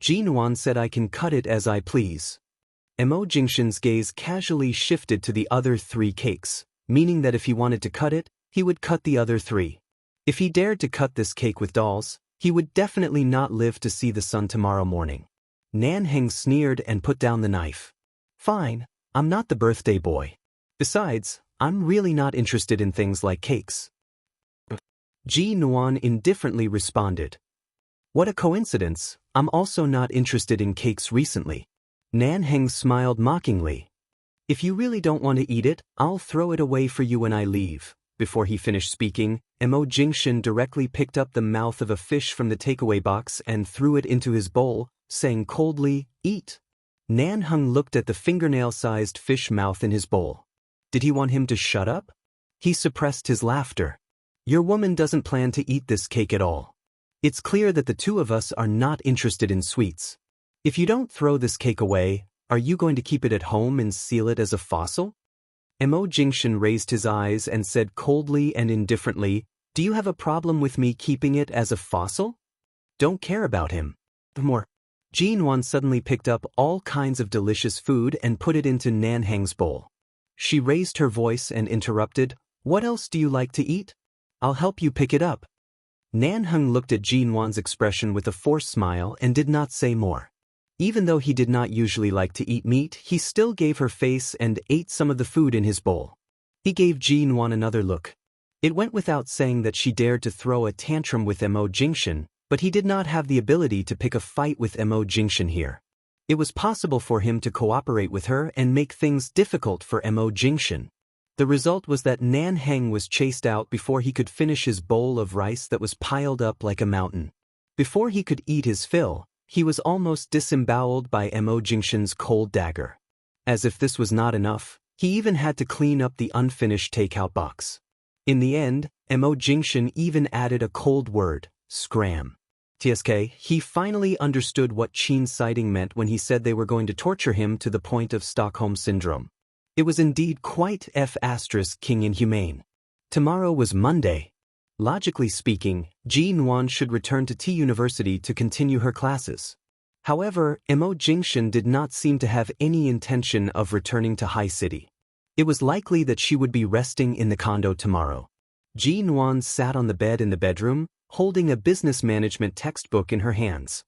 S1: Jin Wan said I can cut it as I please. Mo Jingshan's gaze casually shifted to the other 3 cakes, meaning that if he wanted to cut it, he would cut the other 3. If he dared to cut this cake with dolls, he would definitely not live to see the sun tomorrow morning. Nan Heng sneered and put down the knife. Fine, I'm not the birthday boy. Besides, I'm really not interested in things like cakes. Jin Wan indifferently responded. What a coincidence, I'm also not interested in cakes recently. Nan Heng smiled mockingly. If you really don't want to eat it, I'll throw it away for you when I leave. Before he finished speaking, Mo Jingshan directly picked up the mouth of a fish from the takeaway box and threw it into his bowl, saying coldly, "Eat." Nan Heng looked at the fingernail-sized fish mouth in his bowl. Did he want him to shut up? He suppressed his laughter. Your woman doesn't plan to eat this cake at all. It's clear that the 2 of us are not interested in sweets. If you don't throw this cake away, are you going to keep it at home and seal it as a fossil? Mo Jingshan raised his eyes and said coldly and indifferently, Do you have a problem with me keeping it as a fossil? Don't care about him. More. Jin Wan suddenly picked up all kinds of delicious food and put it into Nan Heng's bowl. She raised her voice and interrupted, What else do you like to eat? I'll help you pick it up. Nan Heng looked at Jin Wan's expression with a forced smile and did not say more. Even though he did not usually like to eat meat, he still gave her face and ate some of the food in his bowl. He gave Jin Wan another look. It went without saying that she dared to throw a tantrum with Mo Jingshan, but he did not have the ability to pick a fight with Mo Jingshan here. It was possible for him to cooperate with her and make things difficult for Mo Jingshan. The result was that Nan Heng was chased out before he could finish his bowl of rice that was piled up like a mountain. Before he could eat his fill, he was almost disemboweled by Mo Jingshan's cold dagger. As if this was not enough, he even had to clean up the unfinished takeout box. In the end, Mo Jingshan even added a cold word, scram. TSK, he finally understood what Qin's sighting meant when he said they were going to torture him to the point of Stockholm Syndrome. It was indeed quite King inhumane. Tomorrow was Monday. Logically speaking, Jin Wan should return to T University to continue her classes. However, Mo Jingshan did not seem to have any intention of returning to High City. It was likely that she would be resting in the condo tomorrow. Jin Wan sat on the bed in the bedroom, holding a business management textbook in her hands.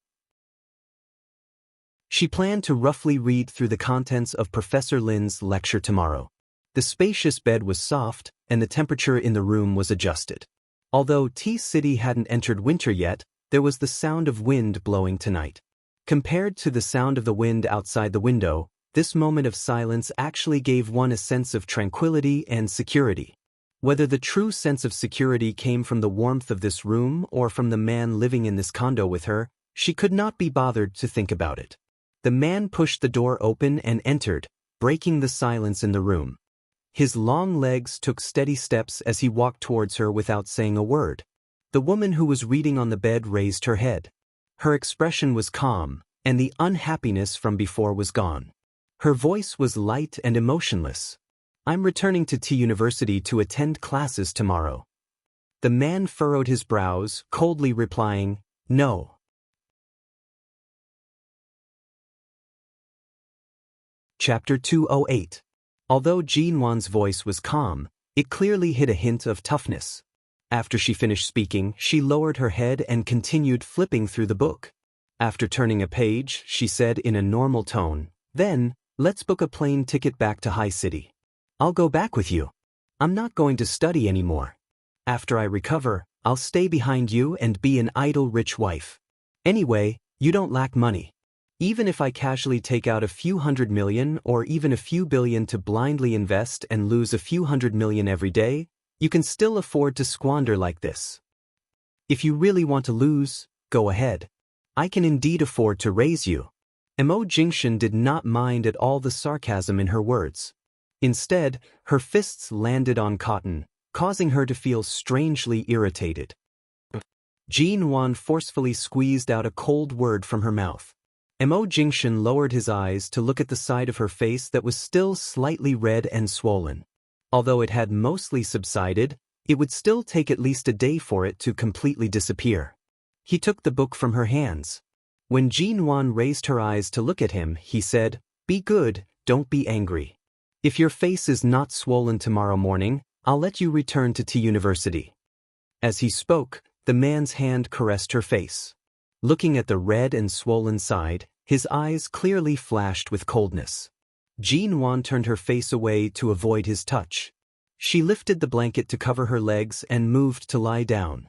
S1: She planned to roughly read through the contents of Professor Lin's lecture tomorrow. The spacious bed was soft, and the temperature in the room was adjusted. Although T-City hadn't entered winter yet, there was the sound of wind blowing tonight. Compared to the sound of the wind outside the window, this moment of silence actually gave one a sense of tranquility and security. Whether the true sense of security came from the warmth of this room or from the man living in this condo with her, she could not be bothered to think about it. The man pushed the door open and entered, breaking the silence in the room. His long legs took steady steps as he walked towards her without saying a word. The woman who was reading on the bed raised her head. Her expression was calm, and the unhappiness from before was gone. Her voice was light and emotionless. I'm returning to T University to attend classes tomorrow. The man furrowed his brows, coldly replying, No. Chapter 208. Although Jinwan's voice was calm, it clearly hid a hint of toughness. After she finished speaking, she lowered her head and continued flipping through the book. After turning a page, she said in a normal tone, "Then, let's book a plane ticket back to High City. I'll go back with you. I'm not going to study anymore. After I recover, I'll stay behind you and be an idle rich wife. Anyway, you don't lack money. Even if I casually take out a few $100 million or even a few billion to blindly invest and lose a few $100 million every day, you can still afford to squander like this. If you really want to lose, go ahead. I can indeed afford to raise you." Mo Jingshan did not mind at all the sarcasm in her words. Instead, her fists landed on cotton, causing her to feel strangely irritated. Jinwan forcefully squeezed out a cold word from her mouth. Mo Jingshan lowered his eyes to look at the side of her face that was still slightly red and swollen. Although it had mostly subsided, it would still take at least a day for it to completely disappear. He took the book from her hands. When Jinwan raised her eyes to look at him, he said, "Be good, don't be angry. If your face is not swollen tomorrow morning, I'll let you return to T University." As he spoke, the man's hand caressed her face. Looking at the red and swollen side, his eyes clearly flashed with coldness. Jinwan turned her face away to avoid his touch. She lifted the blanket to cover her legs and moved to lie down.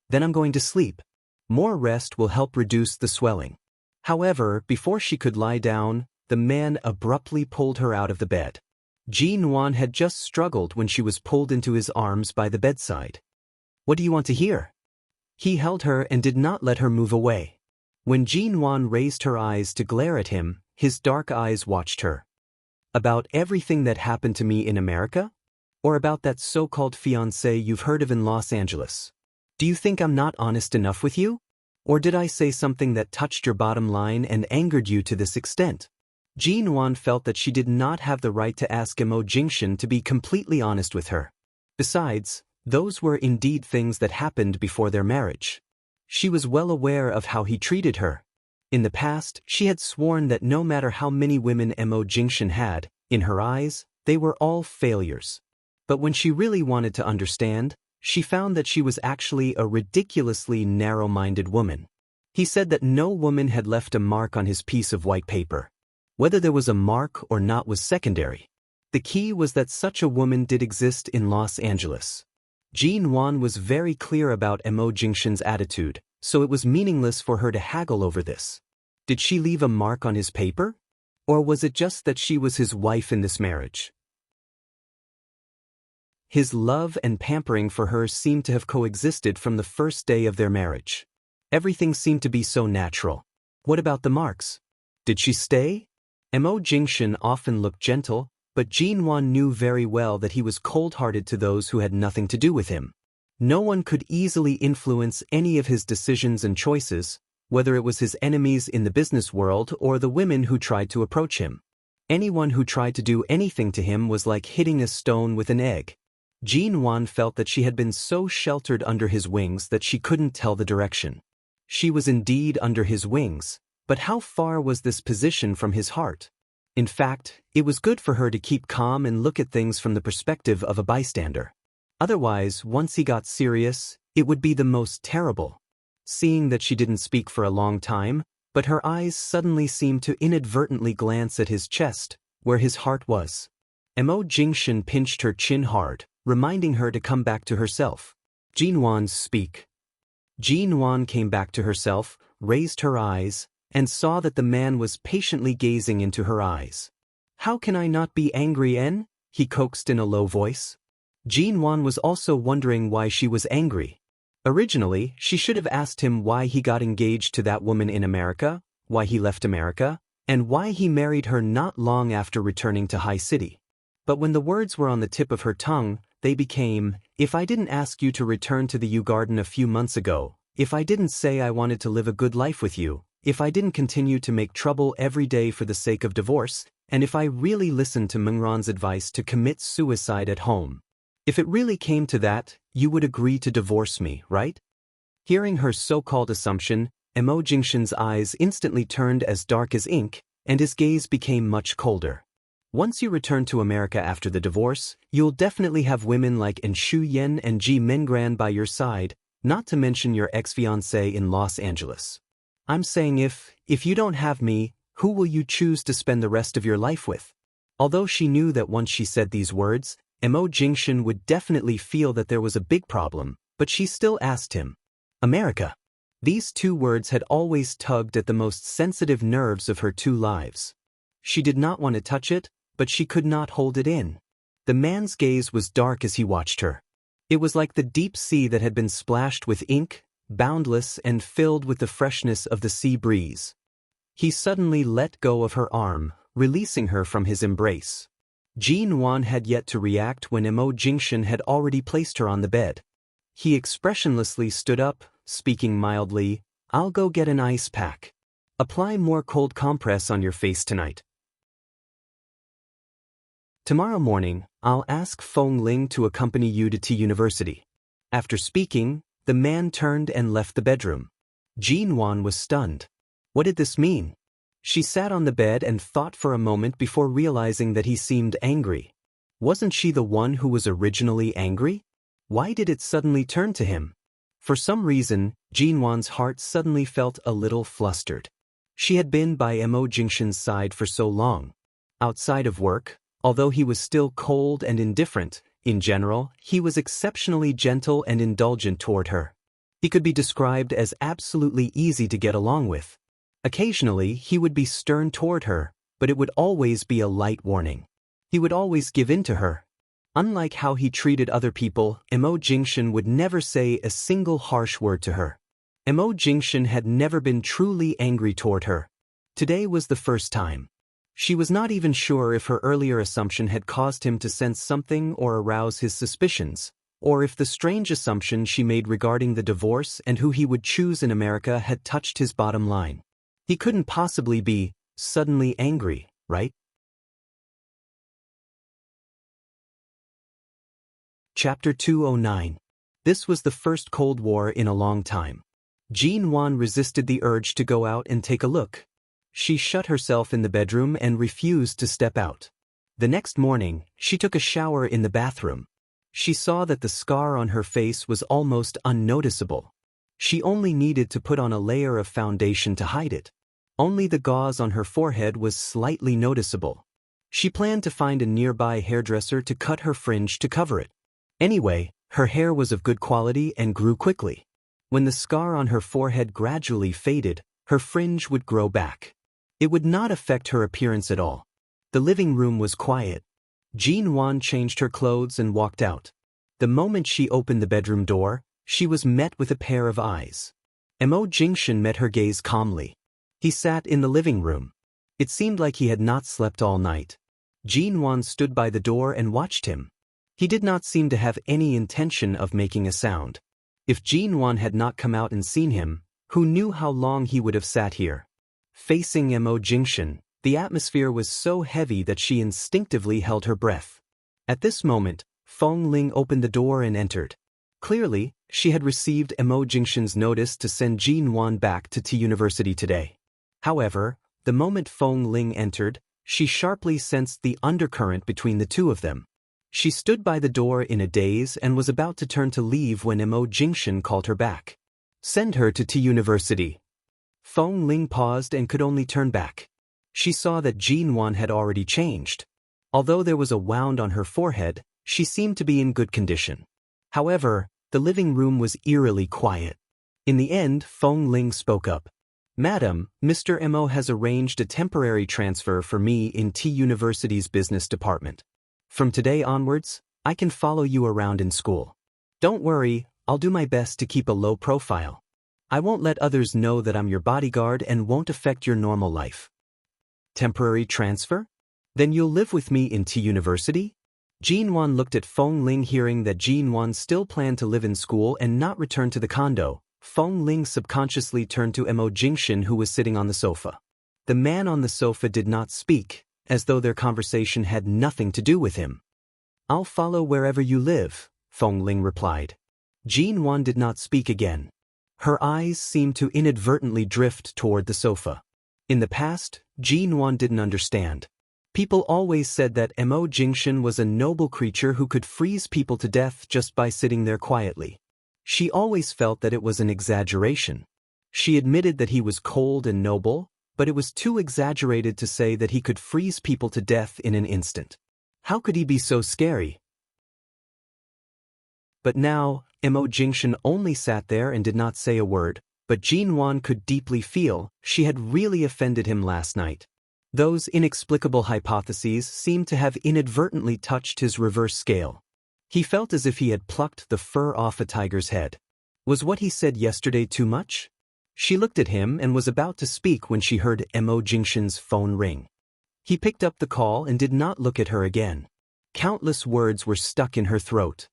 S1: "Then I'm going to sleep. More rest will help reduce the swelling." However, before she could lie down, the man abruptly pulled her out of the bed. Jinwan had just struggled when she was pulled into his arms by the bedside. "What do you want to hear?" He held her and did not let her move away. When Jinwan raised her eyes to glare at him, his dark eyes watched her. "About everything that happened to me in America? Or about that so-called fiancé you've heard of in Los Angeles? Do you think I'm not honest enough with you? Or did I say something that touched your bottom line and angered you to this extent?" Jinwan felt that she did not have the right to ask Mo Jingshan to be completely honest with her. Besides, those were indeed things that happened before their marriage. She was well aware of how he treated her. In the past, she had sworn that no matter how many women Mo Jingshan had, in her eyes, they were all failures. But when she really wanted to understand, she found that she was actually a ridiculously narrow-minded woman. He said that no woman had left a mark on his piece of white paper. Whether there was a mark or not was secondary. The key was that such a woman did exist in Los Angeles. Jinwan was very clear about Mo Jingshan's attitude, so it was meaningless for her to haggle over this. Did she leave a mark on his paper? Or was it just that she was his wife in this marriage? His love and pampering for her seemed to have coexisted from the first day of their marriage. Everything seemed to be so natural. What about the marks? Did she stay? Mo Jingshan often looked gentle, but Jinwan knew very well that he was cold-hearted to those who had nothing to do with him. No one could easily influence any of his decisions and choices, whether it was his enemies in the business world or the women who tried to approach him. Anyone who tried to do anything to him was like hitting a stone with an egg. Jinwan felt that she had been so sheltered under his wings that she couldn't tell the direction. She was indeed under his wings, but how far was this position from his heart? In fact, it was good for her to keep calm and look at things from the perspective of a bystander. Otherwise, once he got serious, it would be the most terrible. Seeing that she didn't speak for a long time, but her eyes suddenly seemed to inadvertently glance at his chest, where his heart was. Mo Jingshan pinched her chin hard, reminding her to come back to herself. "Jinwan, speak." Jinwan came back to herself, raised her eyes, and saw that the man was patiently gazing into her eyes. "How can I not be angry, En?" he coaxed in a low voice. Jinwan was also wondering why she was angry. Originally, she should have asked him why he got engaged to that woman in America, why he left America, and why he married her not long after returning to High City. But when the words were on the tip of her tongue, they became, "If I didn't ask you to return to the U Garden a few months ago, if I didn't say I wanted to live a good life with you, if I didn't continue to make trouble every day for the sake of divorce, and if I really listened to Mengran's advice to commit suicide at home. If it really came to that, you would agree to divorce me, right?" Hearing her so-called assumption, Mo Jingshan's eyes instantly turned as dark as ink, and his gaze became much colder. Once you return to America after the divorce, you'll definitely have women like Enshu Yen and Ji Mengran by your side, not to mention your ex-fiancé in Los Angeles. I'm saying if you don't have me, who will you choose to spend the rest of your life with? Although she knew that once she said these words, Mo Jingshan would definitely feel that there was a big problem, but she still asked him. America. These two words had always tugged at the most sensitive nerves of her two lives. She did not want to touch it, but she could not hold it in. The man's gaze was dark as he watched her. It was like the deep sea that had been splashed with ink, boundless and filled with the freshness of the sea breeze. He suddenly let go of her arm, releasing her from his embrace. Jin Wan had yet to react when Mo Jingshan had already placed her on the bed. He expressionlessly stood up, speaking mildly, "I'll go get an ice pack. Apply more cold compress on your face tonight. Tomorrow morning, I'll ask Feng Ling to accompany you to T University." After speaking, the man turned and left the bedroom. Jin Wan was stunned. What did this mean? She sat on the bed and thought for a moment before realizing that he seemed angry. Wasn't she the one who was originally angry? Why did it suddenly turn to him? For some reason, Jin Wan's heart suddenly felt a little flustered. She had been by Mo Jingshan's side for so long. Outside of work, although he was still cold and indifferent, in general, he was exceptionally gentle and indulgent toward her. He could be described as absolutely easy to get along with. Occasionally, he would be stern toward her, but it would always be a light warning. He would always give in to her. Unlike how he treated other people, Mo Jingshan would never say a single harsh word to her. Mo Jingshan had never been truly angry toward her. Today was the first time. She was not even sure if her earlier assumption had caused him to sense something or arouse his suspicions, or if the strange assumption she made regarding the divorce and who he would choose in America had touched his bottom line. He couldn't possibly be suddenly angry, right? Chapter 209. This was the first Cold War in a long time. Jin Wan resisted the urge to go out and take a look. She shut herself in the bedroom and refused to step out. The next morning, she took a shower in the bathroom. She saw that the scar on her face was almost unnoticeable. She only needed to put on a layer of foundation to hide it. Only the gauze on her forehead was slightly noticeable. She planned to find a nearby hairdresser to cut her fringe to cover it. Anyway, her hair was of good quality and grew quickly. When the scar on her forehead gradually faded, her fringe would grow back. It would not affect her appearance at all. The living room was quiet. Jin Wan changed her clothes and walked out. The moment she opened the bedroom door, she was met with a pair of eyes. Mo Jingshan met her gaze calmly. He sat in the living room. It seemed like he had not slept all night. Jin Wan stood by the door and watched him. He did not seem to have any intention of making a sound. If Jin Wan had not come out and seen him, who knew how long he would have sat here? Facing Mo Jingshan, the atmosphere was so heavy that she instinctively held her breath. At this moment, Feng Ling opened the door and entered. Clearly, she had received Mo Jingshan's notice to send Jin Wan back to T University today. However, the moment Feng Ling entered, she sharply sensed the undercurrent between the two of them. She stood by the door in a daze and was about to turn to leave when Mo Jingshan called her back. "Send her to T University." Feng Ling paused and could only turn back. She saw that Jin Wan had already changed. Although there was a wound on her forehead, she seemed to be in good condition. However, the living room was eerily quiet. In the end, Feng Ling spoke up. "Madam, Mr. Mo has arranged a temporary transfer for me in T University's business department. From today onwards, I can follow you around in school. Don't worry, I'll do my best to keep a low profile. I won't let others know that I'm your bodyguard and won't affect your normal life." "Temporary transfer? Then you'll live with me in T University?" Jin Wan looked at Feng Ling. Hearing that Jin Wan still planned to live in school and not return to the condo, Feng Ling subconsciously turned to Mo Jingshan, who was sitting on the sofa. The man on the sofa did not speak, as though their conversation had nothing to do with him. "I'll follow wherever you live," Feng Ling replied. Jin Wan did not speak again. Her eyes seemed to inadvertently drift toward the sofa. In the past, Jin Wan didn't understand. People always said that Mo Jingshan was a noble creature who could freeze people to death just by sitting there quietly. She always felt that it was an exaggeration. She admitted that he was cold and noble, but it was too exaggerated to say that he could freeze people to death in an instant. How could he be so scary? But now, Mo Jingshan only sat there and did not say a word, but Jinwan could deeply feel she had really offended him last night. Those inexplicable hypotheses seemed to have inadvertently touched his reverse scale. He felt as if he had plucked the fur off a tiger's head. Was what he said yesterday too much? She looked at him and was about to speak when she heard Mo Jingshan's phone ring. He picked up the call and did not look at her again. Countless words were stuck in her throat.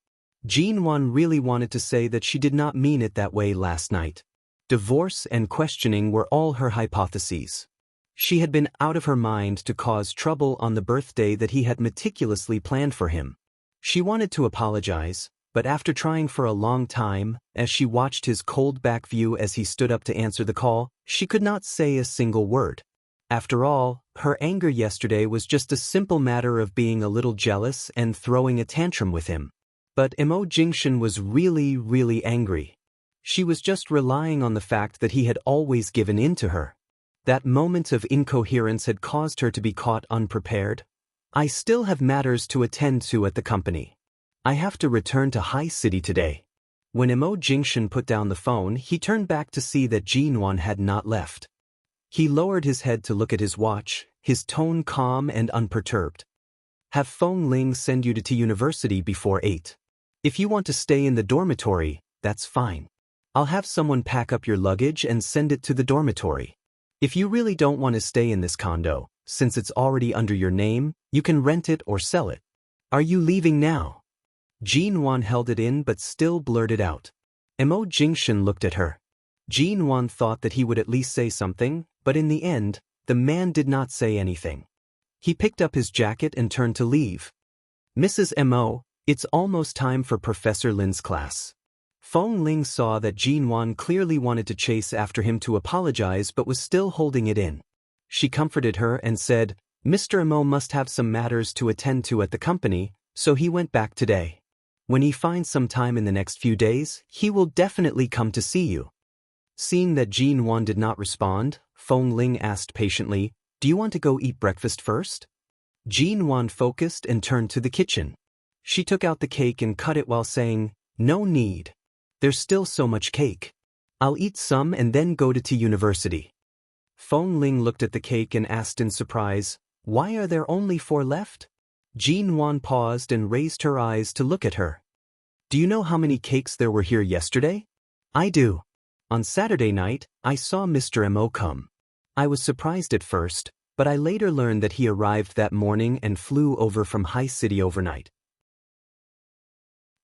S1: Jinwan really wanted to say that she did not mean it that way last night. Divorce and questioning were all her hypotheses. She had been out of her mind to cause trouble on the birthday that he had meticulously planned for him. She wanted to apologize, but after trying for a long time, as she watched his cold back view as he stood up to answer the call, she could not say a single word. After all, her anger yesterday was just a simple matter of being a little jealous and throwing a tantrum with him. But Mo Jingshan was really angry. She was just relying on the fact that he had always given in to her. That moment of incoherence had caused her to be caught unprepared. I still have matters to attend to at the company. I have to return to High City today. When Mo Jingshan put down the phone, he turned back to see that Jinwan had not left. He lowered his head to look at his watch, his tone calm and unperturbed. Have Feng Ling send you to university before 8. If you want to stay in the dormitory, that's fine. I'll have someone pack up your luggage and send it to the dormitory. If you really don't want to stay in this condo, since it's already under your name, you can rent it or sell it. Are you leaving now? Jinwan held it in but still blurted out. Mo Jingshan looked at her. Jinwan thought that he would at least say something, but in the end, the man did not say anything. He picked up his jacket and turned to leave. Mrs. Mo, it's almost time for Professor Lin's class. Feng Ling saw that Jinwan clearly wanted to chase after him to apologize but was still holding it in. She comforted her and said, Mr. Mo must have some matters to attend to at the company, so he went back today. When he finds some time in the next few days, he will definitely come to see you. Seeing that Jinwan did not respond, Feng Ling asked patiently, Do you want to go eat breakfast first? Jinwan focused and turned to the kitchen. She took out the cake and cut it while saying, No need. There's still so much cake. I'll eat some and then go to university. Feng Ling looked at the cake and asked in surprise, Why are there only 4 left? Jinwan paused and raised her eyes to look at her. Do you know how many cakes there were here yesterday? I do. On Saturday night, I saw Mr. Mo come. I was surprised at first, but I later learned that he arrived that morning and flew over from High City overnight.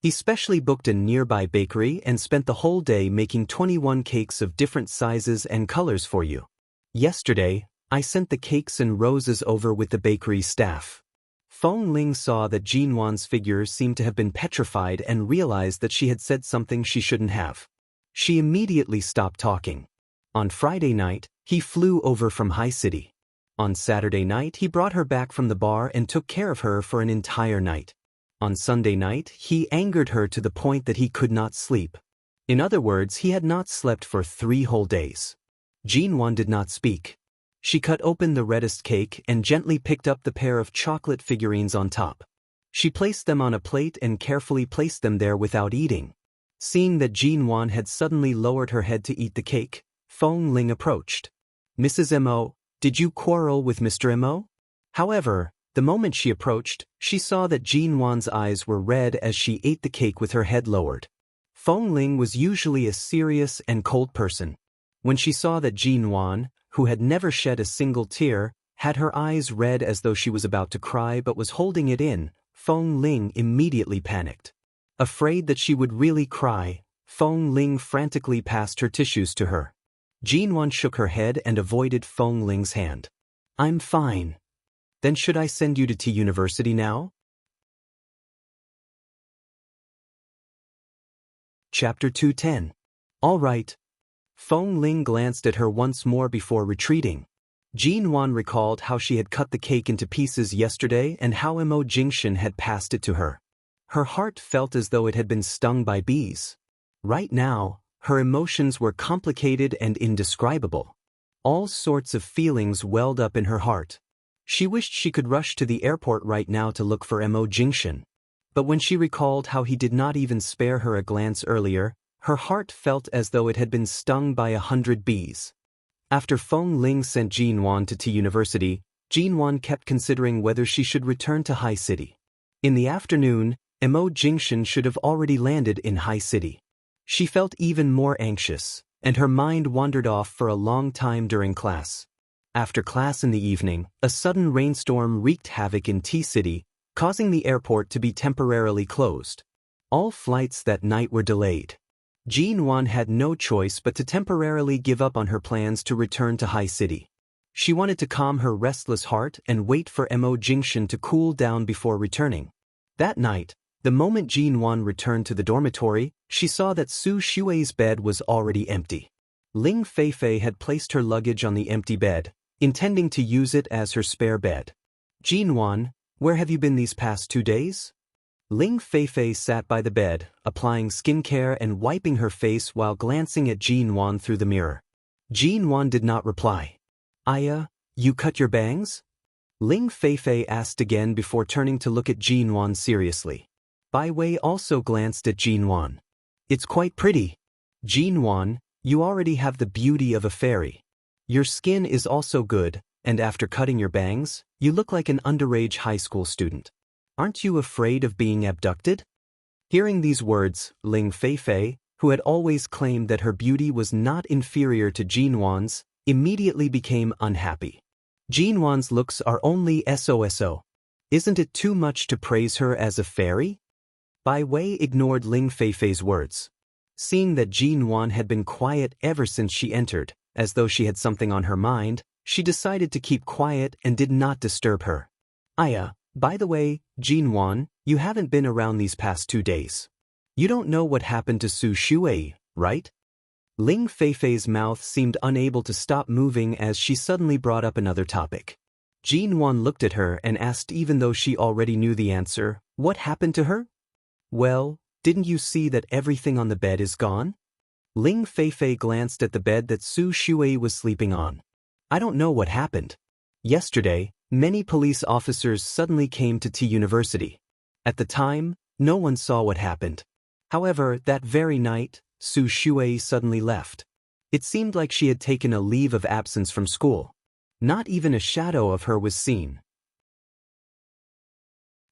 S1: He specially booked a nearby bakery and spent the whole day making 21 cakes of different sizes and colors for you. Yesterday, I sent the cakes and roses over with the bakery staff. Feng Ling saw that Jinwan's figure seemed to have been petrified and realized that she had said something she shouldn't have. She immediately stopped talking. On Friday night, he flew over from High City. On Saturday night, he brought her back from the bar and took care of her for an entire night. On Sunday night, he angered her to the point that he could not sleep. In other words, he had not slept for 3 whole days. Jinwan did not speak. She cut open the reddest cake and gently picked up the pair of chocolate figurines on top. She placed them on a plate and carefully placed them there without eating. Seeing that Jinwan had suddenly lowered her head to eat the cake, Feng Ling approached. Mrs. Mo, did you quarrel with Mr. Mo? However, the moment she approached, she saw that Jinwan's eyes were red as she ate the cake with her head lowered. Feng Ling was usually a serious and cold person. When she saw that Jinwan, who had never shed a single tear, had her eyes red as though she was about to cry but was holding it in, Feng Ling immediately panicked. Afraid that she would really cry, Feng Ling frantically passed her tissues to her. Jinwan shook her head and avoided Feng Ling's hand. I'm fine. Then should I send you to university now? Chapter 210. All right. Feng Ling glanced at her once more before retreating. Jinwan recalled how she had cut the cake into pieces yesterday and how Mo Jingshan had passed it to her. Her heart felt as though it had been stung by bees. Right now, her emotions were complicated and indescribable. All sorts of feelings welled up in her heart. She wished she could rush to the airport right now to look for Mo Jingshan. But when she recalled how he did not even spare her a glance earlier, her heart felt as though it had been stung by 100 bees. After Feng Ling sent Jinwan to T University, Jinwan kept considering whether she should return to High City. In the afternoon, Mo Jingshan should have already landed in High City. She felt even more anxious, and her mind wandered off for a long time during class. After class in the evening, a sudden rainstorm wreaked havoc in T City, causing the airport to be temporarily closed. All flights that night were delayed. Jinwan had no choice but to temporarily give up on her plans to return to High City. She wanted to calm her restless heart and wait for Mo Jingshan to cool down before returning. That night, the moment Jinwan returned to the dormitory, she saw that Su Xue's bed was already empty. Ling Feifei had placed her luggage on the empty bed, intending to use it as her spare bed. "Jinwan, where have you been these past 2 days?" Ling Feifei sat by the bed, applying skincare and wiping her face while glancing at Jinwan through the mirror. Jinwan did not reply. "Aya, you cut your bangs?" Ling Feifei asked again before turning to look at Jinwan seriously. Bai Wei also glanced at Jinwan. "It's quite pretty. Jinwan, you already have the beauty of a fairy. Your skin is also good, and after cutting your bangs, you look like an underage high school student. Aren't you afraid of being abducted?" Hearing these words, Ling Feifei, who had always claimed that her beauty was not inferior to Jinwan's, immediately became unhappy. "Jinwan's looks are only SOSO. Isn't it too much to praise her as a fairy?" Bai Wei ignored Ling Feifei's words. Seeing that Jinwan had been quiet ever since she entered, as though she had something on her mind, she decided to keep quiet and did not disturb her. "Aya, by the way, Jinwan, you haven't been around these past 2 days. You don't know what happened to Su Xue, right?" Ling Feifei's mouth seemed unable to stop moving as she suddenly brought up another topic. Jinwan looked at her and asked, even though she already knew the answer, "What happened to her?" "Well, didn't you see that everything on the bed is gone?" Ling Feifei glanced at the bed that Su Xue was sleeping on. "I don't know what happened. Yesterday, many police officers suddenly came to T University. At the time, no one saw what happened. However, that very night, Su Xue suddenly left. It seemed like she had taken a leave of absence from school. Not even a shadow of her was seen.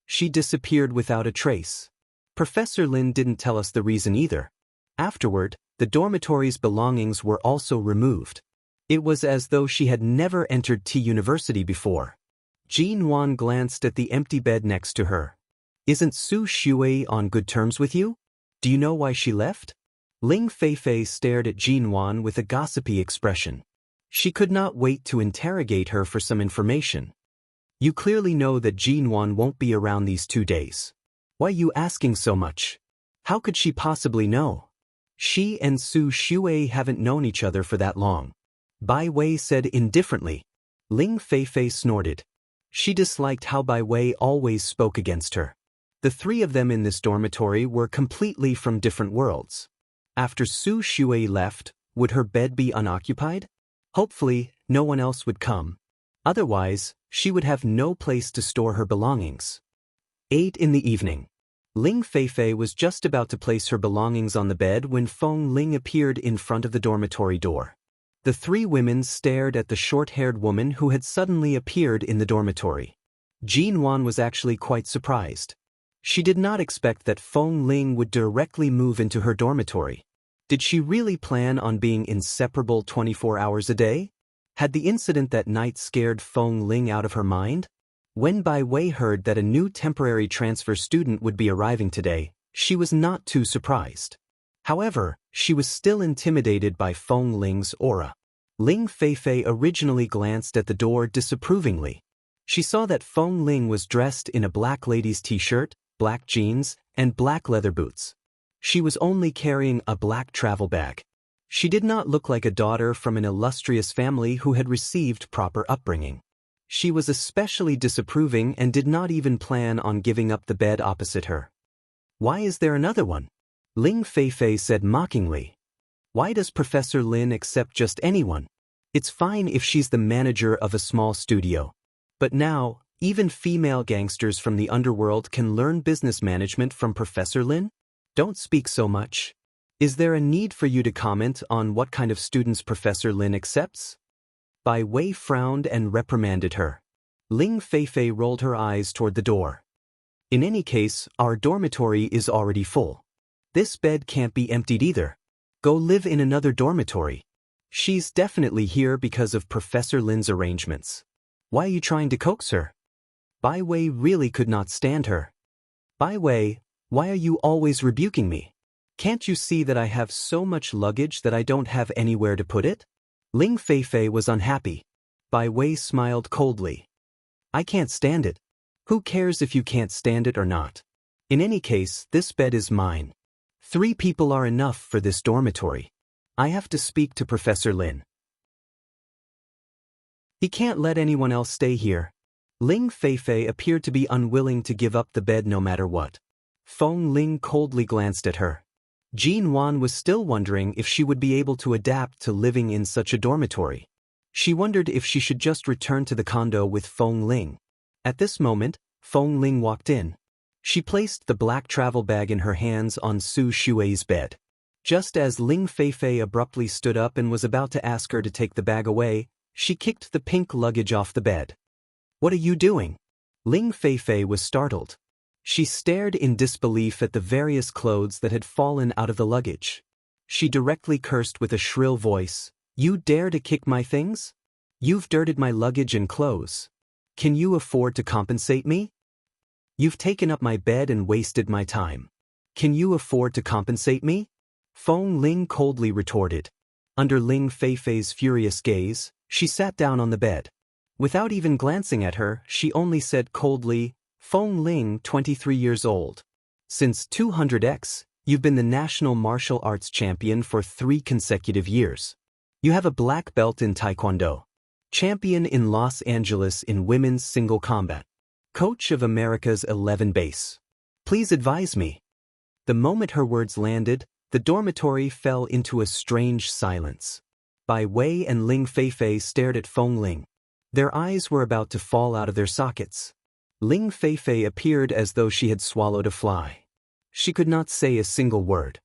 S1: She disappeared without a trace. Professor Lin didn't tell us the reason either. Afterward, the dormitory's belongings were also removed. It was as though she had never entered T University before." Jinwan glanced at the empty bed next to her. "Isn't Su Xue on good terms with you? Do you know why she left?" Ling Feifei stared at Jinwan with a gossipy expression. She could not wait to interrogate her for some information. "You clearly know that Jinwan won't be around these 2 days. Why are you asking so much? How could she possibly know? She and Su Xue haven't known each other for that long." Bai Wei said indifferently. Ling Feifei snorted. She disliked how Bai Wei always spoke against her. The 3 of them in this dormitory were completely from different worlds. After Su Xue left, would her bed be unoccupied? Hopefully, no one else would come. Otherwise, she would have no place to store her belongings. 8 in the evening. Ling Feifei was just about to place her belongings on the bed when Feng Ling appeared in front of the dormitory door. The 3 women stared at the short-haired woman who had suddenly appeared in the dormitory. Jinwan was actually quite surprised. She did not expect that Feng Ling would directly move into her dormitory. Did she really plan on being inseparable 24 hours a day? Had the incident that night scared Feng Ling out of her mind? When Bai Wei heard that a new temporary transfer student would be arriving today, she was not too surprised. However, she was still intimidated by Feng Ling's aura. Ling Feifei originally glanced at the door disapprovingly. She saw that Feng Ling was dressed in a black lady's t-shirt, black jeans, and black leather boots. She was only carrying a black travel bag. She did not look like a daughter from an illustrious family who had received proper upbringing. She was especially disapproving and did not even plan on giving up the bed opposite her. "Why is there another one?" Ling Feifei said mockingly. "Why does Professor Lin accept just anyone? It's fine if she's the manager of a small studio. But now, even female gangsters from the underworld can learn business management from Professor Lin? Don't speak so much. Is there a need for you to comment on what kind of students Professor Lin accepts?" Bai Wei frowned and reprimanded her. Ling Feifei rolled her eyes toward the door. "In any case, our dormitory is already full. This bed can't be emptied either. Go live in another dormitory. She's definitely here because of Professor Lin's arrangements. Why are you trying to coax her?" Bai Wei really could not stand her. "Bai Wei, why are you always rebuking me? Can't you see that I have so much luggage that I don't have anywhere to put it?" Ling Feifei was unhappy. Bai Wei smiled coldly. "I can't stand it. Who cares if you can't stand it or not? In any case, this bed is mine. 3 people are enough for this dormitory. I have to speak to Professor Lin. He can't let anyone else stay here." Ling Feifei appeared to be unwilling to give up the bed no matter what. Feng Ling coldly glanced at her. Jin Wan was still wondering if she would be able to adapt to living in such a dormitory. She wondered if she should just return to the condo with Feng Ling. At this moment, Feng Ling walked in. She placed the black travel bag in her hands on Su Shui's bed. Just as Ling Feifei abruptly stood up and was about to ask her to take the bag away, she kicked the pink luggage off the bed. "What are you doing?" Ling Feifei was startled. She stared in disbelief at the various clothes that had fallen out of the luggage. She directly cursed with a shrill voice, "You dare to kick my things? You've dirted my luggage and clothes. Can you afford to compensate me? You've taken up my bed and wasted my time. Can you afford to compensate me?" Feng Ling coldly retorted. Under Ling Feifei's furious gaze, she sat down on the bed. Without even glancing at her, she only said coldly, "Feng Ling, 23 years old. Since 200X, you've been the national martial arts champion for 3 consecutive years. You have a black belt in Taekwondo. Champion in Los Angeles in women's single combat. Coach of America's 11 base. Please advise me." The moment her words landed, the dormitory fell into a strange silence. Bai Wei and Ling Feifei stared at Feng Ling. Their eyes were about to fall out of their sockets. Ling Feifei appeared as though she had swallowed a fly. She could not say a single word.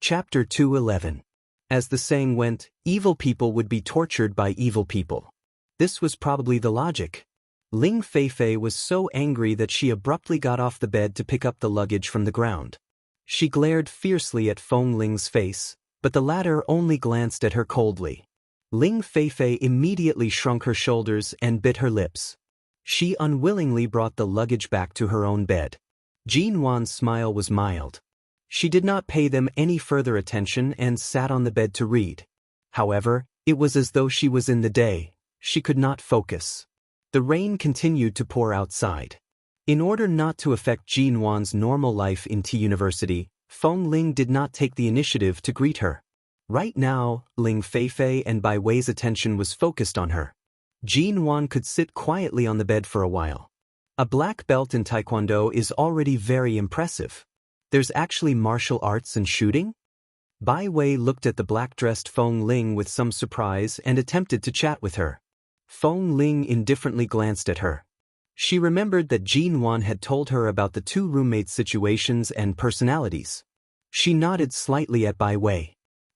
S1: Chapter 211. As the saying went, evil people would be tortured by evil people. This was probably the logic. Ling Feifei was so angry that she abruptly got off the bed to pick up the luggage from the ground. She glared fiercely at Feng Ling's face, but the latter only glanced at her coldly. Ling Feifei immediately shrunk her shoulders and bit her lips. She unwillingly brought the luggage back to her own bed. Jin Wan's smile was mild. She did not pay them any further attention and sat on the bed to read. However, it was as though she was in the day. She could not focus. The rain continued to pour outside. In order not to affect Jin Wan's normal life in T University, Feng Ling did not take the initiative to greet her. Right now, Ling Feifei and Bai Wei's attention was focused on her. Jin Wan could sit quietly on the bed for a while. A black belt in Taekwondo is already very impressive. There's actually martial arts and shooting? Bai Wei looked at the black-dressed Feng Ling with some surprise and attempted to chat with her. Feng Ling indifferently glanced at her. She remembered that Jin Wan had told her about the 2 roommates' situations and personalities. She nodded slightly at Bai Wei.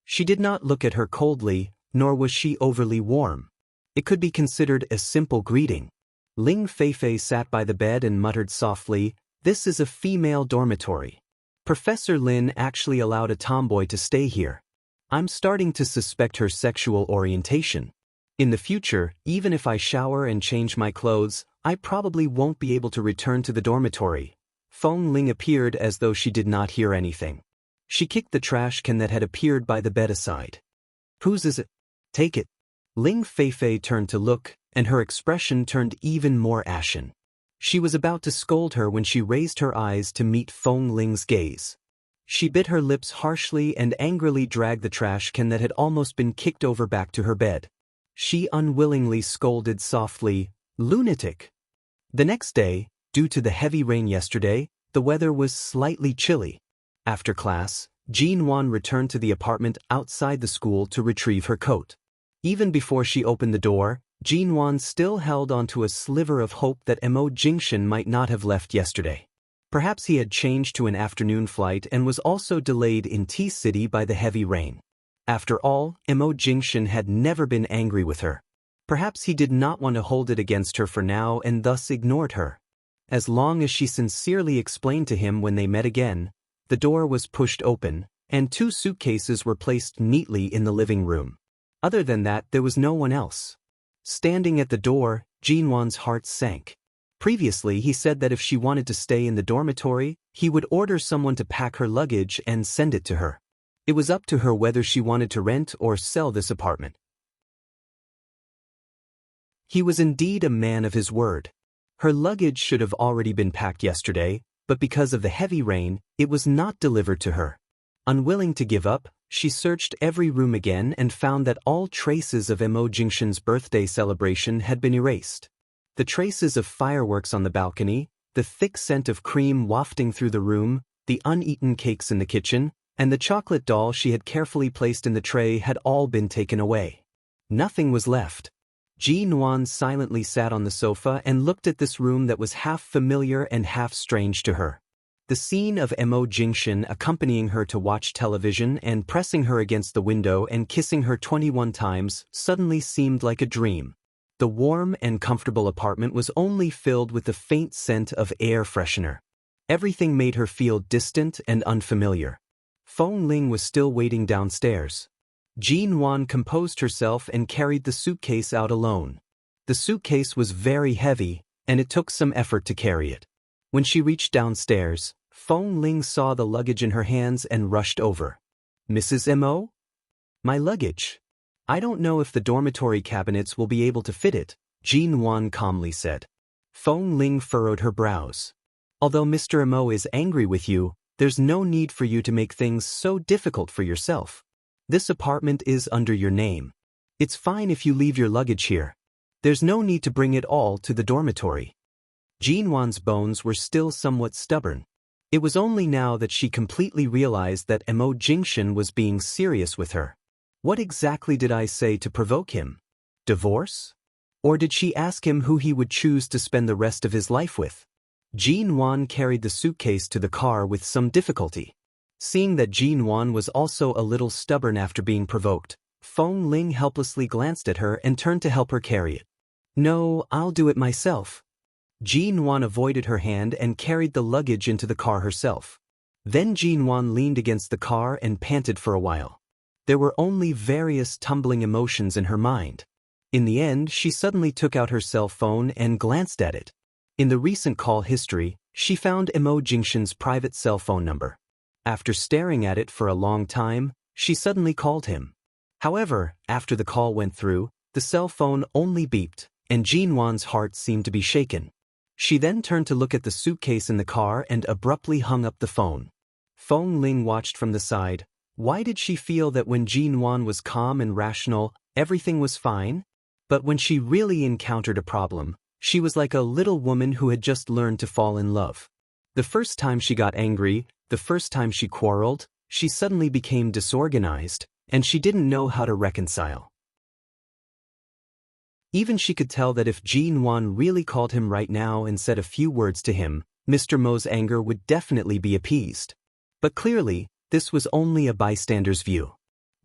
S1: She did not look at her coldly, nor was she overly warm. It could be considered a simple greeting. Ling Feifei sat by the bed and muttered softly, "This is a female dormitory. Professor Lin actually allowed a tomboy to stay here. I'm starting to suspect her sexual orientation. In the future, even if I shower and change my clothes, I probably won't be able to return to the dormitory." Feng Ling appeared as though she did not hear anything. She kicked the trash can that had appeared by the bed aside. "Whose is it? Take it." Ling Feifei turned to look, and her expression turned even more ashen. She was about to scold her when she raised her eyes to meet Feng Ling's gaze. She bit her lips harshly and angrily dragged the trash can that had almost been kicked over back to her bed. She unwillingly scolded softly, "Lunatic." The next day, due to the heavy rain yesterday, the weather was slightly chilly. After class, Jinwan returned to the apartment outside the school to retrieve her coat. Even before she opened the door, Jinwan still held onto a sliver of hope that Mo Jingshan might not have left yesterday. Perhaps he had changed to an afternoon flight and was also delayed in T-City by the heavy rain. After all, Mo Jingshan had never been angry with her. Perhaps he did not want to hold it against her for now and thus ignored her. As long as she sincerely explained to him when they met again, the door was pushed open, and 2 suitcases were placed neatly in the living room. Other than that, there was no one else. Standing at the door, Jinwan's heart sank. Previously, he said that if she wanted to stay in the dormitory, he would order someone to pack her luggage and send it to her. It was up to her whether she wanted to rent or sell this apartment. He was indeed a man of his word. Her luggage should have already been packed yesterday, but because of the heavy rain, it was not delivered to her. Unwilling to give up, she searched every room again and found that all traces of Mo Jingshan's birthday celebration had been erased. The traces of fireworks on the balcony, the thick scent of cream wafting through the room, the uneaten cakes in the kitchen, and the chocolate doll she had carefully placed in the tray had all been taken away. Nothing was left. Jinwan silently sat on the sofa and looked at this room that was half familiar and half strange to her. The scene of Mo Jingshan accompanying her to watch television and pressing her against the window and kissing her 21 times suddenly seemed like a dream. The warm and comfortable apartment was only filled with the faint scent of air freshener. Everything made her feel distant and unfamiliar. Feng Ling was still waiting downstairs. Jinwan composed herself and carried the suitcase out alone. The suitcase was very heavy, and it took some effort to carry it. When she reached downstairs, Feng Ling saw the luggage in her hands and rushed over. "Mrs. Mo? My luggage. I don't know if the dormitory cabinets will be able to fit it," Jinwan calmly said. Feng Ling furrowed her brows. "Although Mr. Mo is angry with you, there's no need for you to make things so difficult for yourself. This apartment is under your name. It's fine if you leave your luggage here. There's no need to bring it all to the dormitory." Jinwan's bones were still somewhat stubborn. It was only now that she completely realized that Mo Jingshan was being serious with her. What exactly did I say to provoke him? Divorce? Or did she ask him who he would choose to spend the rest of his life with? Jinwan carried the suitcase to the car with some difficulty. Seeing that Jinwan was also a little stubborn after being provoked, Feng Ling helplessly glanced at her and turned to help her carry it. "No, I'll do it myself." Jinwan avoided her hand and carried the luggage into the car herself. Then Jinwan leaned against the car and panted for a while. There were only various tumbling emotions in her mind. In the end, she suddenly took out her cell phone and glanced at it. In the recent call history, she found Mo Jingshan's private cell phone number. After staring at it for a long time, she suddenly called him. However, after the call went through, the cell phone only beeped, and Jinwan's heart seemed to be shaken. She then turned to look at the suitcase in the car and abruptly hung up the phone. Feng Ling watched from the side. Why did she feel that when Jinwan was calm and rational, everything was fine? But when she really encountered a problem, she was like a little woman who had just learned to fall in love. The first time she got angry, the first time she quarreled, she suddenly became disorganized, and she didn't know how to reconcile. Even she could tell that if Jinwan really called him right now and said a few words to him, Mr. Mo's anger would definitely be appeased. But clearly, this was only a bystander's view.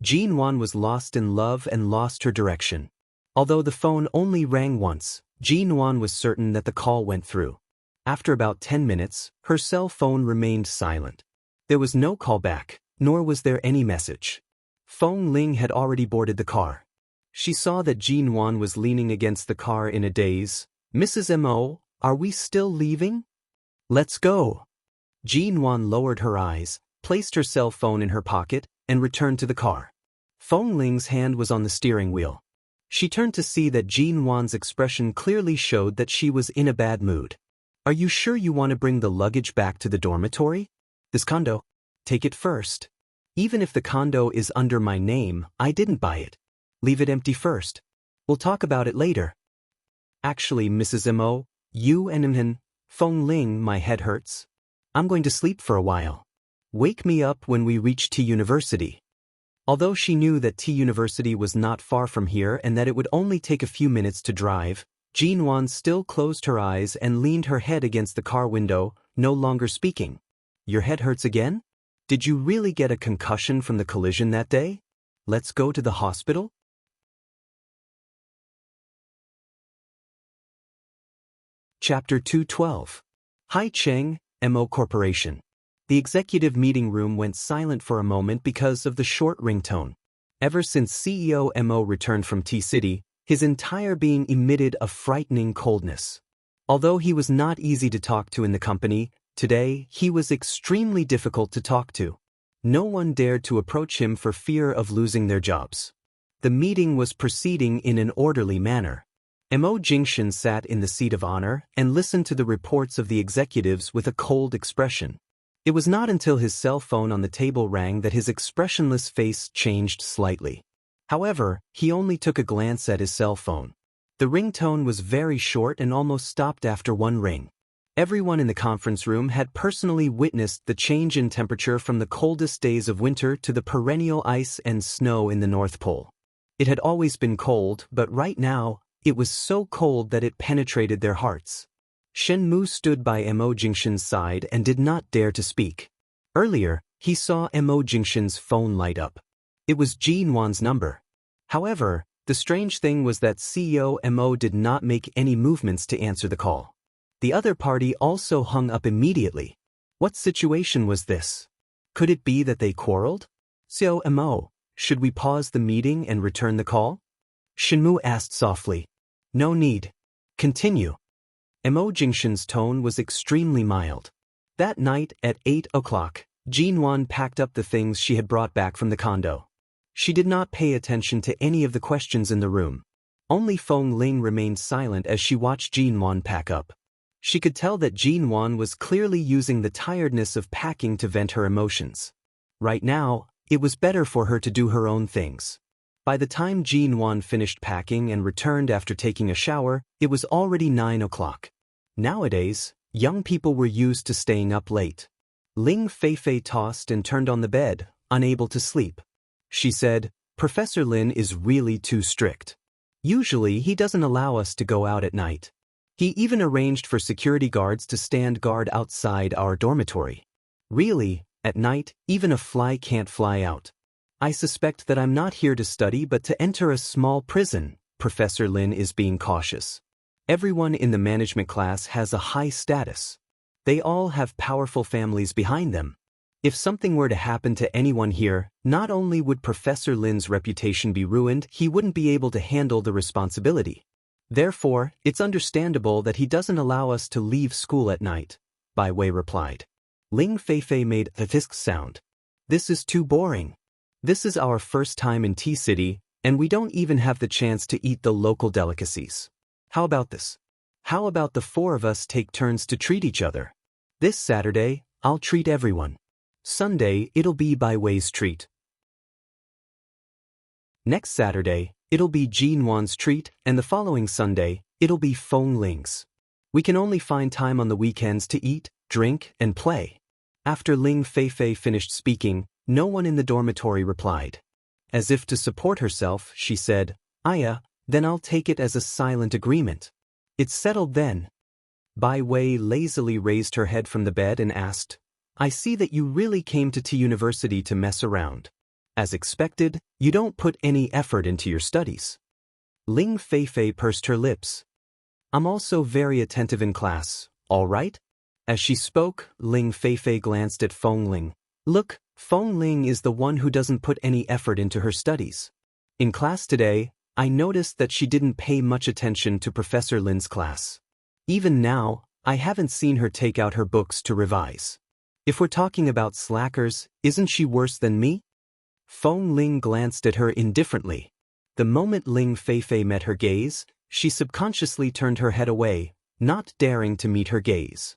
S1: Jinwan was lost in love and lost her direction. Although the phone only rang once, Jinwan was certain that the call went through. After about 10 minutes, her cell phone remained silent. There was no call back, nor was there any message. Feng Ling had already boarded the car. She saw that Jinwan was leaning against the car in a daze. "Mrs. Mo, are we still leaving? Let's go." Jinwan lowered her eyes, placed her cell phone in her pocket, and returned to the car. Feng Ling's hand was on the steering wheel. She turned to see that Jinwan's expression clearly showed that she was in a bad mood. Are you sure you want to bring the luggage back to the dormitory? This condo? Take it first. Even if the condo is under my name, I didn't buy it. Leave it empty first. We'll talk about it later. Actually, Mrs. Mo, you and Feng Ling, my head hurts. I'm going to sleep for a while. Wake me up when we reach T University. Although she knew that T University was not far from here and that it would only take a few minutes to drive, Jinwan still closed her eyes and leaned her head against the car window, no longer speaking. Your head hurts again? Did you really get a concussion from the collision that day? Let's go to the hospital? Chapter 212. Hai Cheng, Mo Corporation. The executive meeting room went silent for a moment because of the short ringtone. Ever since CEO Mo returned from T-City, his entire being emitted a frightening coldness. Although he was not easy to talk to in the company, today he was extremely difficult to talk to. No one dared to approach him for fear of losing their jobs. The meeting was proceeding in an orderly manner. Mo Jingshan sat in the seat of honor and listened to the reports of the executives with a cold expression. It was not until his cell phone on the table rang that his expressionless face changed slightly. However, he only took a glance at his cell phone. The ringtone was very short and almost stopped after one ring. Everyone in the conference room had personally witnessed the change in temperature from the coldest days of winter to the perennial ice and snow in the North Pole. It had always been cold, but right now, it was so cold that it penetrated their hearts. Shen Mu stood by Mo Jingshan's side and did not dare to speak. Earlier, he saw Mo Jingshan's phone light up. It was Jinwan's number. However, the strange thing was that CEO Mo did not make any movements to answer the call. The other party also hung up immediately. What situation was this? Could it be that they quarreled? CEO Mo, should we pause the meeting and return the call? Shenmu asked softly. No need. Continue. Mo Jingshan's tone was extremely mild. That night at 8 o'clock, Jinwan packed up the things she had brought back from the condo. She did not pay attention to any of the questions in the room. Only Feng Ling remained silent as she watched Jinwan pack up. She could tell that Jinwan was clearly using the tiredness of packing to vent her emotions. Right now, it was better for her to do her own things. By the time Jinwan finished packing and returned after taking a shower, it was already 9 o'clock. Nowadays, young people were used to staying up late. Ling Feifei tossed and turned on the bed, unable to sleep. She said, Professor Lin is really too strict. Usually he doesn't allow us to go out at night. He even arranged for security guards to stand guard outside our dormitory. Really, at night, even a fly can't fly out. I suspect that I'm not here to study but to enter a small prison. Professor Lin is being cautious. Everyone in the management class has a high status. They all have powerful families behind them. If something were to happen to anyone here, not only would Professor Lin's reputation be ruined, he wouldn't be able to handle the responsibility. Therefore, it's understandable that he doesn't allow us to leave school at night, Bai Wei replied. Ling Feifei made a fisk sound. This is too boring. This is our first time in T-City, and we don't even have the chance to eat the local delicacies. How about this? How about the four of us take turns to treat each other? This Saturday, I'll treat everyone. Sunday, it'll be Bai Wei's treat. Next Saturday, it'll be Jinwan's treat, and the following Sunday, it'll be Feng Ling's. We can only find time on the weekends to eat, drink, and play. After Ling Feifei finished speaking, no one in the dormitory replied. As if to support herself, she said, Aya, then I'll take it as a silent agreement. It's settled then. Bai Wei lazily raised her head from the bed and asked, I see that you really came to T University to mess around. As expected, you don't put any effort into your studies. Ling Feifei pursed her lips. I'm also very attentive in class, all right? As she spoke, Ling Feifei glanced at Feng Ling. Look, Feng Ling is the one who doesn't put any effort into her studies. In class today, I noticed that she didn't pay much attention to Professor Lin's class. Even now, I haven't seen her take out her books to revise. If we're talking about slackers, isn't she worse than me? Feng Ling glanced at her indifferently. The moment Ling Feifei met her gaze, she subconsciously turned her head away, not daring to meet her gaze.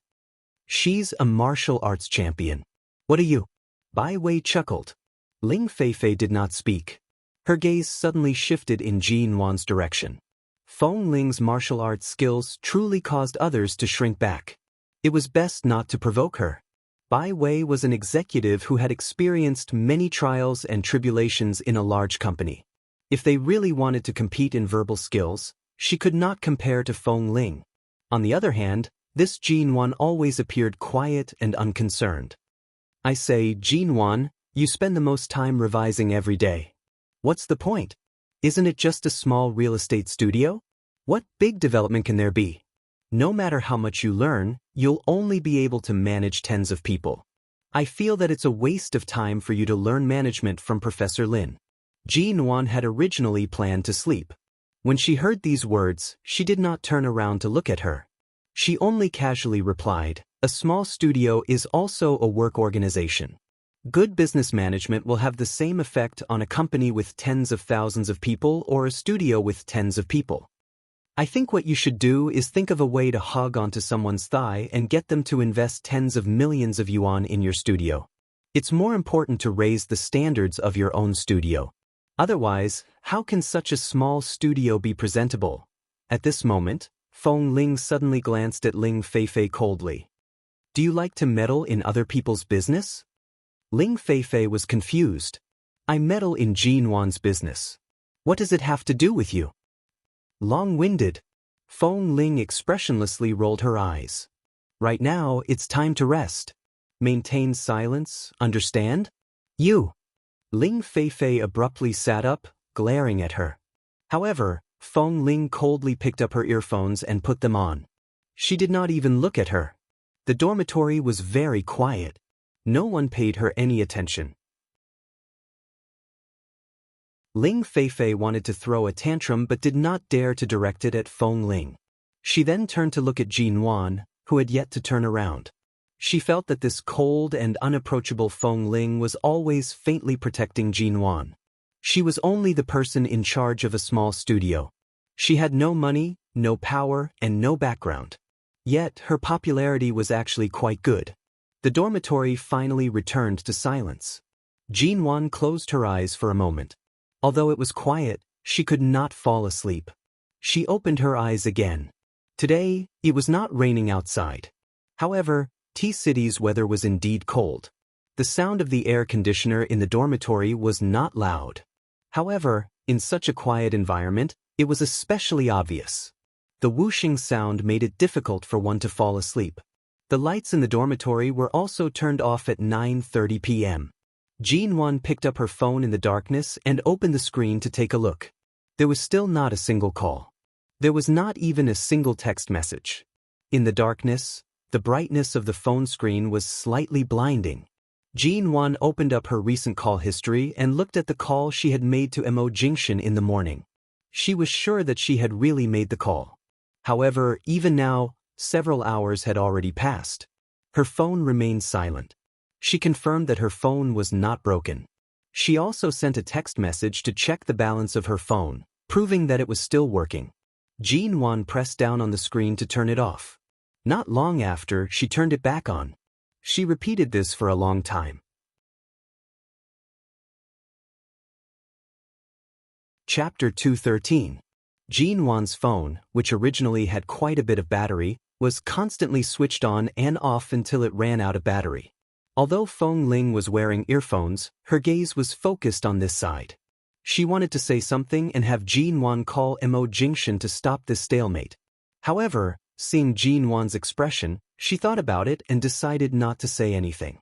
S1: She's a martial arts champion. What are you? Bai Wei chuckled. Ling Feifei did not speak. Her gaze suddenly shifted in Jin Wan's direction. Feng Ling's martial arts skills truly caused others to shrink back. It was best not to provoke her. Bai Wei was an executive who had experienced many trials and tribulations in a large company. If they really wanted to compete in verbal skills, she could not compare to Feng Ling. On the other hand, this Jin Wan always appeared quiet and unconcerned. I say, Jin Wan, you spend the most time revising every day. What's the point? Isn't it just a small real estate studio? What big development can there be? No matter how much you learn, you'll only be able to manage tens of people. I feel that it's a waste of time for you to learn management from Professor Lin. Jin Wan had originally planned to sleep. When she heard these words, she did not turn around to look at her. She only casually replied, a small studio is also a work organization. Good business management will have the same effect on a company with tens of thousands of people or a studio with tens of people. I think what you should do is think of a way to hug onto someone's thigh and get them to invest tens of millions of yuan in your studio. It's more important to raise the standards of your own studio. Otherwise, how can such a small studio be presentable? At this moment, Feng Ling suddenly glanced at Ling Feifei coldly. Do you like to meddle in other people's business? Ling Feifei was confused. I meddle in Jin Wan's business. What does it have to do with you? Long-winded. Feng Ling expressionlessly rolled her eyes. Right now, it's time to rest. Maintain silence, understand? You. Ling Feifei abruptly sat up, glaring at her. However, Feng Ling coldly picked up her earphones and put them on. She did not even look at her. The dormitory was very quiet. No one paid her any attention. Ling Feifei wanted to throw a tantrum but did not dare to direct it at Feng Ling. She then turned to look at Jin Wan, who had yet to turn around. She felt that this cold and unapproachable Feng Ling was always faintly protecting Jin Wan. She was only the person in charge of a small studio. She had no money, no power, and no background. Yet, her popularity was actually quite good. The dormitory finally returned to silence. Jin Wan closed her eyes for a moment. Although it was quiet, she could not fall asleep. She opened her eyes again. Today, it was not raining outside. However, T-City's weather was indeed cold. The sound of the air conditioner in the dormitory was not loud. However, in such a quiet environment, it was especially obvious. The whooshing sound made it difficult for one to fall asleep. The lights in the dormitory were also turned off at 9:30 p.m. Jin Wan picked up her phone in the darkness and opened the screen to take a look. There was still not a single call. There was not even a single text message. In the darkness, the brightness of the phone screen was slightly blinding. Jin Wan opened up her recent call history and looked at the call she had made to Mo Jingshan in the morning. She was sure that she had really made the call. However, even now, several hours had already passed. Her phone remained silent. She confirmed that her phone was not broken. She also sent a text message to check the balance of her phone, proving that it was still working. Jin Wan pressed down on the screen to turn it off. Not long after, she turned it back on. She repeated this for a long time. Chapter 213. Jin Wan's phone, which originally had quite a bit of battery, was constantly switched on and off until it ran out of battery. Although Feng Ling was wearing earphones, her gaze was focused on this side. She wanted to say something and have Jin Wan call Mo Jingshan to stop this stalemate. However, seeing Jin Wan's expression, she thought about it and decided not to say anything.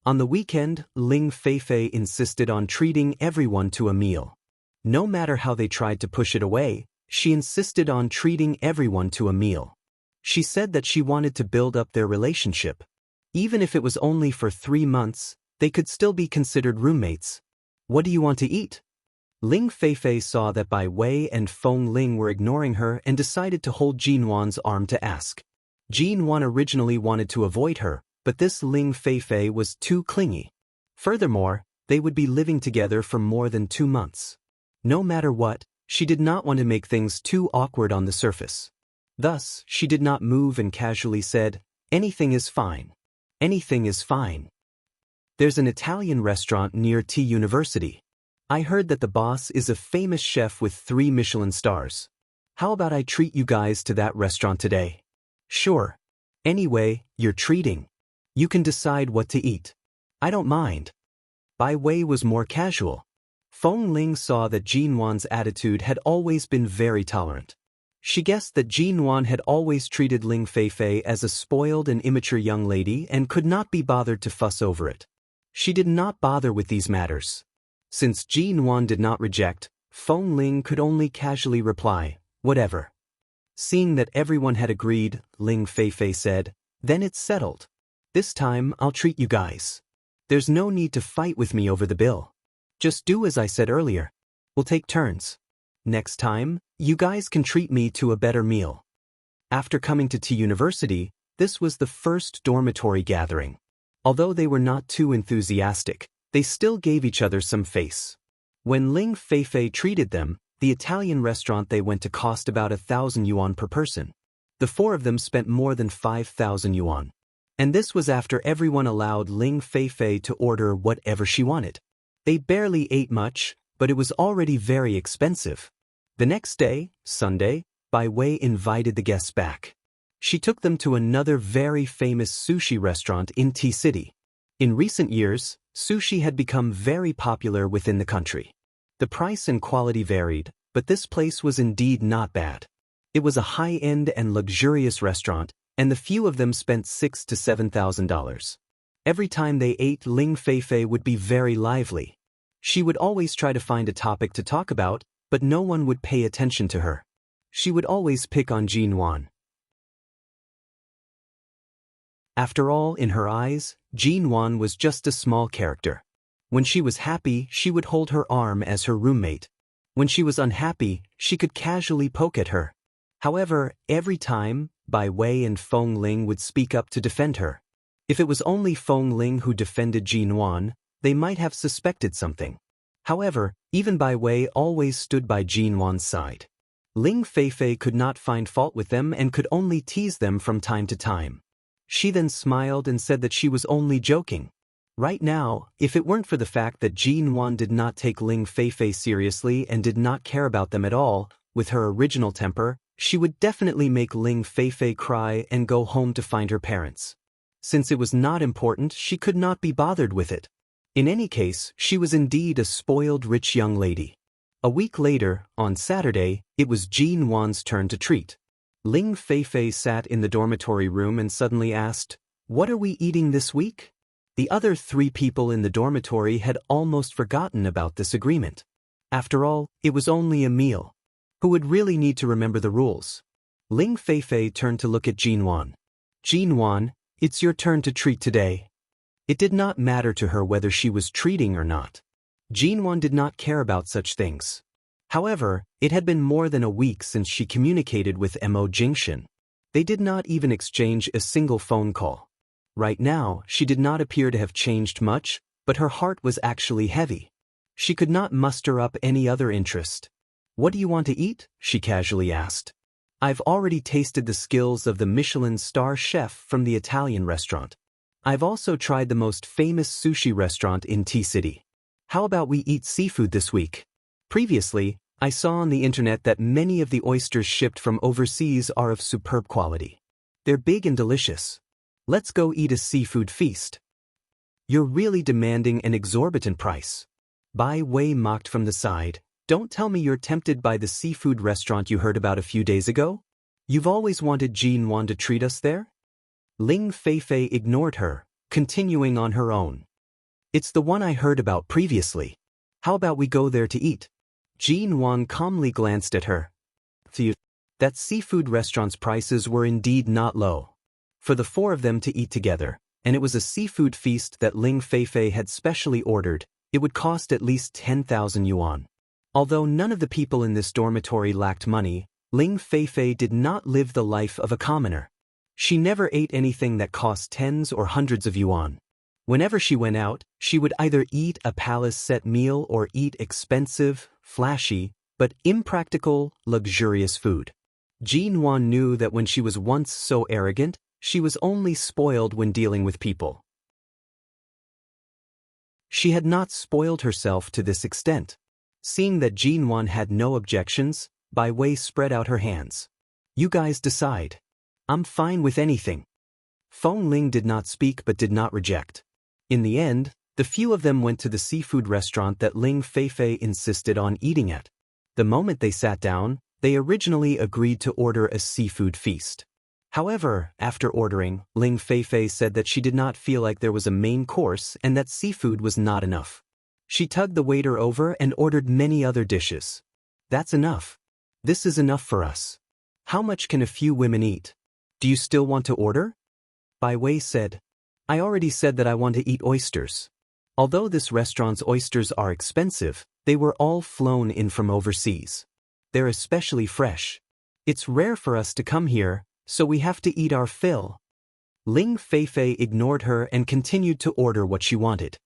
S1: On the weekend, Ling Feifei insisted on treating everyone to a meal. No matter how they tried to push it away, she insisted on treating everyone to a meal. She said that she wanted to build up their relationship. Even if it was only for 3 months, they could still be considered roommates. What do you want to eat? Ling Feifei saw that Bai Wei and Feng Ling were ignoring her and decided to hold Jin Wan's arm to ask. Jin Wan originally wanted to avoid her, but this Ling Feifei was too clingy. Furthermore, they would be living together for more than 2 months. No matter what, she did not want to make things too awkward on the surface. Thus, she did not move and casually said, "Anything is fine. Anything is fine. There's an Italian restaurant near T University. I heard that the boss is a famous chef with 3 Michelin stars. How about I treat you guys to that restaurant today?" "Sure. Anyway, you're treating. You can decide what to eat. I don't mind." Bai Wei was more casual. Feng Ling saw that Jin Wan's attitude had always been very tolerant. She guessed that Jin Wan had always treated Ling Feifei as a spoiled and immature young lady and could not be bothered to fuss over it. She did not bother with these matters. Since Jin Wan did not reject, Feng Ling could only casually reply, "Whatever." Seeing that everyone had agreed, Ling Feifei said, "Then it's settled. This time I'll treat you guys. There's no need to fight with me over the bill. Just do as I said earlier. We'll take turns. Next time, you guys can treat me to a better meal." After coming to T University, this was the first dormitory gathering. Although they were not too enthusiastic, they still gave each other some face. When Ling Feifei treated them, the Italian restaurant they went to cost about 1,000 yuan per person. The 4 of them spent more than 5,000 yuan. And this was after everyone allowed Ling Feifei to order whatever she wanted. They barely ate much, but it was already very expensive. The next day, Sunday, Bai Wei invited the guests back. She took them to another very famous sushi restaurant in T-City. In recent years, sushi had become very popular within the country. The price and quality varied, but this place was indeed not bad. It was a high-end and luxurious restaurant, and the few of them spent $6,000 to $7,000. Every time they ate, Ling Feifei would be very lively. She would always try to find a topic to talk about, but no one would pay attention to her. She would always pick on Jin Wan. After all, in her eyes, Jin Wan was just a small character. When she was happy, she would hold her arm as her roommate. When she was unhappy, she could casually poke at her. However, every time, Bai Wei and Feng Ling would speak up to defend her. If it was only Feng Ling who defended Jin Wan, they might have suspected something. However, even Bai Wei always stood by Jin Wan's side. Ling Feifei could not find fault with them and could only tease them from time to time. She then smiled and said that she was only joking. Right now, if it weren't for the fact that Jin Wan did not take Ling Feifei seriously and did not care about them at all, with her original temper, she would definitely make Ling Feifei cry and go home to find her parents. Since it was not important, she could not be bothered with it. In any case, she was indeed a spoiled rich young lady. A week later, on Saturday, it was Jin Wan's turn to treat. Ling Feifei sat in the dormitory room and suddenly asked, "What are we eating this week?" The other 3 people in the dormitory had almost forgotten about this agreement. After all, it was only a meal. Who would really need to remember the rules? Ling Feifei turned to look at Jin Wan. "Jin Wan, it's your turn to treat today." It did not matter to her whether she was treating or not. Jin Wan did not care about such things. However, it had been more than a week since she communicated with Mo Jingshan. They did not even exchange a single phone call. Right now, she did not appear to have changed much, but her heart was actually heavy. She could not muster up any other interest. "What do you want to eat?" she casually asked. "I've already tasted the skills of the Michelin star chef from the Italian restaurant. I've also tried the most famous sushi restaurant in T-City. How about we eat seafood this week? Previously, I saw on the internet that many of the oysters shipped from overseas are of superb quality. They're big and delicious. Let's go eat a seafood feast." "You're really demanding an exorbitant price." Bai Wei mocked from the side. "Don't tell me you're tempted by the seafood restaurant you heard about a few days ago? You've always wanted Jin Wan to treat us there?" Ling Feifei ignored her, continuing on her own. "It's the one I heard about previously. How about we go there to eat?" Jin Wan calmly glanced at her. That seafood restaurant's prices were indeed not low. For the 4 of them to eat together, and it was a seafood feast that Ling Feifei had specially ordered, it would cost at least 10,000 yuan. Although none of the people in this dormitory lacked money, Ling Feifei did not live the life of a commoner. She never ate anything that cost tens or hundreds of yuan. Whenever she went out, she would either eat a palace-set meal or eat expensive, flashy, but impractical, luxurious food. Jin Wan knew that when she was once so arrogant, she was only spoiled when dealing with people. She had not spoiled herself to this extent. Seeing that Jin Wan had no objections, Bai Wei spread out her hands. You guys decide. I'm fine with anything. Feng Ling did not speak but did not reject. In the end, the few of them went to the seafood restaurant that Ling Feifei insisted on eating at. The moment they sat down, they originally agreed to order a seafood feast. However, after ordering, Ling Feifei said that she did not feel like there was a main course and that seafood was not enough. She tugged the waiter over and ordered many other dishes. That's enough. This is enough for us. How much can a few women eat? Do you still want to order? Bai Wei said. I already said that I want to eat oysters. Although this restaurant's oysters are expensive, they were all flown in from overseas. They're especially fresh. It's rare for us to come here, so we have to eat our fill. Ling Feifei ignored her and continued to order what she wanted.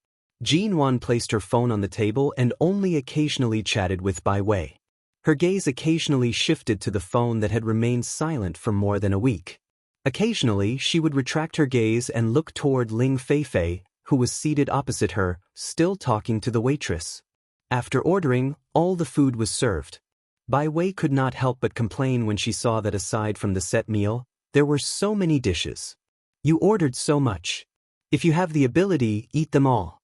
S1: Jin Wan placed her phone on the table and only occasionally chatted with Bai Wei. Her gaze occasionally shifted to the phone that had remained silent for more than a week. Occasionally, she would retract her gaze and look toward Ling Feifei, who was seated opposite her, still talking to the waitress. After ordering, all the food was served. Bai Wei could not help but complain when she saw that aside from the set meal, there were so many dishes. You ordered so much. If you have the ability, eat them all.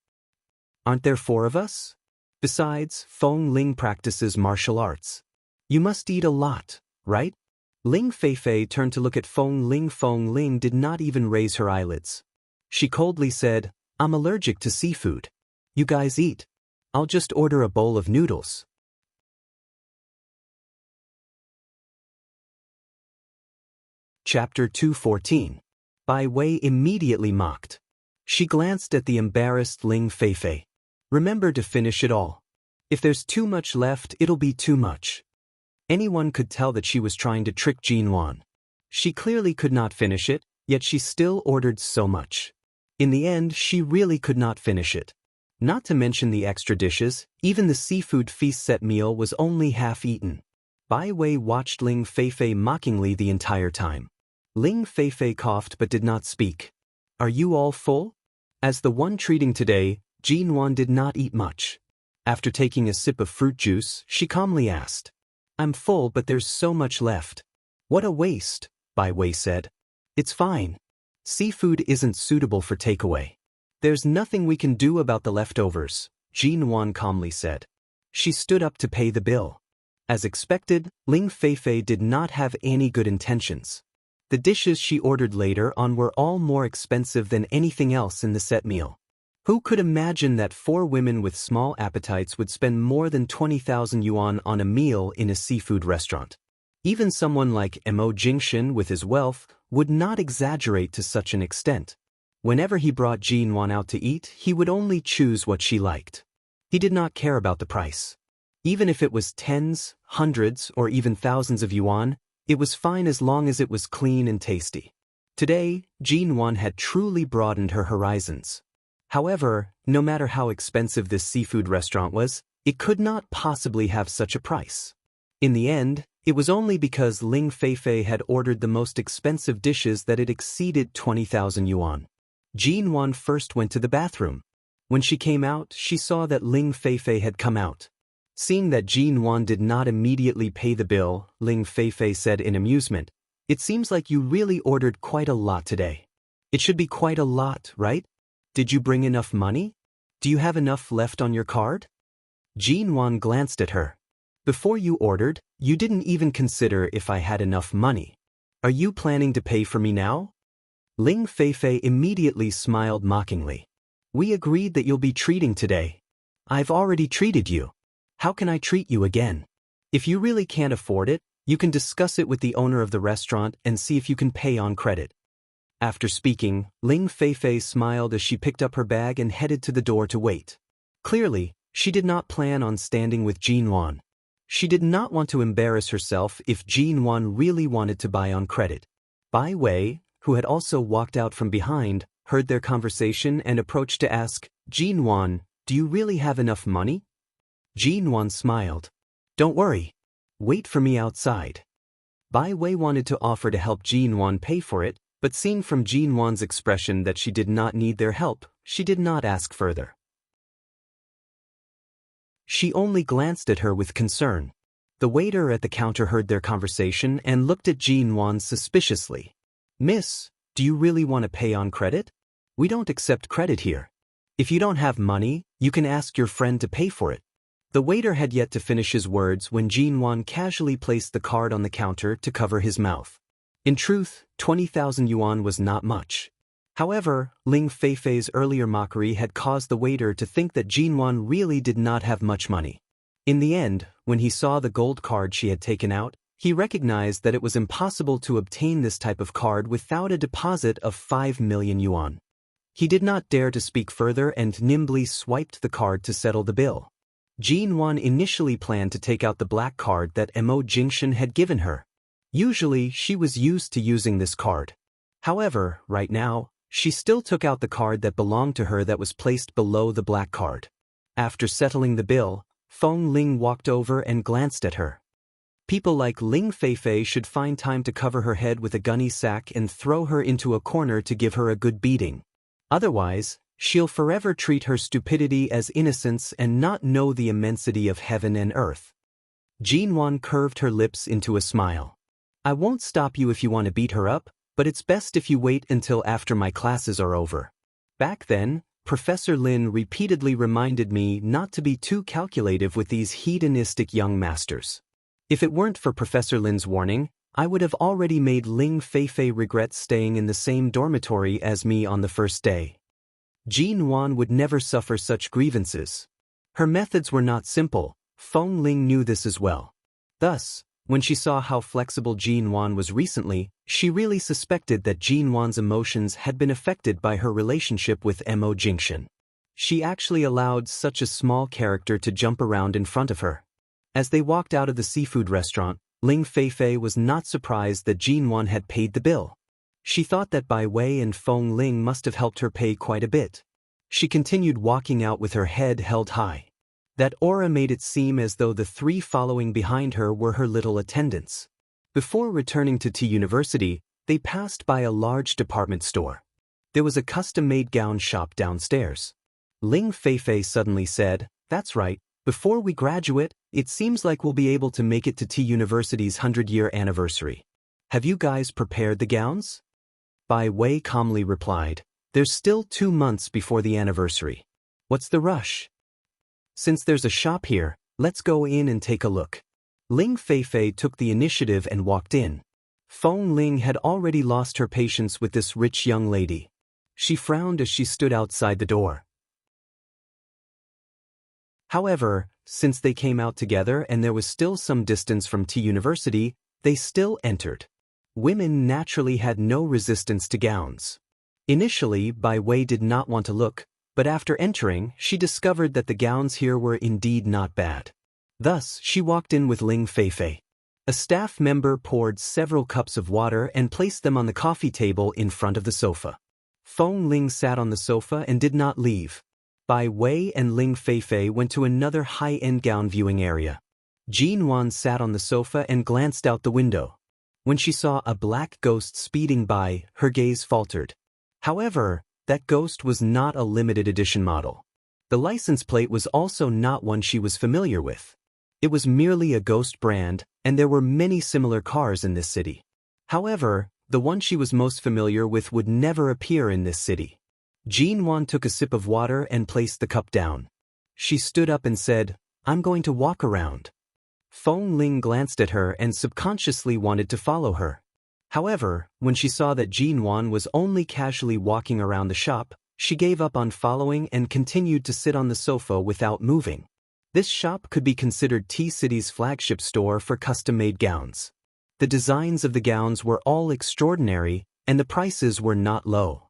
S1: Aren't there 4 of us? Besides, Feng Ling practices martial arts. You must eat a lot, right? Ling Feifei turned to look at Feng Ling. Feng Ling did not even raise her eyelids. She coldly said, I'm allergic to seafood. You guys eat. I'll just order a bowl of noodles. Chapter 214. Bai Wei immediately mocked. She glanced at the embarrassed Ling Feifei. Remember to finish it all. If there's too much left, it'll be too much. Anyone could tell that she was trying to trick Jin Wan. She clearly could not finish it, yet she still ordered so much. In the end, she really could not finish it. Not to mention the extra dishes, even the seafood feast set meal was only half eaten. Bai Wei watched Ling Feifei mockingly the entire time. Ling Feifei coughed but did not speak. Are you all full? As the one treating today, Jin Wan did not eat much. After taking a sip of fruit juice, she calmly asked. I'm full but there's so much left. What a waste, Bai Wei said. It's fine. Seafood isn't suitable for takeaway. There's nothing we can do about the leftovers, Jin Wan calmly said. She stood up to pay the bill. As expected, Ling Feifei did not have any good intentions. The dishes she ordered later on were all more expensive than anything else in the set meal. Who could imagine that 4 women with small appetites would spend more than 20,000 yuan on a meal in a seafood restaurant? Even someone like Mo Jingshan with his wealth would not exaggerate to such an extent. Whenever he brought Jin Wan out to eat, he would only choose what she liked. He did not care about the price. Even if it was tens, hundreds, or even thousands of yuan, it was fine as long as it was clean and tasty. Today, Jin Wan had truly broadened her horizons. However, no matter how expensive this seafood restaurant was, it could not possibly have such a price. In the end, it was only because Ling Feifei had ordered the most expensive dishes that it exceeded 20,000 yuan. Jin Wan first went to the bathroom. When she came out, she saw that Ling Feifei had come out. Seeing that Jin Wan did not immediately pay the bill, Ling Feifei said in amusement, It seems like you really ordered quite a lot today. It should be quite a lot, right? Did you bring enough money? Do you have enough left on your card? Jin Wan glanced at her. Before you ordered, you didn't even consider if I had enough money. Are you planning to pay for me now? Ling Feifei immediately smiled mockingly. We agreed that you'll be treating today. I've already treated you. How can I treat you again? If you really can't afford it, you can discuss it with the owner of the restaurant and see if you can pay on credit. After speaking, Ling Feifei smiled as she picked up her bag and headed to the door to wait. Clearly, she did not plan on standing with Jin Wan. She did not want to embarrass herself if Jin Wan really wanted to buy on credit. Bai Wei, who had also walked out from behind, heard their conversation and approached to ask, Jin Wan, do you really have enough money? Jin Wan smiled. Don't worry. Wait for me outside. Bai Wei wanted to offer to help Jinwan pay for it, but seeing from Jinwan's expression that she did not need their help, she did not ask further. She only glanced at her with concern. The waiter at the counter heard their conversation and looked at Jinwan suspiciously. "Miss, do you really want to pay on credit? We don't accept credit here. If you don't have money, you can ask your friend to pay for it." The waiter had yet to finish his words when Jinwan casually placed the card on the counter to cover his mouth. In truth, 20,000 yuan was not much. However, Ling Feifei's earlier mockery had caused the waiter to think that Jinwan really did not have much money. In the end, when he saw the gold card she had taken out, he recognized that it was impossible to obtain this type of card without a deposit of 5 million yuan. He did not dare to speak further and nimbly swiped the card to settle the bill. Jinwan initially planned to take out the black card that Mo Jingshan had given her. Usually, she was used to using this card. However, right now, she still took out the card that belonged to her that was placed below the black card. After settling the bill, Feng Ling walked over and glanced at her. People like Ling Feifei should find time to cover her head with a gunny sack and throw her into a corner to give her a good beating. Otherwise, she'll forever treat her stupidity as innocence and not know the immensity of heaven and earth. Jinwan curved her lips into a smile. "I won't stop you if you want to beat her up, but it's best if you wait until after my classes are over. Back then, Professor Lin repeatedly reminded me not to be too calculative with these hedonistic young masters. If it weren't for Professor Lin's warning, I would have already made Ling Feifei regret staying in the same dormitory as me on the first day." Jinwan would never suffer such grievances. Her methods were not simple. Feng Ling knew this as well. Thus, when she saw how flexible Jinwan was recently, she really suspected that Jinwan's emotions had been affected by her relationship with Mo Jingshan. She actually allowed such a small character to jump around in front of her. As they walked out of the seafood restaurant, Ling Feifei was not surprised that Jinwan had paid the bill. She thought that Bai Wei and Feng Ling must have helped her pay quite a bit. She continued walking out with her head held high. That aura made it seem as though the three following behind her were her little attendants. Before returning to T University, they passed by a large department store. There was a custom-made gown shop downstairs. Ling Feifei suddenly said, "That's right, before we graduate, it seems like we'll be able to make it to T University's 100-year anniversary. Have you guys prepared the gowns?" Bai Wei calmly replied, "There's still 2 months before the anniversary. What's the rush? Since there's a shop here, let's go in and take a look." Ling Feifei took the initiative and walked in. Feng Ling had already lost her patience with this rich young lady. She frowned as she stood outside the door. However, since they came out together and there was still some distance from T University, they still entered. Women naturally had no resistance to gowns. Initially, Bai Wei did not want to look, but after entering, she discovered that the gowns here were indeed not bad. Thus, she walked in with Ling Feifei. A staff member poured several cups of water and placed them on the coffee table in front of the sofa. Feng Ling sat on the sofa and did not leave. Bai Wei and Ling Feifei went to another high-end gown viewing area. Jinwan sat on the sofa and glanced out the window. When she saw a black ghost speeding by, her gaze faltered. However, that ghost was not a limited edition model. The license plate was also not one she was familiar with. It was merely a ghost brand, and there were many similar cars in this city. However, the one she was most familiar with would never appear in this city. Jinwan took a sip of water and placed the cup down. She stood up and said, "I'm going to walk around." Feng Ling glanced at her and subconsciously wanted to follow her. However, when she saw that Jinwan was only casually walking around the shop, she gave up on following and continued to sit on the sofa without moving. This shop could be considered T-City's flagship store for custom-made gowns. The designs of the gowns were all extraordinary, and the prices were not low.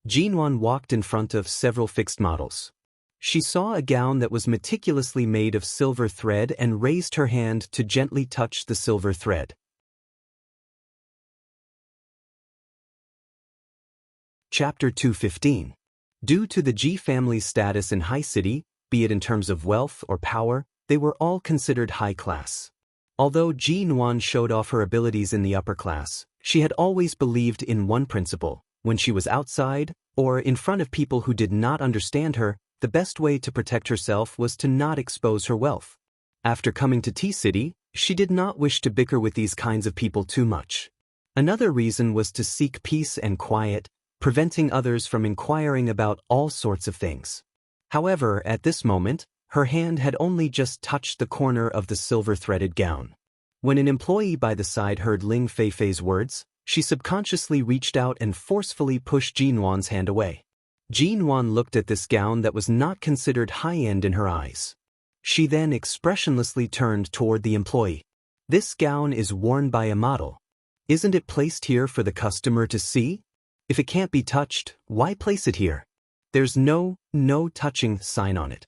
S1: Jinwan walked in front of several fixed models. She saw a gown that was meticulously made of silver thread and raised her hand to gently touch the silver thread. Chapter 215. Due to the Ji family's status in High City, be it in terms of wealth or power, they were all considered high class. Although Jean Wan showed off her abilities in the upper class, she had always believed in one principle: when she was outside, or in front of people who did not understand her, the best way to protect herself was to not expose her wealth. After coming to T-City, she did not wish to bicker with these kinds of people too much. Another reason was to seek peace and quiet, preventing others from inquiring about all sorts of things. However, at this moment, her hand had only just touched the corner of the silver-threaded gown. When an employee by the side heard Ling Feifei's words, she subconsciously reached out and forcefully pushed Jean Wan's hand away. Jean Wan looked at this gown that was not considered high-end in her eyes. She then expressionlessly turned toward the employee. "This gown is worn by a model. Isn't it placed here for the customer to see? If it can't be touched, why place it here? There's no touching sign on it.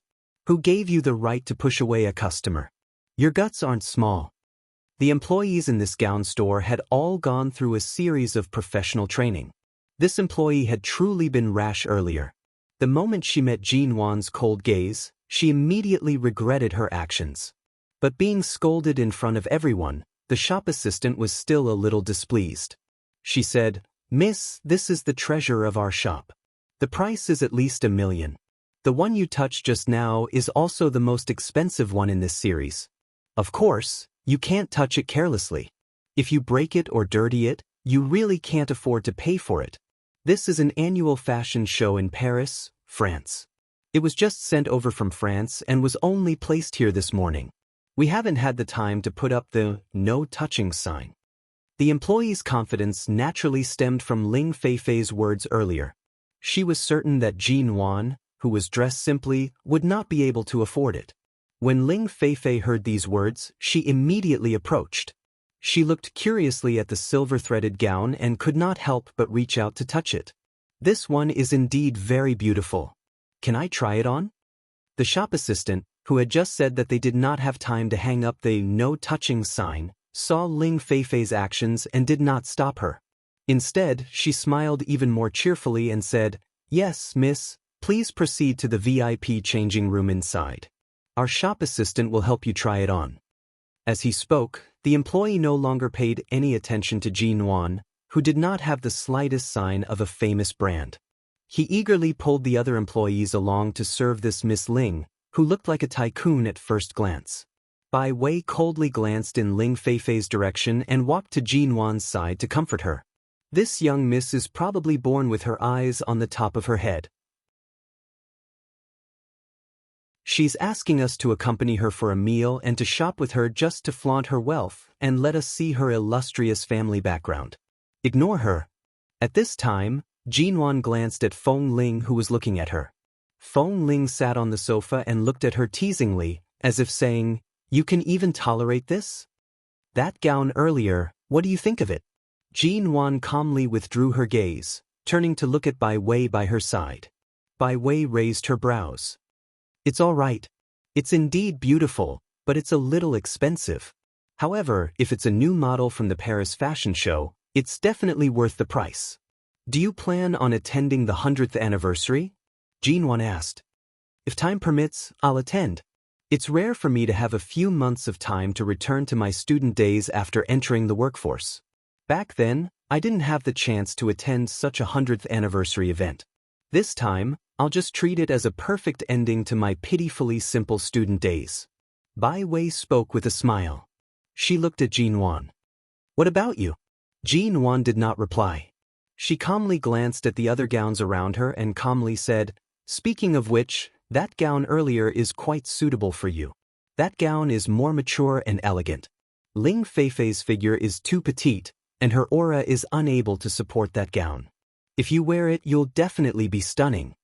S1: Who gave you the right to push away a customer? Your guts aren't small." The employees in this gown store had all gone through a series of professional training. This employee had truly been rash earlier. The moment she met Jean Wan's cold gaze, she immediately regretted her actions. But being scolded in front of everyone, the shop assistant was still a little displeased. She said, "Miss, this is the treasure of our shop. The price is at least $1 million. The one you touched just now is also the most expensive one in this series. Of course, you can't touch it carelessly. If you break it or dirty it, you really can't afford to pay for it. This is an annual fashion show in Paris, France. It was just sent over from France and was only placed here this morning. We haven't had the time to put up the no touching sign." The employee's confidence naturally stemmed from Ling Feifei's words earlier. She was certain that Jean Wan, who was dressed simply, would not be able to afford it. When Ling Feifei heard these words, she immediately approached. She looked curiously at the silver-threaded gown and could not help but reach out to touch it. "This one is indeed very beautiful. Can I try it on?" The shop assistant, who had just said that they did not have time to hang up the no touching sign, saw Ling Feifei's actions and did not stop her. Instead, she smiled even more cheerfully and said, "Yes, miss, please proceed to the VIP changing room inside. Our shop assistant will help you try it on." As he spoke, the employee no longer paid any attention to Jean Wan, who did not have the slightest sign of a famous brand. He eagerly pulled the other employees along to serve this Miss Ling, who looked like a tycoon at first glance. Bai Wei coldly glanced in Ling Feifei's direction and walked to Jean Wan's side to comfort her. "This young miss is probably born with her eyes on the top of her head. She's asking us to accompany her for a meal and to shop with her just to flaunt her wealth and let us see her illustrious family background. Ignore her." At this time, Jean Wan glanced at Feng Ling, who was looking at her. Feng Ling sat on the sofa and looked at her teasingly, as if saying, "You can even tolerate this? That gown earlier, what do you think of it?" Jean Wan calmly withdrew her gaze, turning to look at Bai Wei by her side. Bai Wei raised her brows. "It's all right. It's indeed beautiful, but it's a little expensive. However, if it's a new model from the Paris fashion show, it's definitely worth the price." "Do you plan on attending the 100th anniversary?" Jean Wan asked. "If time permits, I'll attend. It's rare for me to have a few months of time to return to my student days after entering the workforce. Back then, I didn't have the chance to attend such a 100th anniversary event. This time, I'll just treat it as a perfect ending to my pitifully simple student days." Bai Wei spoke with a smile. She looked at Jean Wan. "What about you?" Jean Wan did not reply. She calmly glanced at the other gowns around her and calmly said, "Speaking of which, that gown earlier is quite suitable for you. That gown is more mature and elegant. Ling Feifei's figure is too petite, and her aura is unable to support that gown. If you wear it, you'll definitely be stunning."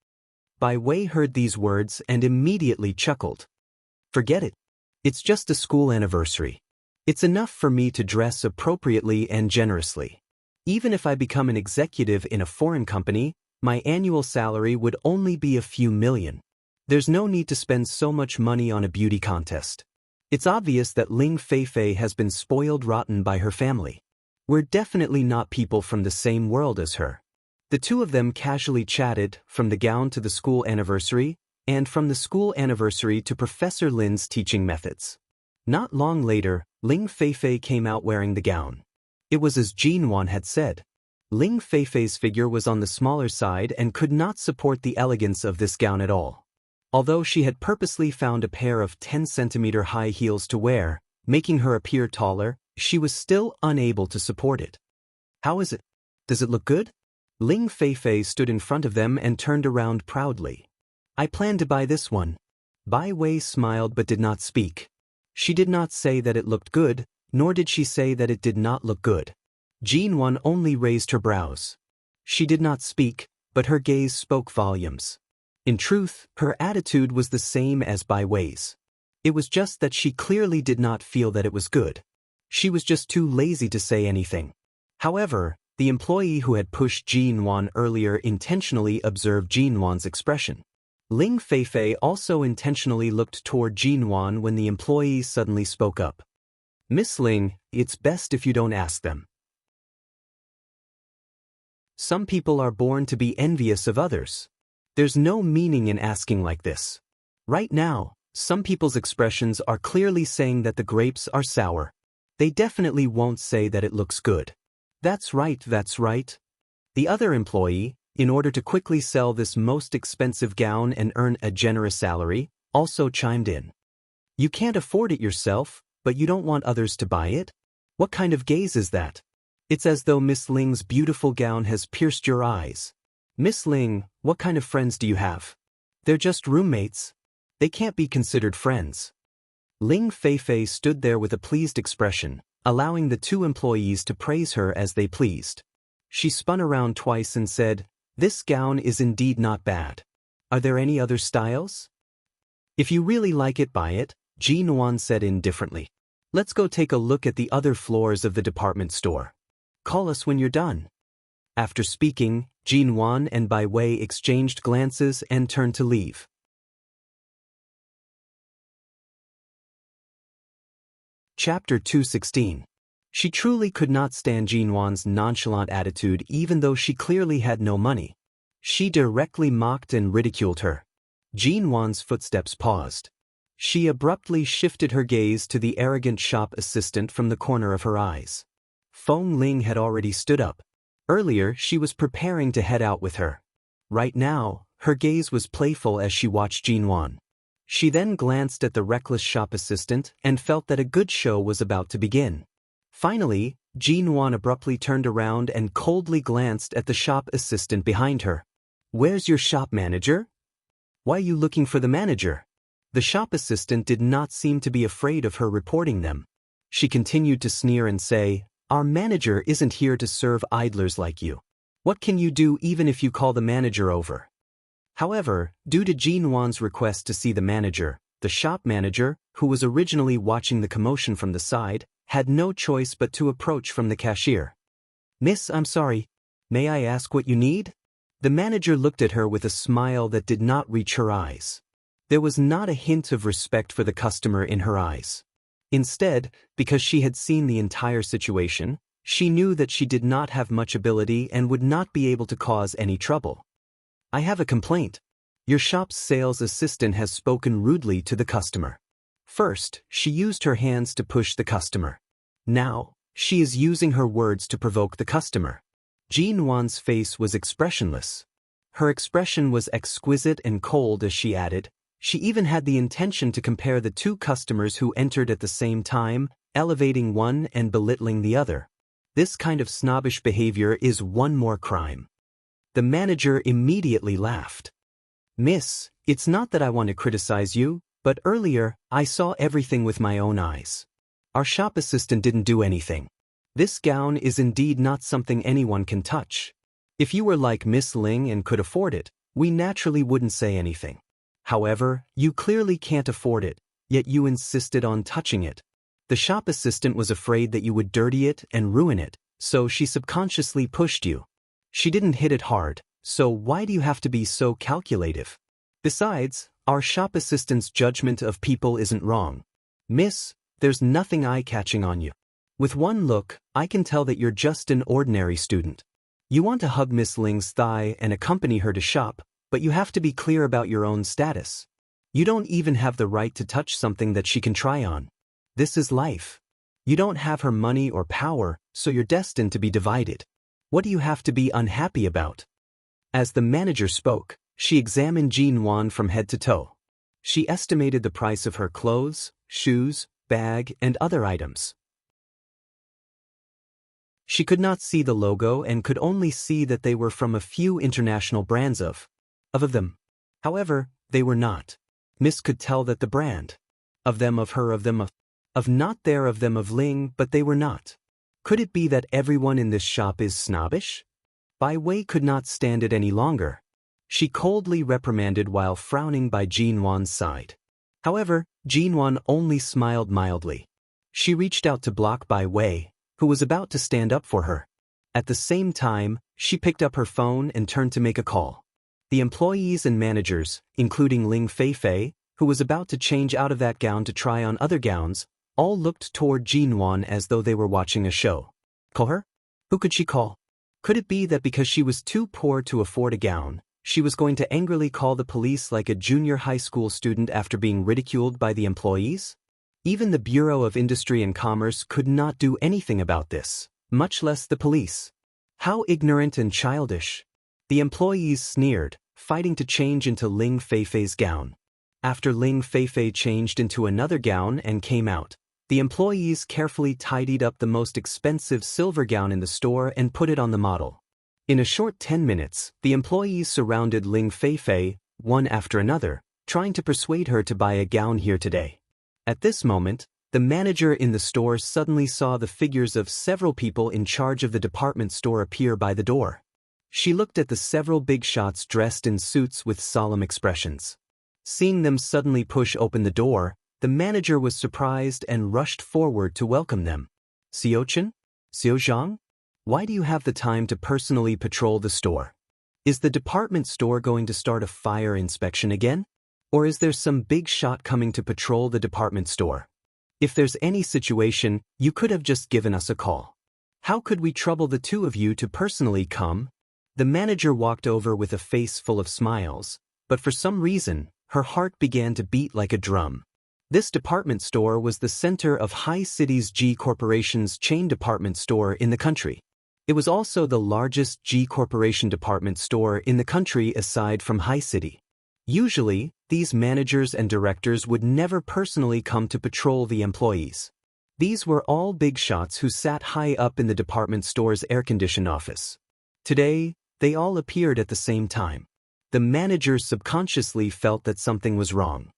S1: Bai Wei heard these words and immediately chuckled. "Forget it. It's just a school anniversary. It's enough for me to dress appropriately and generously. Even if I become an executive in a foreign company, my annual salary would only be a few million. There's no need to spend so much money on a beauty contest. It's obvious that Ling Feifei has been spoiled rotten by her family. We're definitely not people from the same world as her." The two of them casually chatted, from the gown to the school anniversary, and from the school anniversary to Professor Lin's teaching methods. Not long later, Ling Feifei came out wearing the gown. It was as Jinwan had said. Ling Feifei's figure was on the smaller side and could not support the elegance of this gown at all. Although she had purposely found a pair of 10-centimeter high heels to wear, making her appear taller, she was still unable to support it. How is it? Does it look good? Ling Feifei stood in front of them and turned around proudly. I plan to buy this one. Bai Wei smiled but did not speak. She did not say that it looked good, nor did she say that it did not look good. Jinwan only raised her brows. She did not speak, but her gaze spoke volumes. In truth, her attitude was the same as Bai Wei's. It was just that she clearly did not feel that it was good. She was just too lazy to say anything. However, the employee who had pushed Jinwan earlier intentionally observed Jinwan's expression. Ling Feifei also intentionally looked toward Jinwan when the employee suddenly spoke up. Miss Ling, it's best if you don't ask them. Some people are born to be envious of others. There's no meaning in asking like this. Right now, some people's expressions are clearly saying that the grapes are sour. They definitely won't say that it looks good. That's right, that's right. The other employee, in order to quickly sell this most expensive gown and earn a generous salary, also chimed in. You can't afford it yourself, but you don't want others to buy it? What kind of gaze is that? It's as though Miss Ling's beautiful gown has pierced your eyes. Miss Ling, what kind of friends do you have? They're just roommates. They can't be considered friends. Ling Feifei stood there with a pleased expression, allowing the two employees to praise her as they pleased. She spun around twice and said, This gown is indeed not bad. Are there any other styles? If you really like it, buy it, Jinwan said indifferently. Let's go take a look at the other floors of the department store. Call us when you're done. After speaking, Jinwan and Bai Wei exchanged glances and turned to leave. Chapter 216. She truly could not stand Jinwan's nonchalant attitude even though she clearly had no money. She directly mocked and ridiculed her. Jinwan's footsteps paused. She abruptly shifted her gaze to the arrogant shop assistant from the corner of her eyes. Feng Ling had already stood up. Earlier, she was preparing to head out with her. Right now, her gaze was playful as she watched Jinwan. She then glanced at the reckless shop assistant and felt that a good show was about to begin. Finally, Jinwan abruptly turned around and coldly glanced at the shop assistant behind her. Where's your shop manager? Why are you looking for the manager? The shop assistant did not seem to be afraid of her reporting them. She continued to sneer and say, Our manager isn't here to serve idlers like you. What can you do even if you call the manager over? However, due to Jinwan's request to see the manager, the shop manager, who was originally watching the commotion from the side, had no choice but to approach from the cashier. Miss, I'm sorry. May I ask what you need? The manager looked at her with a smile that did not reach her eyes. There was not a hint of respect for the customer in her eyes. Instead, because she had seen the entire situation, she knew that she did not have much ability and would not be able to cause any trouble. I have a complaint. Your shop's sales assistant has spoken rudely to the customer. First, she used her hands to push the customer. Now, she is using her words to provoke the customer. Jinwan's face was expressionless. Her expression was exquisite and cold as she added, she even had the intention to compare the two customers who entered at the same time, elevating one and belittling the other. This kind of snobbish behavior is one more crime. The manager immediately laughed. Miss, it's not that I want to criticize you, but earlier, I saw everything with my own eyes. Our shop assistant didn't do anything. This gown is indeed not something anyone can touch. If you were like Miss Ling and could afford it, we naturally wouldn't say anything. However, you clearly can't afford it, yet you insisted on touching it. The shop assistant was afraid that you would dirty it and ruin it, so she subconsciously pushed you. She didn't hit it hard, so why do you have to be so calculative? Besides, our shop assistant's judgment of people isn't wrong. Miss, there's nothing eye-catching on you. With one look, I can tell that you're just an ordinary student. You want to hug Miss Ling's thigh and accompany her to shop, but you have to be clear about your own status. You don't even have the right to touch something that she can try on. This is life. You don't have her money or power, so you're destined to be divided. What do you have to be unhappy about? As the manager spoke, she examined Jean Wan from head to toe. She estimated the price of her clothes, shoes, bag, and other items. She could not see the logo and could only see that they were from a few international brands of them. However, they were not. Miss could tell that the brand of them, of her, of them, of not there, of them, of Ling, but they were not. Could it be that everyone in this shop is snobbish? Bai Wei could not stand it any longer. She coldly reprimanded while frowning by Jean Wan's side. However, Jean Wan only smiled mildly. She reached out to block Bai Wei, who was about to stand up for her. At the same time, she picked up her phone and turned to make a call. The employees and managers, including Ling Feifei, who was about to change out of that gown to try on other gowns, all looked toward Jean Wan as though they were watching a show. Call her? Who could she call? Could it be that because she was too poor to afford a gown, she was going to angrily call the police like a junior high school student after being ridiculed by the employees? Even the Bureau of Industry and Commerce could not do anything about this, much less the police. How ignorant and childish. The employees sneered, fighting to change into Ling Feifei's gown. After Ling Feifei changed into another gown and came out, the employees carefully tidied up the most expensive silver gown in the store and put it on the model. In a short 10 minutes, the employees surrounded Ling Feifei, one after another, trying to persuade her to buy a gown here today. At this moment, the manager in the store suddenly saw the figures of several people in charge of the department store appear by the door. She looked at the several big shots dressed in suits with solemn expressions. Seeing them suddenly push open the door, the manager was surprised and rushed forward to welcome them. Xiao Chen? Xiao Zhang? Why do you have the time to personally patrol the store? Is the department store going to start a fire inspection again? Or is there some big shot coming to patrol the department store? If there's any situation, you could have just given us a call. How could we trouble the two of you to personally come? The manager walked over with a face full of smiles, but for some reason, her heart began to beat like a drum. This department store was the center of High City's G Corporation's chain department store in the country. It was also the largest G Corporation department store in the country aside from High City. Usually, these managers and directors would never personally come to patrol the employees. These were all big shots who sat high up in the department store's air-conditioned office. Today, they all appeared at the same time. The manager subconsciously felt that something was wrong.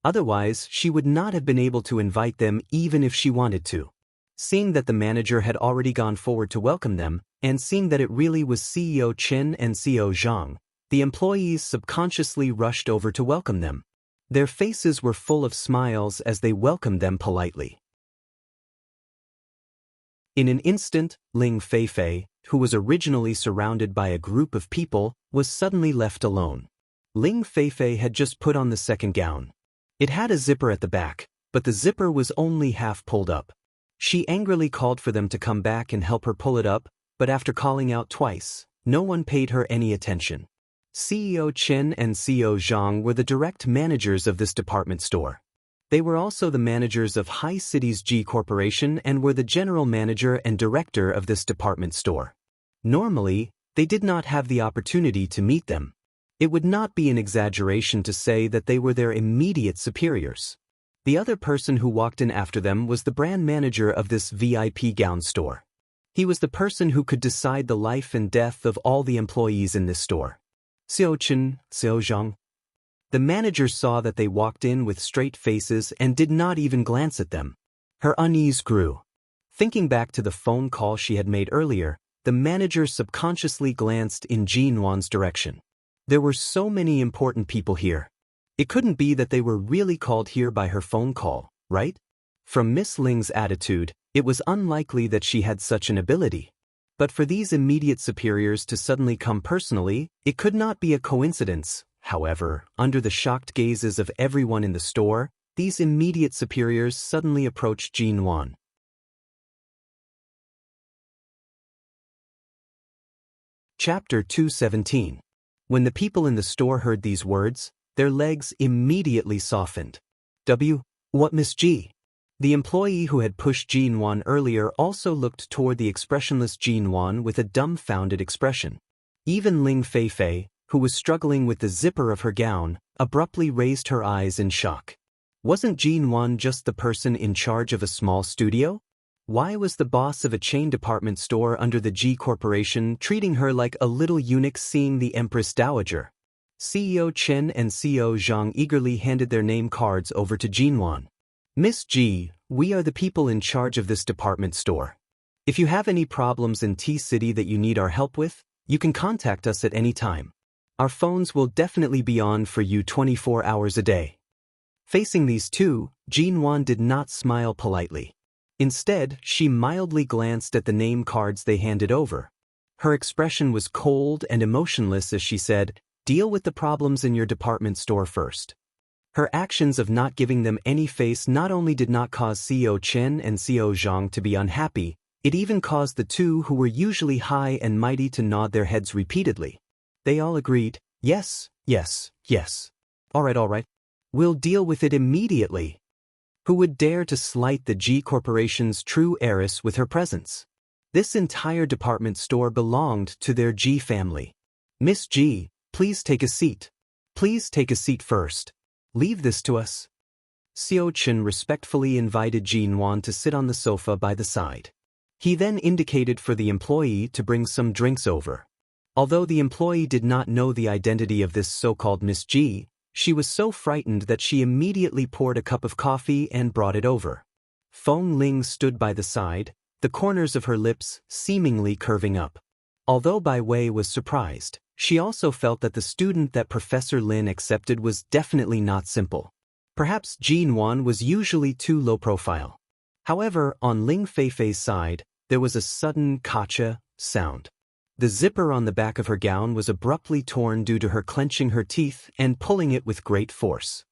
S1: Otherwise, she would not have been able to invite them even if she wanted to. Seeing that the manager had already gone forward to welcome them, and seeing that it really was CEO Chen and CEO Zhang, the employees subconsciously rushed over to welcome them. Their faces were full of smiles as they welcomed them politely. In an instant, Ling Feifei, who was originally surrounded by a group of people, was suddenly left alone. Ling Feifei had just put on the second gown. It had a zipper at the back, but the zipper was only half pulled up. She angrily called for them to come back and help her pull it up, but after calling out twice, no one paid her any attention. CEO Chen and CEO Zhang were the direct managers of this department store. They were also the managers of High City's G Corporation and were the general manager and director of this department store. Normally, they did not have the opportunity to meet them. It would not be an exaggeration to say that they were their immediate superiors. The other person who walked in after them was the brand manager of this VIP gown store. He was the person who could decide the life and death of all the employees in this store. Xiao Chen, Xiao Zhang. The manager saw that they walked in with straight faces and did not even glance at them. Her unease grew. Thinking back to the phone call she had made earlier, the manager subconsciously glanced in Jean Wan's direction. There were so many important people here. It couldn't be that they were really called here by her phone call, right? From Miss Ling's attitude, it was unlikely that she had such an ability. But for these immediate superiors to suddenly come personally, it could not be a coincidence. However, under the shocked gazes of everyone in the store, these immediate superiors suddenly approached Jean Wan. Chapter 217. When the people in the store heard these words, their legs immediately softened. What, Miss G? The employee who had pushed Jinwan earlier also looked toward the expressionless Jinwan with a dumbfounded expression. Even Ling Feifei, who was struggling with the zipper of her gown, abruptly raised her eyes in shock. Wasn't Jinwan just the person in charge of a small studio? Why was the boss of a chain department store under the G Corporation treating her like a little eunuch seeing the Empress Dowager? CEO Chen and CEO Zhang eagerly handed their name cards over to Jinwan. Miss G, we are the people in charge of this department store. If you have any problems in T-City that you need our help with, you can contact us at any time. Our phones will definitely be on for you 24 hours a day. Facing these two, Jinwan did not smile politely. Instead, she mildly glanced at the name cards they handed over. Her expression was cold and emotionless as she said, "Deal with the problems in your department store first." Her actions of not giving them any face not only did not cause CEO Chen and CEO Zhang to be unhappy, it even caused the two who were usually high and mighty to nod their heads repeatedly. They all agreed, "Yes, yes, yes. All right. We'll deal with it immediately." Who would dare to slight the G Corporation's true heiress with her presence? This entire department store belonged to their G family. Miss G, please take a seat. Please take a seat first. Leave this to us. Xiao Chen respectfully invited Jinwan to sit on the sofa by the side. He then indicated for the employee to bring some drinks over. Although the employee did not know the identity of this so-called Miss G, she was so frightened that she immediately poured a cup of coffee and brought it over. Feng Ling stood by the side, the corners of her lips seemingly curving up. Although Bai Wei was surprised, she also felt that the student that Professor Lin accepted was definitely not simple. Perhaps Jinwan was usually too low profile. However, on Ling Feifei's side, there was a sudden "kacha" sound. The zipper on the back of her gown was abruptly torn due to her clenching her teeth and pulling it with great force.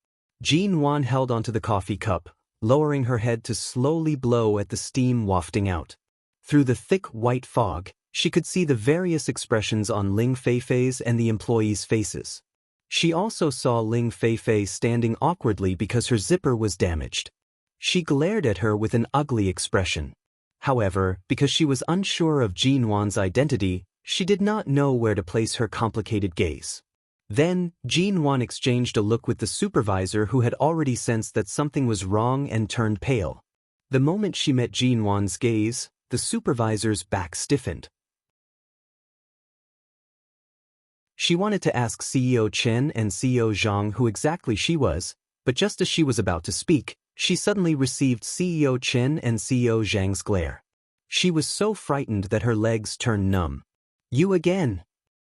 S1: Jinwan held onto the coffee cup, lowering her head to slowly blow at the steam wafting out. Through the thick white fog, she could see the various expressions on Ling Feifei's and the employees' faces. She also saw Ling Feifei standing awkwardly because her zipper was damaged. She glared at her with an ugly expression. However, because she was unsure of Jinwan's identity, she did not know where to place her complicated gaze. Then, Jinwan exchanged a look with the supervisor who had already sensed that something was wrong and turned pale. The moment she met Jinwan's gaze, the supervisor's back stiffened. She wanted to ask CEO Chen and CEO Zhang who exactly she was, but just as she was about to speak, she suddenly received CEO Chen and CEO Zhang's glare. She was so frightened that her legs turned numb. "You again!"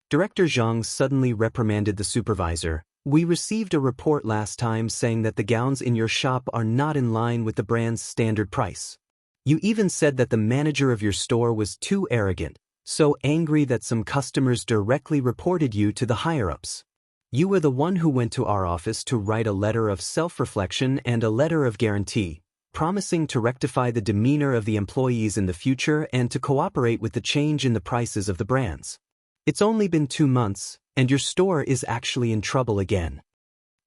S1: Director Zhang suddenly reprimanded the supervisor. "We received a report last time saying that the gowns in your shop are not in line with the brand's standard price. You even said that the manager of your store was too arrogant, so angry that some customers directly reported you to the higher-ups. You were the one who went to our office to write a letter of self-reflection and a letter of guarantee, promising to rectify the demeanor of the employees in the future and to cooperate with the change in the prices of the brands. It's only been 2 months, and your store is actually in trouble again."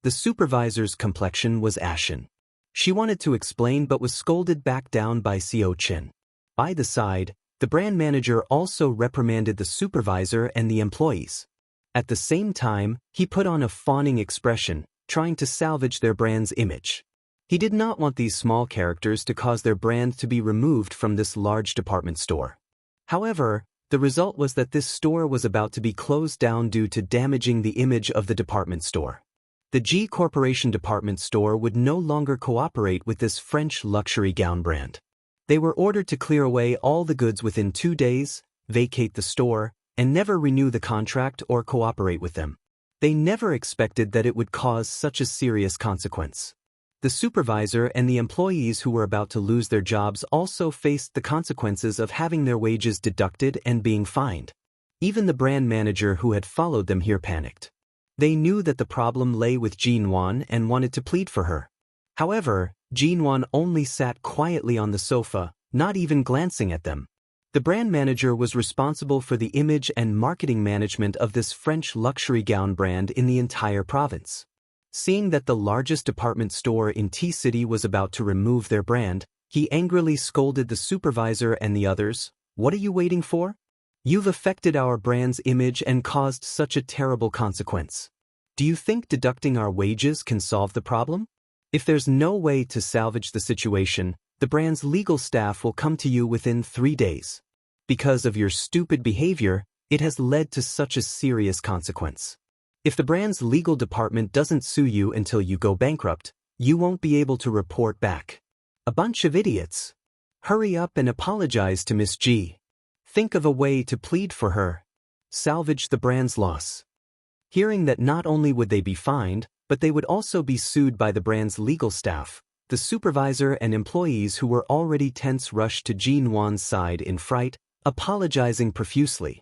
S1: The supervisor's complexion was ashen. She wanted to explain but was scolded back down by Xiao Chen. By the side, the brand manager also reprimanded the supervisor and the employees. At the same time, he put on a fawning expression, trying to salvage their brand's image. He did not want these small characters to cause their brand to be removed from this large department store. However, the result was that this store was about to be closed down due to damaging the image of the department store. The G Corporation department store would no longer cooperate with this French luxury gown brand. They were ordered to clear away all the goods within 2 days, vacate the store, and never renew the contract or cooperate with them. They never expected that it would cause such a serious consequence. The supervisor and the employees who were about to lose their jobs also faced the consequences of having their wages deducted and being fined. Even the brand manager who had followed them here panicked. They knew that the problem lay with Jinwan and wanted to plead for her. However, Jinwan only sat quietly on the sofa, not even glancing at them. The brand manager was responsible for the image and marketing management of this French luxury gown brand in the entire province. Seeing that the largest department store in T-City was about to remove their brand, he angrily scolded the supervisor and the others. "What are you waiting for? You've affected our brand's image and caused such a terrible consequence. Do you think deducting our wages can solve the problem? If there's no way to salvage the situation, the brand's legal staff will come to you within 3 days. Because of your stupid behavior, it has led to such a serious consequence. If the brand's legal department doesn't sue you until you go bankrupt, you won't be able to report back. A bunch of idiots. Hurry up and apologize to Miss G. Think of a way to plead for her. Salvage the brand's loss." Hearing that not only would they be fined, but they would also be sued by the brand's legal staff, the supervisor and employees who were already tense rushed to Jin Wan's side in fright, apologizing profusely.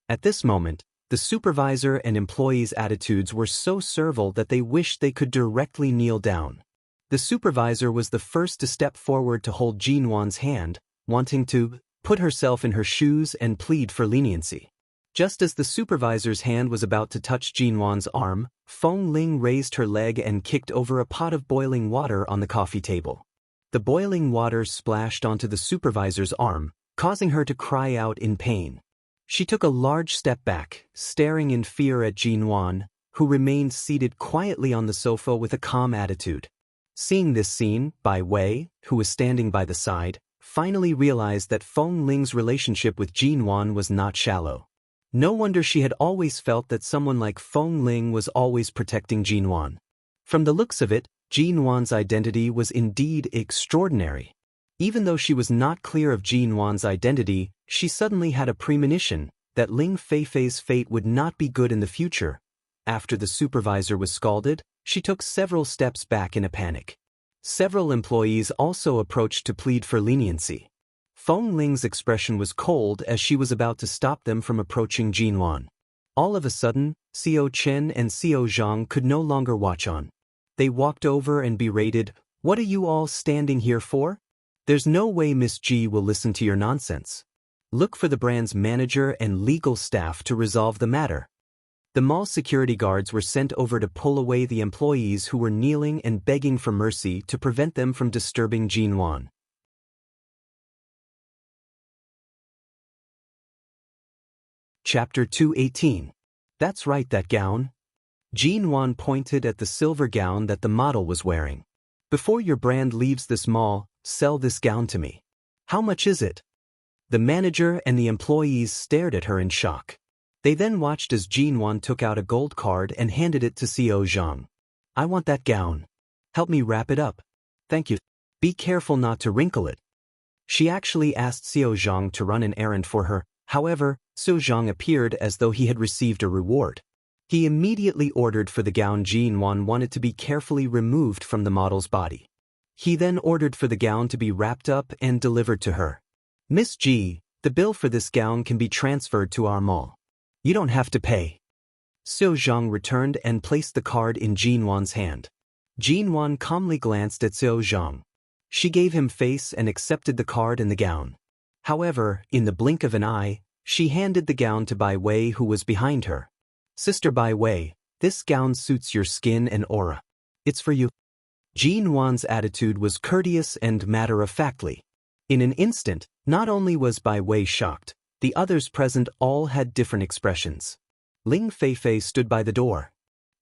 S1: At this moment, the supervisor and employees' attitudes were so servile that they wished they could directly kneel down. The supervisor was the first to step forward to hold Jin Wan's hand, wanting to put herself in her shoes and plead for leniency. Just as the supervisor's hand was about to touch Jin Wan's arm, Feng Ling raised her leg and kicked over a pot of boiling water on the coffee table. The boiling water splashed onto the supervisor's arm, causing her to cry out in pain. She took a large step back, staring in fear at Jin Wan, who remained seated quietly on the sofa with a calm attitude. Seeing this scene, Bai Wei, who was standing by the side, finally realized that Feng Ling's relationship with Jin Wan was not shallow. No wonder she had always felt that someone like Feng Ling was always protecting Jin Wan. From the looks of it, Jin Wan's identity was indeed extraordinary. Even though she was not clear of Jin Wan's identity, she suddenly had a premonition that Ling Feifei's fate would not be good in the future. After the supervisor was scalded, she took several steps back in a panic. Several employees also approached to plead for leniency. Feng Ling's expression was cold as she was about to stop them from approaching Jin Wan. All of a sudden, Xiao Chen and Xiao Zhang could no longer watch on. They walked over and berated, "What are you all standing here for? There's no way Miss G will listen to your nonsense. Look for the brand's manager and legal staff to resolve the matter." The mall security guards were sent over to pull away the employees who were kneeling and begging for mercy to prevent them from disturbing Jin Wan. Chapter 218. That's right, that gown. Jin Wan pointed at the silver gown that the model was wearing. "Before your brand leaves this mall, sell this gown to me. How much is it?" The manager and the employees stared at her in shock. They then watched as Jin Wan took out a gold card and handed it to Xiao Zhang. "I want that gown. Help me wrap it up. Thank you. Be careful not to wrinkle it." She actually asked Xiao Zhang to run an errand for her. However, Xiao Zhang appeared as though he had received a reward. He immediately ordered for the gown Jin Wan wanted to be carefully removed from the model's body. He then ordered for the gown to be wrapped up and delivered to her. "Miss G, the bill for this gown can be transferred to our mall. You don't have to pay." Xiao Zhang returned and placed the card in Jin Wan's hand. Jin Wan calmly glanced at Xiao Zhang. She gave him face and accepted the card and the gown. However, in the blink of an eye, she handed the gown to Bai Wei, who was behind her. "Sister Bai Wei, this gown suits your skin and aura. It's for you." Jin Wan's attitude was courteous and matter-of-factly. In an instant, not only was Bai Wei shocked, the others present all had different expressions. Ling Feifei stood by the door.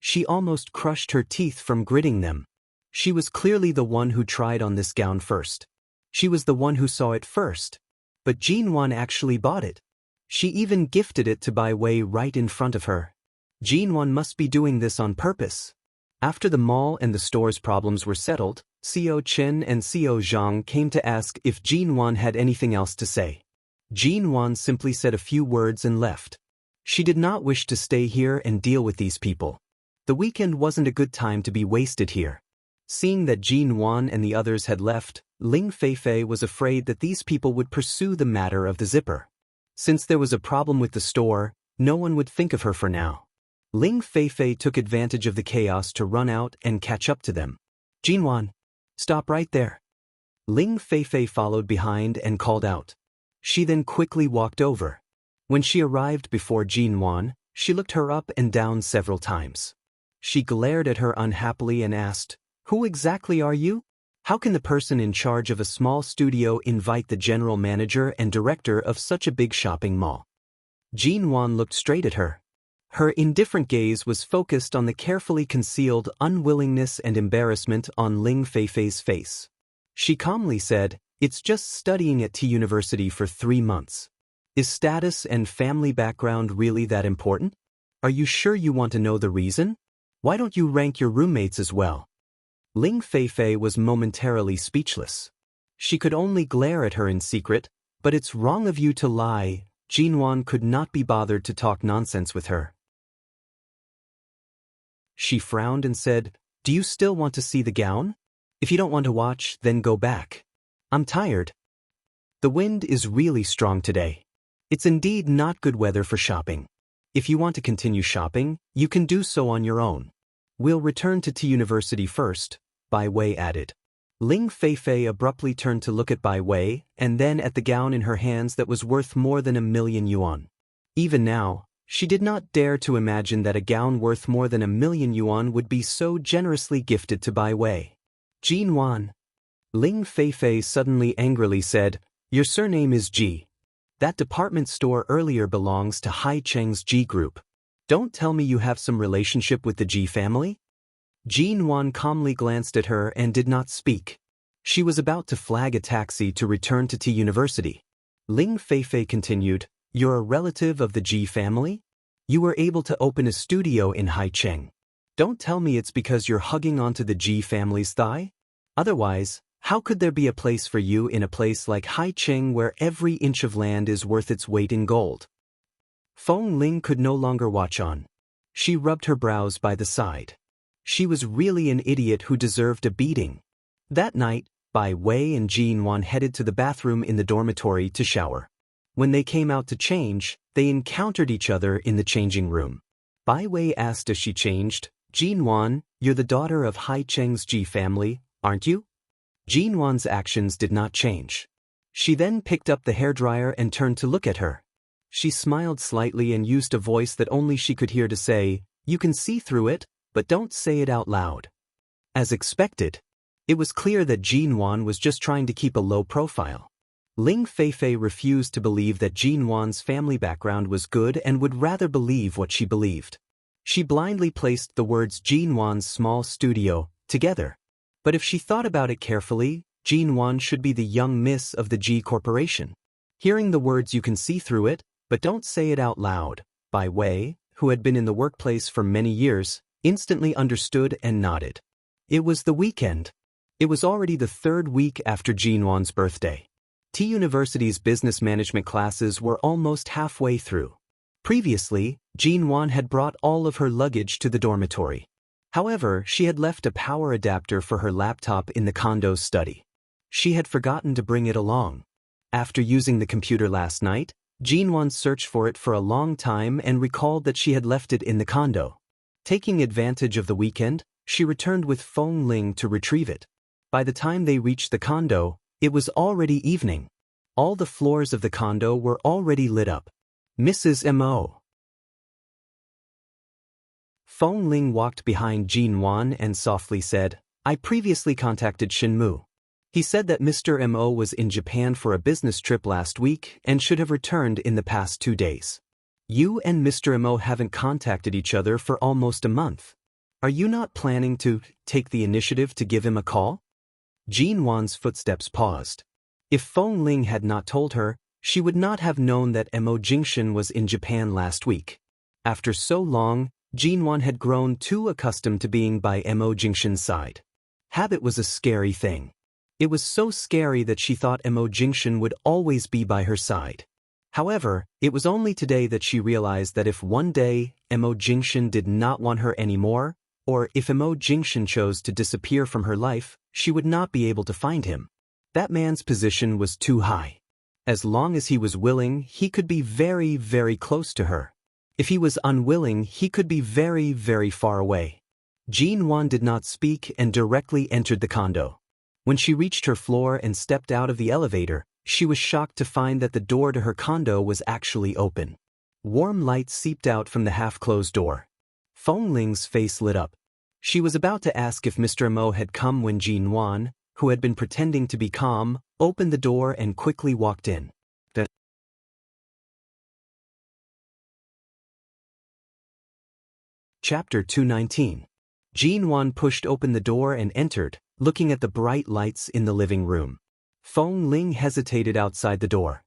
S1: She almost crushed her teeth from gritting them. She was clearly the one who tried on this gown first. She was the one who saw it first. But Jin Wan actually bought it. She even gifted it to Bai Wei right in front of her. Jin Wan must be doing this on purpose. After the mall and the store's problems were settled, Xiao Chen and Xiao Zhang came to ask if Jin Wan had anything else to say. Jin Wan simply said a few words and left. She did not wish to stay here and deal with these people. The weekend wasn't a good time to be wasted here. Seeing that Jin Wan and the others had left, Ling Feifei was afraid that these people would pursue the matter of the zipper. Since there was a problem with the store, no one would think of her for now. Ling Feifei took advantage of the chaos to run out and catch up to them. "Jin Wan, stop right there." Ling Feifei followed behind and called out. She then quickly walked over. When she arrived before Jin Wan, She looked her up and down several times. She glared at her unhappily and asked, "Who exactly are you? How can the person in charge of a small studio invite the general manager and director of such a big shopping mall?" Jean Wan looked straight at her. Her indifferent gaze was focused on the carefully concealed unwillingness and embarrassment on Ling Feifei's face. She calmly said, "It's just studying at T University for 3 months. Is status and family background really that important? Are you sure you want to know the reason? Why don't you rank your roommates as well?" Ling Feifei was momentarily speechless. She could only glare at her in secret, but "It's wrong of you to lie." Jean Wan could not be bothered to talk nonsense with her. She frowned and said, "Do you still want to see the gown? If you don't want to watch, then go back. I'm tired. The wind is really strong today. It's indeed not good weather for shopping. If you want to continue shopping, you can do so on your own. We'll return to T University first," Bai Wei added. Ling Feifei abruptly turned to look at Bai Wei and then at the gown in her hands that was worth more than 1,000,000 yuan. Even now, she did not dare to imagine that a gown worth more than 1,000,000 yuan would be so generously gifted to Bai Wei. "Jean Wan," Ling Feifei suddenly angrily said, "your surname is Ji. That department store earlier belongs to Hai Cheng's Ji Group. Don't tell me you have some relationship with the Ji family?" Jean Wan calmly glanced at her and did not speak. She was about to flag a taxi to return to T University. Ling Feifei continued, "You're a relative of the Ji family? You were able to open a studio in Haicheng. Don't tell me it's because you're hugging onto the Ji family's thigh? Otherwise, how could there be a place for you in a place like Haicheng where every inch of land is worth its weight in gold?" Feng Ling could no longer watch on. She rubbed her brows by the side. She was really an idiot who deserved a beating. That night, Bai Wei and Jean Wan headed to the bathroom in the dormitory to shower. When they came out to change, they encountered each other in the changing room. Bai Wei asked as she changed, "Jean Wan, you're the daughter of Hai Cheng's Ji family, aren't you?" Jean Wan's actions did not change. She then picked up the hairdryer and turned to look at her. She smiled slightly and used a voice that only she could hear to say, "You can see through it, but don't say it out loud." As expected, it was clear that Jean Wan was just trying to keep a low profile. Ling Feifei refused to believe that Jean Wan's family background was good and would rather believe what she believed. She blindly placed the words Jean Wan's small studio together. But if she thought about it carefully, Jean Wan should be the young miss of the Ji Corporation. Hearing the words "you can see through it, but don't say it out loud," Bai Wei, who had been in the workplace for many years, instantly understood and nodded. It was the weekend. It was already the 3rd week after Jean Wan's birthday. T University's business management classes were almost halfway through. Previously, Jean Wan had brought all of her luggage to the dormitory. However, she had left a power adapter for her laptop in the condo's study. She had forgotten to bring it along. After using the computer last night, Jean Wan searched for it for a long time and recalled that she had left it in the condo. Taking advantage of the weekend, she returned with Feng Ling to retrieve it. By the time they reached the condo, it was already evening. All the floors of the condo were already lit up. "Mrs. M.O." Feng Ling walked behind Jean Wan and softly said, "I previously contacted Shinmu. He said that Mr. M.O. was in Japan for a business trip last week and should have returned in the past 2 days. You and Mr. M.O. haven't contacted each other for almost a month. Are you not planning to take the initiative to give him a call?" Jean Wan's footsteps paused. If Feng Ling had not told her, she would not have known that M.O. Jingshan was in Japan last week. After so long, Jean Wan had grown too accustomed to being by M.O. Jingshan's side. Habit was a scary thing. It was so scary that she thought M.O. Jingshan would always be by her side. However, it was only today that she realized that if one day M.O. Jingshan did not want her anymore, or if M.O. Jingshan chose to disappear from her life, she would not be able to find him. That man's position was too high. As long as he was willing, he could be very, very close to her. If he was unwilling, he could be very, very far away. Jean Wan did not speak and directly entered the condo. When she reached her floor and stepped out of the elevator, she was shocked to find that the door to her condo was actually open. Warm light seeped out from the half-closed door. Feng Ling's face lit up. She was about to ask if Mr. Mo had come when Jin Wan, who had been pretending to be calm, opened the door and quickly walked in. Chapter 219. Jin Wan pushed open the door and entered, looking at the bright lights in the living room. Feng Ling hesitated outside the door.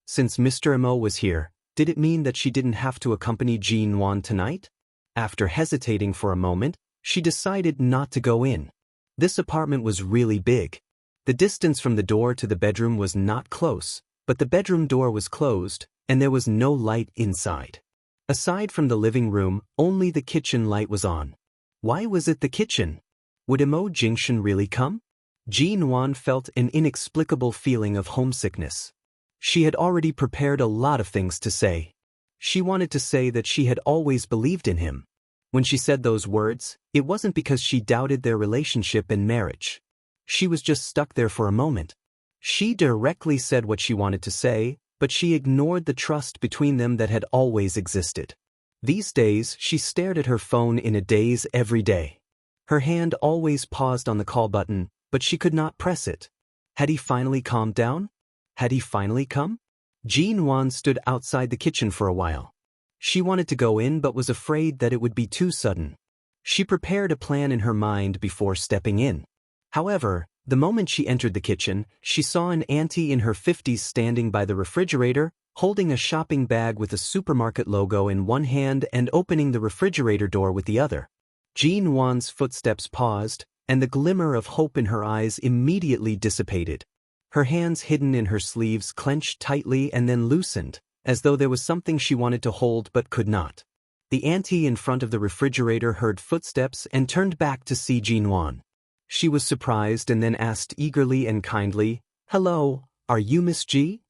S1: Since Mr. Mo was here, did it mean that she didn't have to accompany Jin Wan tonight? After hesitating for a moment, she decided not to go in. This apartment was really big. The distance from the door to the bedroom was not close, but the bedroom door was closed, and there was no light inside. Aside from the living room, only the kitchen light was on. Why was it the kitchen? Would Emo Jingshan really come? Jin Wan felt an inexplicable feeling of homesickness. She had already prepared a lot of things to say. She wanted to say that she had always believed in him. When she said those words, it wasn't because she doubted their relationship and marriage. She was just stuck there for a moment. She directly said what she wanted to say, but she ignored the trust between them that had always existed. These days, she stared at her phone in a daze every day. Her hand always paused on the call button, but she could not press it. Had he finally calmed down? Had he finally come? Jin Wan stood outside the kitchen for a while. She wanted to go in but was afraid that it would be too sudden. She prepared a plan in her mind before stepping in. However, the moment she entered the kitchen, she saw an auntie in her 50s standing by the refrigerator, holding a shopping bag with a supermarket logo in one hand and opening the refrigerator door with the other. Jin Wan's footsteps paused, and the glimmer of hope in her eyes immediately dissipated. Her hands hidden in her sleeves clenched tightly and then loosened, as though there was something she wanted to hold but could not. The auntie in front of the refrigerator heard footsteps and turned back to see Jin Wan. She was surprised and then asked eagerly and kindly, "Hello, are you Miss G?"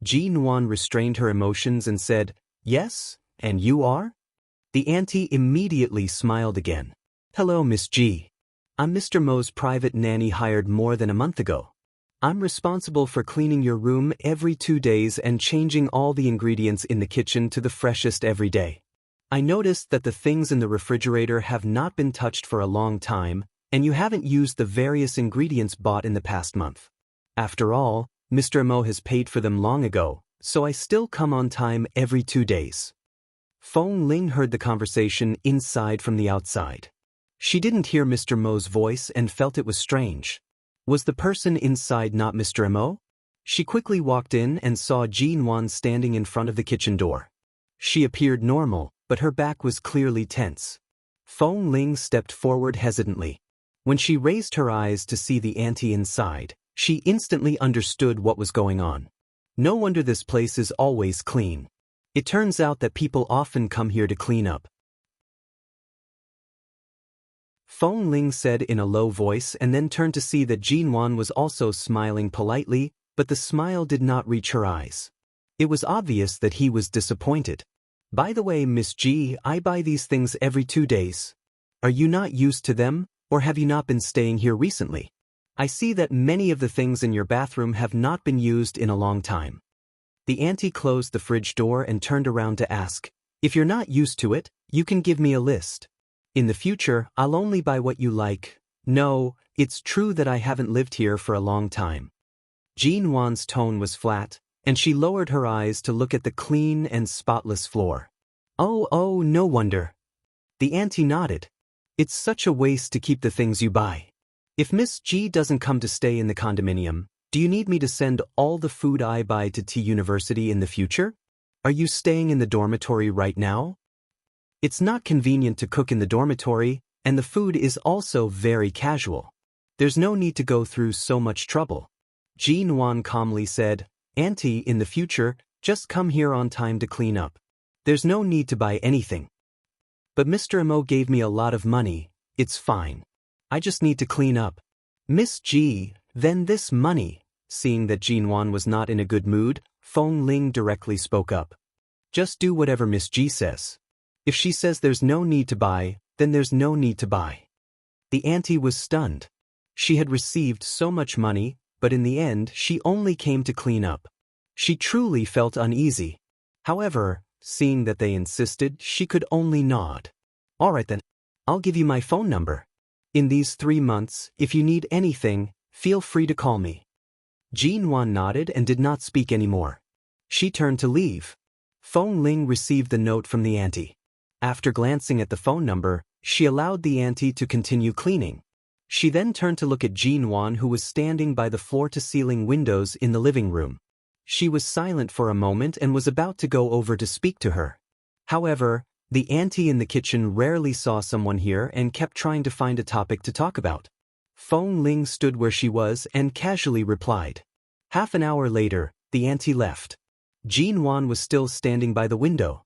S1: Jin Wan restrained her emotions and said, "Yes, and you are?" The auntie immediately smiled again. "Hello, Miss G. I'm Mr. Mo's private nanny hired more than a month ago. I'm responsible for cleaning your room every 2 days and changing all the ingredients in the kitchen to the freshest every day. I noticed that the things in the refrigerator have not been touched for a long time, and you haven't used the various ingredients bought in the past month. After all, Mr. Mo has paid for them long ago, so I still come on time every 2 days." Feng Ling heard the conversation inside from the outside. She didn't hear Mr. Mo's voice and felt it was strange. Was the person inside not Mr. Mo? She quickly walked in and saw Jin Wan standing in front of the kitchen door. She appeared normal, but her back was clearly tense. Feng Ling stepped forward hesitantly. When she raised her eyes to see the auntie inside, she instantly understood what was going on. No wonder this place is always clean. It turns out that people often come here to clean up. Feng Ling said in a low voice and then turned to see that Jin Wan was also smiling politely, but the smile did not reach her eyes. It was obvious that he was disappointed. "By the way, Miss G, I buy these things every 2 days. Are you not used to them, or have you not been staying here recently? I see that many of the things in your bathroom have not been used in a long time." The auntie closed the fridge door and turned around to ask, "If you're not used to it, you can give me a list. In the future, I'll only buy what you like. No, it's true that I haven't lived here for a long time." Jin Wan's tone was flat, and she lowered her eyes to look at the clean and spotless floor. Oh, no wonder." The auntie nodded. "It's such a waste to keep the things you buy. If Miss G doesn't come to stay in the condominium, do you need me to send all the food I buy to T University in the future? Are you staying in the dormitory right now? It's not convenient to cook in the dormitory, and the food is also very casual. There's no need to go through so much trouble." Jin Wan calmly said, "Auntie, in the future, just come here on time to clean up. There's no need to buy anything. But Mr. Mo gave me a lot of money, it's fine. I just need to clean up." "Miss G, then this money." Seeing that Jin Wan was not in a good mood, Feng Ling directly spoke up. "Just do whatever Miss G says. If she says there's no need to buy, then there's no need to buy." The auntie was stunned. She had received so much money, but in the end she only came to clean up. She truly felt uneasy. However, Seeing that they insisted, she could only nod. All right then, I'll give you my phone number. In these 3 months, if you need anything, feel free to call me. Jinwan nodded and did not speak anymore. She turned to leave. Feng Ling received the note from the auntie. After glancing at the phone number, she allowed the auntie to continue cleaning. She then turned to look at Jinwan, who was standing by the floor-to-ceiling windows in the living room. She was silent for a moment and was about to go over to speak to her. However, the auntie in the kitchen rarely saw someone here and kept trying to find a topic to talk about. Feng Ling stood where she was and casually replied. Half an hour later, the auntie left. Jinwan was still standing by the window.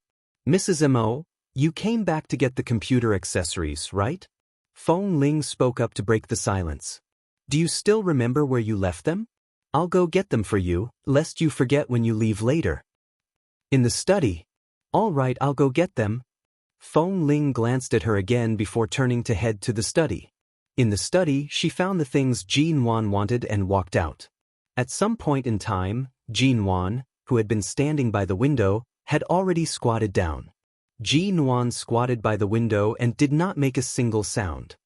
S1: Mrs. Mo, you came back to get the computer accessories, right? Feng Ling spoke up to break the silence. Do you still remember where you left them? I'll go get them for you, lest you forget when you leave later. In the study. All right, I'll go get them. Feng Ling glanced at her again before turning to head to the study. In the study, she found the things Jinwan wanted and walked out. At some point in time, Jinwan, who had been standing by the window, had already squatted down. Jinwan squatted by the window and did not make a single sound.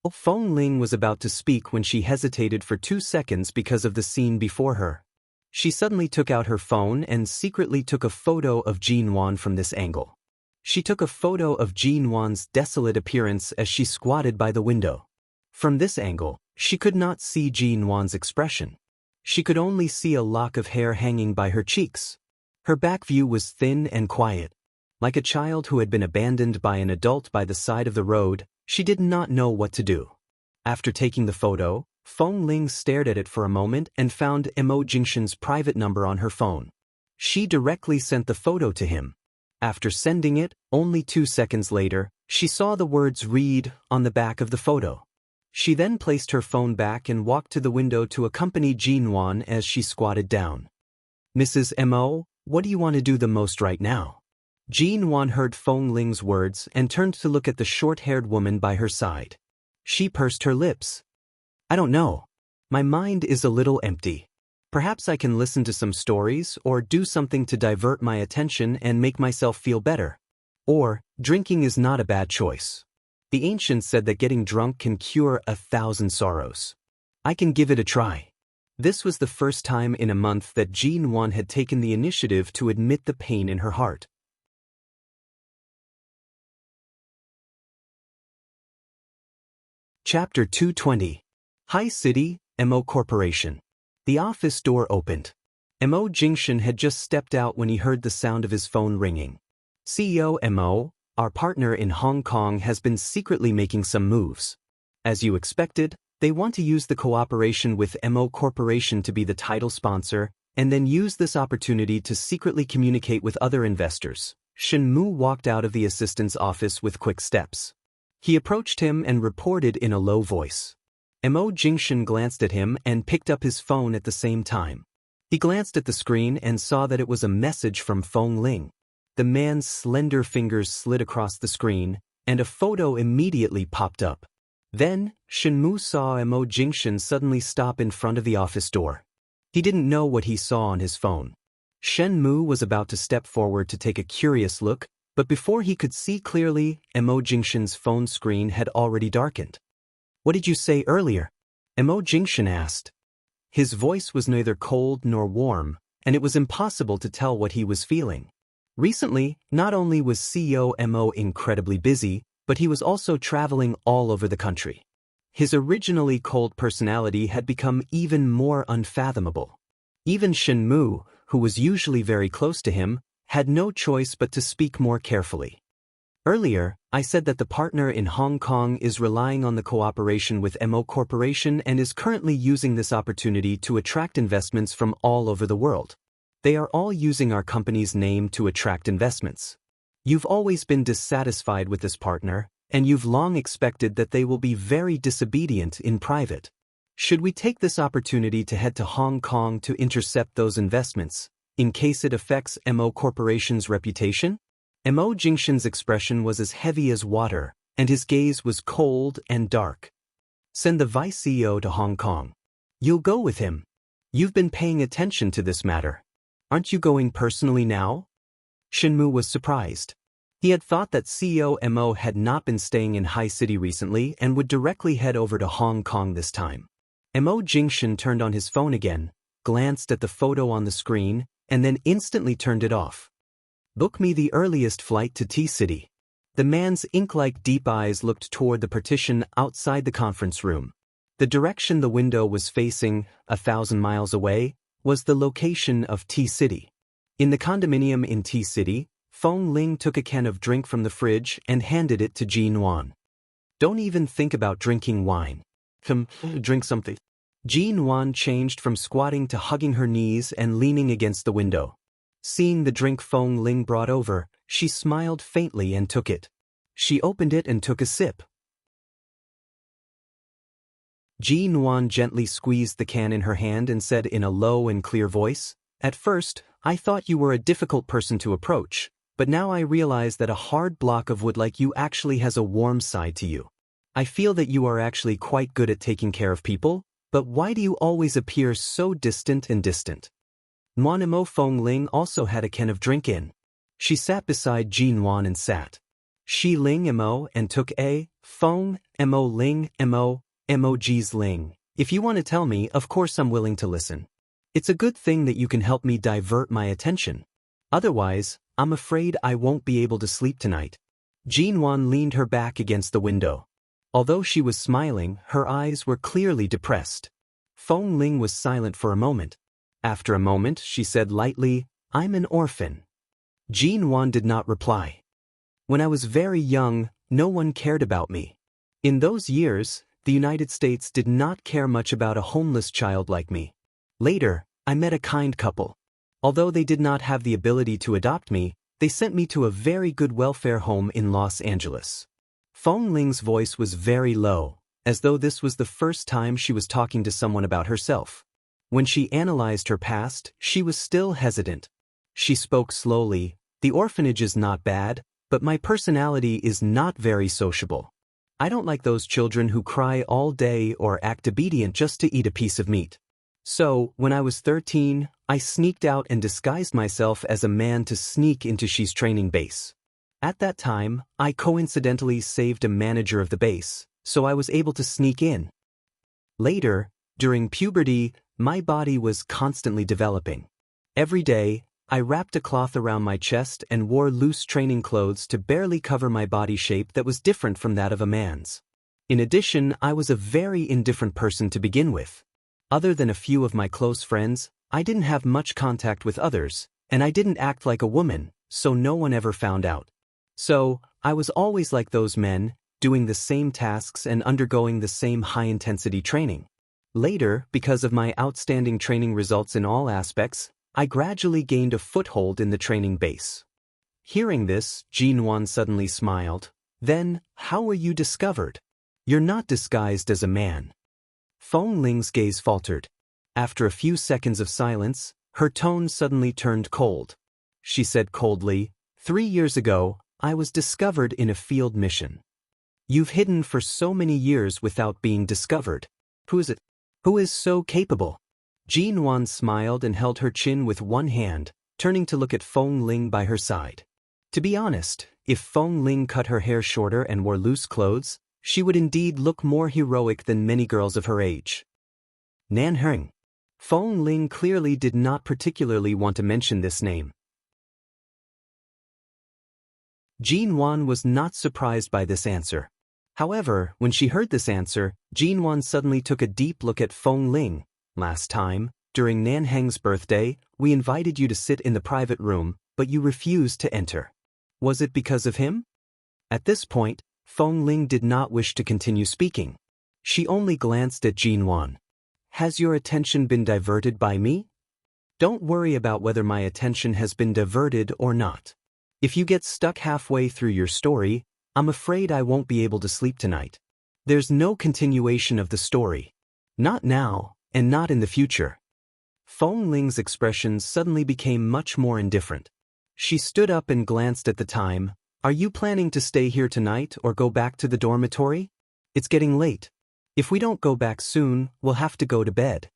S1: Feng Ling was about to speak when she hesitated for 2 seconds because of the scene before her. She suddenly took out her phone and secretly took a photo of Jinwan from this angle. She took a photo of Jinwan's desolate appearance as she squatted by the window. From this angle, she could not see Jinwan's expression. She could only see a lock of hair hanging by her cheeks. Her back view was thin and quiet. Like a child who had been abandoned by an adult by the side of the road, she did not know what to do. After taking the photo, Feng Ling stared at it for a moment and found Mo Jingshan's private number on her phone. She directly sent the photo to him. After sending it, only 2 seconds later, she saw the words "read" on the back of the photo. She then placed her phone back and walked to the window to accompany Jinwan as she squatted down. Mrs. Mo, what do you want to do the most right now? Jinwan heard Feng Ling's words and turned to look at the short-haired woman by her side. She pursed her lips. I don't know. My mind is a little empty. Perhaps I can listen to some stories or do something to divert my attention and make myself feel better. Or, drinking is not a bad choice. The ancients said that getting drunk can cure 1,000 sorrows. I can give it a try. This was the first time in a month that Jinwan had taken the initiative to admit the pain in her heart. Chapter 220. High City, Mo Corporation. The office door opened. Mo Jingshan had just stepped out when he heard the sound of his phone ringing. CEO Mo, our partner in Hong Kong, has been secretly making some moves. As you expected, they want to use the cooperation with Mo Corporation to be the title sponsor, and then use this opportunity to secretly communicate with other investors. Shen Mu walked out of the assistant's office with quick steps. He approached him and reported in a low voice. Mo Jingshan glanced at him and picked up his phone at the same time. He glanced at the screen and saw that it was a message from Feng Ling. The man's slender fingers slid across the screen, and a photo immediately popped up. Then, Shen Mu saw Mo Jingshan suddenly stop in front of the office door. He didn't know what he saw on his phone. Shen Mu was about to step forward to take a curious look, but before he could see clearly, Mo Jingshan's phone screen had already darkened. What did you say earlier? Mo Jingshan asked. His voice was neither cold nor warm, and it was impossible to tell what he was feeling. Recently, not only was CEO Mo incredibly busy, but he was also traveling all over the country. His originally cold personality had become even more unfathomable. Even Shen Mu, who was usually very close to him, had no choice but to speak more carefully. Earlier, I said that the partner in Hong Kong is relying on the cooperation with Mo Corporation and is currently using this opportunity to attract investments from all over the world. They are all using our company's name to attract investments. You've always been dissatisfied with this partner, and you've long expected that they will be very disobedient in private. Should we take this opportunity to head to Hong Kong to intercept those investments, in case it affects Mo Corporation's reputation? Mo Jingshan's expression was as heavy as water, and his gaze was cold and dark. Send the vice CEO to Hong Kong. You'll go with him. You've been paying attention to this matter. Aren't you going personally now? Shinmu was surprised. He had thought that CEO Mo had not been staying in High City recently and would directly head over to Hong Kong this time. Mo Jingshan turned on his phone again, glanced at the photo on the screen, and then instantly turned it off. Book me the earliest flight to T-City. The man's ink-like deep eyes looked toward the partition outside the conference room. The direction the window was facing, 1,000 miles away, was the location of T-City. In the condominium in T-City, Feng Ling took a can of drink from the fridge and handed it to Jin Wan. Don't even think about drinking wine. Come, drink something. Jin Wan changed from squatting to hugging her knees and leaning against the window. Seeing the drink Feng Ling brought over, she smiled faintly and took it. She opened it and took a sip. Jin Wan gently squeezed the can in her hand and said in a low and clear voice, "At first, I thought you were a difficult person to approach, but now I realize that a hard block of wood like you actually has a warm side to you. I feel that you are actually quite good at taking care of people, but why do you always appear so distant and distant?" Mo Feng Ling also had a can of drink in. She sat beside Jin Wan and sat. Shi Ling Mo and took a, Feng, Mo Ling Mo, Emojis Ling. If you want to tell me, of course I'm willing to listen. It's a good thing that you can help me divert my attention. Otherwise, I'm afraid I won't be able to sleep tonight. Jin Wan leaned her back against the window. Although she was smiling, her eyes were clearly depressed. Feng Ling was silent for a moment. After a moment, she said lightly, "I'm an orphan." Jin Wan did not reply. "When I was very young, no one cared about me. In those years, the United States did not care much about a homeless child like me. Later, I met a kind couple. Although they did not have the ability to adopt me, they sent me to a very good welfare home in Los Angeles." Feng Ling's voice was very low, as though this was the first time she was talking to someone about herself. When she analyzed her past, she was still hesitant. She spoke slowly, "The orphanage is not bad, but my personality is not very sociable. I don't like those children who cry all day or act obedient just to eat a piece of meat. So, when I was 13, I sneaked out and disguised myself as a man to sneak into Xi's training base. At that time, I coincidentally saved a manager of the base, so I was able to sneak in. Later, during puberty, my body was constantly developing. Every day, I wrapped a cloth around my chest and wore loose training clothes to barely cover my body shape that was different from that of a man's. In addition, I was a very indifferent person to begin with. Other than a few of my close friends, I didn't have much contact with others, and I didn't act like a woman, so no one ever found out. So, I was always like those men, doing the same tasks and undergoing the same high-intensity training. Later, because of my outstanding training results in all aspects, I gradually gained a foothold in the training base." Hearing this, Jin Wan suddenly smiled. "Then, how were you discovered? You're not disguised as a man." Feng Ling's gaze faltered. After a few seconds of silence, her tone suddenly turned cold. She said coldly, 3 years ago, I was discovered in a field mission." "You've hidden for so many years without being discovered. Who is it? Who is so capable?" Jin Wan smiled and held her chin with one hand, turning to look at Feng Ling by her side. To be honest, if Feng Ling cut her hair shorter and wore loose clothes, she would indeed look more heroic than many girls of her age. Nan Heng. Feng Ling clearly did not particularly want to mention this name. Jin Wan was not surprised by this answer. However, when she heard this answer, Jin Wan suddenly took a deep look at Feng Ling. "Last time, during Nan Heng's birthday, we invited you to sit in the private room, but you refused to enter. Was it because of him?" At this point, Feng Ling did not wish to continue speaking. She only glanced at Jin Wan. "Has your attention been diverted by me? Don't worry about whether my attention has been diverted or not. If you get stuck halfway through your story, I'm afraid I won't be able to sleep tonight. There's no continuation of the story. Not now, and not in the future." Feng Ling's expression suddenly became much more indifferent. She stood up and glanced at the time. "Are you planning to stay here tonight or go back to the dormitory? It's getting late. If we don't go back soon, we'll have to go to bed."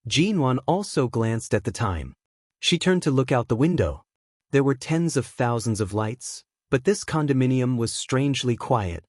S1: Jin Wan also glanced at the time. She turned to look out the window. There were tens of thousands of lights, but this condominium was strangely quiet.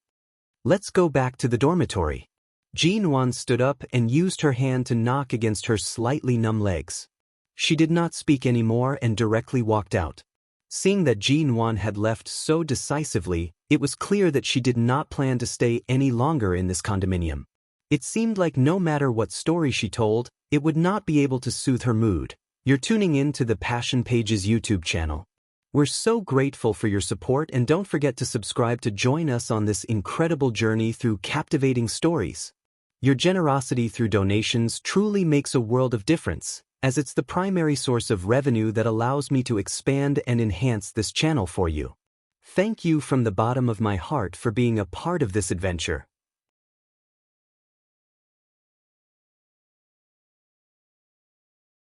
S1: Let's go back to the dormitory. Jinwan stood up and used her hand to knock against her slightly numb legs. She did not speak anymore and directly walked out. Seeing that Jinwan had left so decisively, it was clear that she did not plan to stay any longer in this condominium. It seemed like no matter what story she told, it would not be able to soothe her mood. You're tuning in to the Passion Pages YouTube channel. We're so grateful for your support, and don't forget to subscribe to join us on this incredible journey through captivating stories. Your generosity through donations truly makes a world of difference, as it's the primary source of revenue that allows me to expand and enhance this channel for you. Thank you from the bottom of my heart for being a part of this adventure.